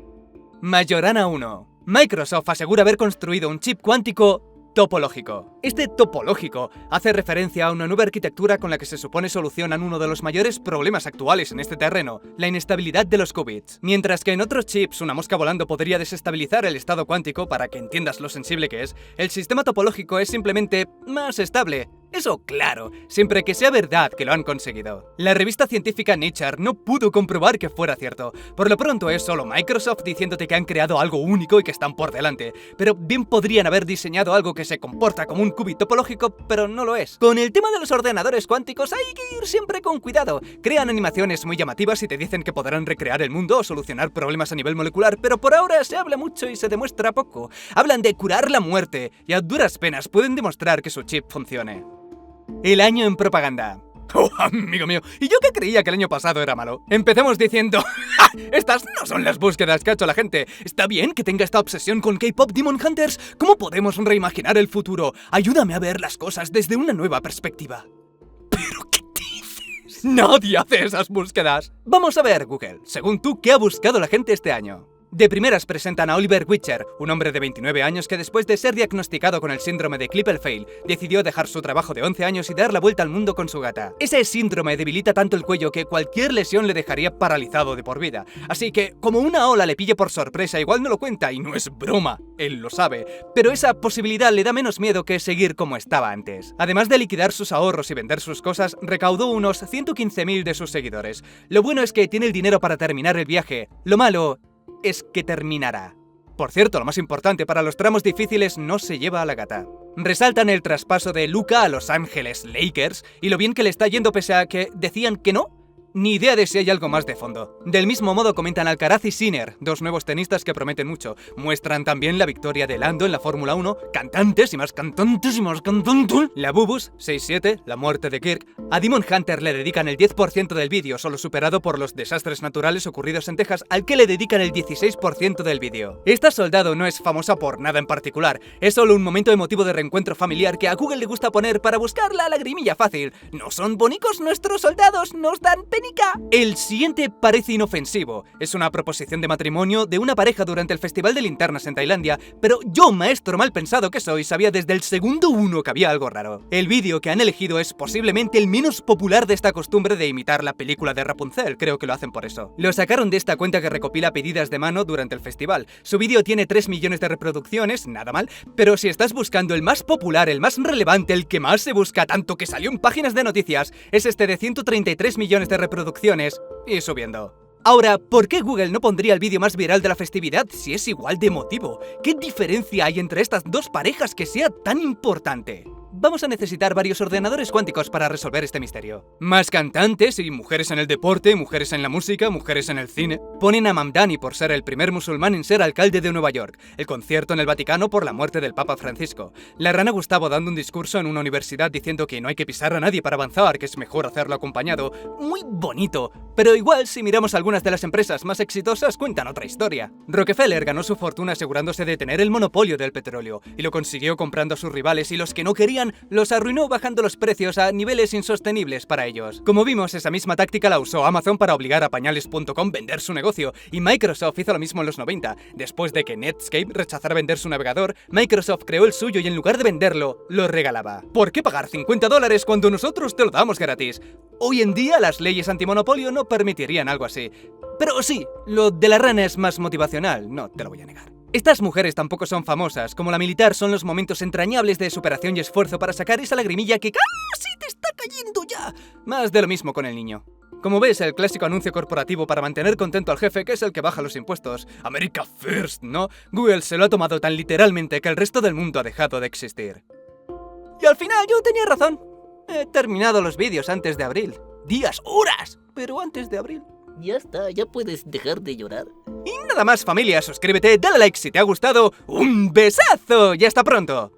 Majorana 1. Microsoft asegura haber construido un chip cuántico topológico. Este topológico hace referencia a una nueva arquitectura con la que se supone solucionan uno de los mayores problemas actuales en este terreno, la inestabilidad de los qubits. Mientras que en otros chips una mosca volando podría desestabilizar el estado cuántico para que entiendas lo sensible que es, el sistema topológico es simplemente más estable. Eso claro, siempre que sea verdad que lo han conseguido. La revista científica Nature no pudo comprobar que fuera cierto. Por lo pronto es solo Microsoft diciéndote que han creado algo único y que están por delante. Pero bien podrían haber diseñado algo que se comporta como un qubit topológico, pero no lo es. Con el tema de los ordenadores cuánticos hay que ir siempre con cuidado. Crean animaciones muy llamativas y te dicen que podrán recrear el mundo o solucionar problemas a nivel molecular, pero por ahora se habla mucho y se demuestra poco. Hablan de curar la muerte y a duras penas pueden demostrar que su chip funcione. El año en propaganda. Oh, amigo mío, y yo que creía que el año pasado era malo. Empecemos diciendo, ¡ja! Estas no son las búsquedas que ha hecho la gente. Está bien que tenga esta obsesión con K-Pop Demon Hunters. ¿Cómo podemos reimaginar el futuro? Ayúdame a ver las cosas desde una nueva perspectiva. ¿Pero qué dices? Nadie hace esas búsquedas. Vamos a ver, Google, según tú, ¿qué ha buscado la gente este año? De primeras presentan a Oliver Witcher, un hombre de 29 años que después de ser diagnosticado con el síndrome de Klippel-Feil, decidió dejar su trabajo de 11 años y dar la vuelta al mundo con su gata. Ese síndrome debilita tanto el cuello que cualquier lesión le dejaría paralizado de por vida. Así que, como una ola le pille por sorpresa, igual no lo cuenta y no es broma, él lo sabe. Pero esa posibilidad le da menos miedo que seguir como estaba antes. Además de liquidar sus ahorros y vender sus cosas, recaudó unos 115.000 de sus seguidores. Lo bueno es que tiene el dinero para terminar el viaje. Lo malo es que terminará. Por cierto, lo más importante, para los tramos difíciles no se lleva a la gata. Resaltan el traspaso de Luka a Los Ángeles Lakers y lo bien que le está yendo pese a que decían que no. Ni idea de si hay algo más de fondo. Del mismo modo comentan Alcaraz y Sinner, dos nuevos tenistas que prometen mucho. Muestran también la victoria de Lando en la Fórmula 1, cantantes y más cantantes y más cantantes. La Bubus, 6-7, la muerte de Kirk. A Demon Hunter le dedican el 10% del vídeo, solo superado por los desastres naturales ocurridos en Texas, al que le dedican el 16% del vídeo. Esta soldado no es famosa por nada en particular, es solo un momento emotivo de reencuentro familiar que a Google le gusta poner para buscar la lagrimilla fácil. ¿No son bonicos nuestros soldados? ¿Nos dan pena? El siguiente parece inofensivo. Es una proposición de matrimonio de una pareja durante el Festival de Linternas en Tailandia, pero yo, maestro mal pensado que soy, sabía desde el segundo uno que había algo raro. El vídeo que han elegido es posiblemente el menos popular de esta costumbre de imitar la película de Rapunzel, creo que lo hacen por eso. Lo sacaron de esta cuenta que recopila pedidas de mano durante el festival. Su vídeo tiene 3 millones de reproducciones, nada mal, pero si estás buscando el más popular, el más relevante, el que más se busca, tanto que salió en páginas de noticias, es este de 133 millones de reproducciones y subiendo. Ahora, ¿por qué Google no pondría el vídeo más viral de la festividad si es igual de emotivo? ¿Qué diferencia hay entre estas dos parejas que sea tan importante? vamos a necesitar varios ordenadores cuánticos para resolver este misterio. Más cantantes y mujeres en el deporte, mujeres en la música, mujeres en el cine. Ponen a Mamdani por ser el primer musulmán en ser alcalde de Nueva York. El concierto en el Vaticano por la muerte del Papa Francisco. La rana Gustavo dando un discurso en una universidad diciendo que no hay que pisar a nadie para avanzar, que es mejor hacerlo acompañado. Muy bonito. Pero igual, si miramos algunas de las empresas más exitosas, cuentan otra historia. Rockefeller ganó su fortuna asegurándose de tener el monopolio del petróleo, y lo consiguió comprando a sus rivales, y los que no querían, los arruinó bajando los precios a niveles insostenibles para ellos. Como vimos, esa misma táctica la usó Amazon para obligar a pañales.com a vender su negocio, y Microsoft hizo lo mismo en los 90. Después de que Netscape rechazara vender su navegador, Microsoft creó el suyo y en lugar de venderlo, lo regalaba. ¿Por qué pagar $50 cuando nosotros te lo damos gratis? Hoy en día las leyes antimonopolio no permitirían algo así. Pero sí, lo de la rana es más motivacional, no te lo voy a negar. Estas mujeres tampoco son famosas, como la militar son los momentos entrañables de superación y esfuerzo para sacar esa lagrimilla que casi te está cayendo ya. Más de lo mismo con el niño. Como ves, el clásico anuncio corporativo para mantener contento al jefe, que es el que baja los impuestos. America First, ¿no? Google se lo ha tomado tan literalmente que el resto del mundo ha dejado de existir. Y al final yo tenía razón. He terminado los vídeos antes de abril. Días, horas, pero antes de abril. Ya está, ya puedes dejar de llorar. Y nada más, familia, suscríbete, dale like si te ha gustado. ¡Un besazo! Y hasta pronto.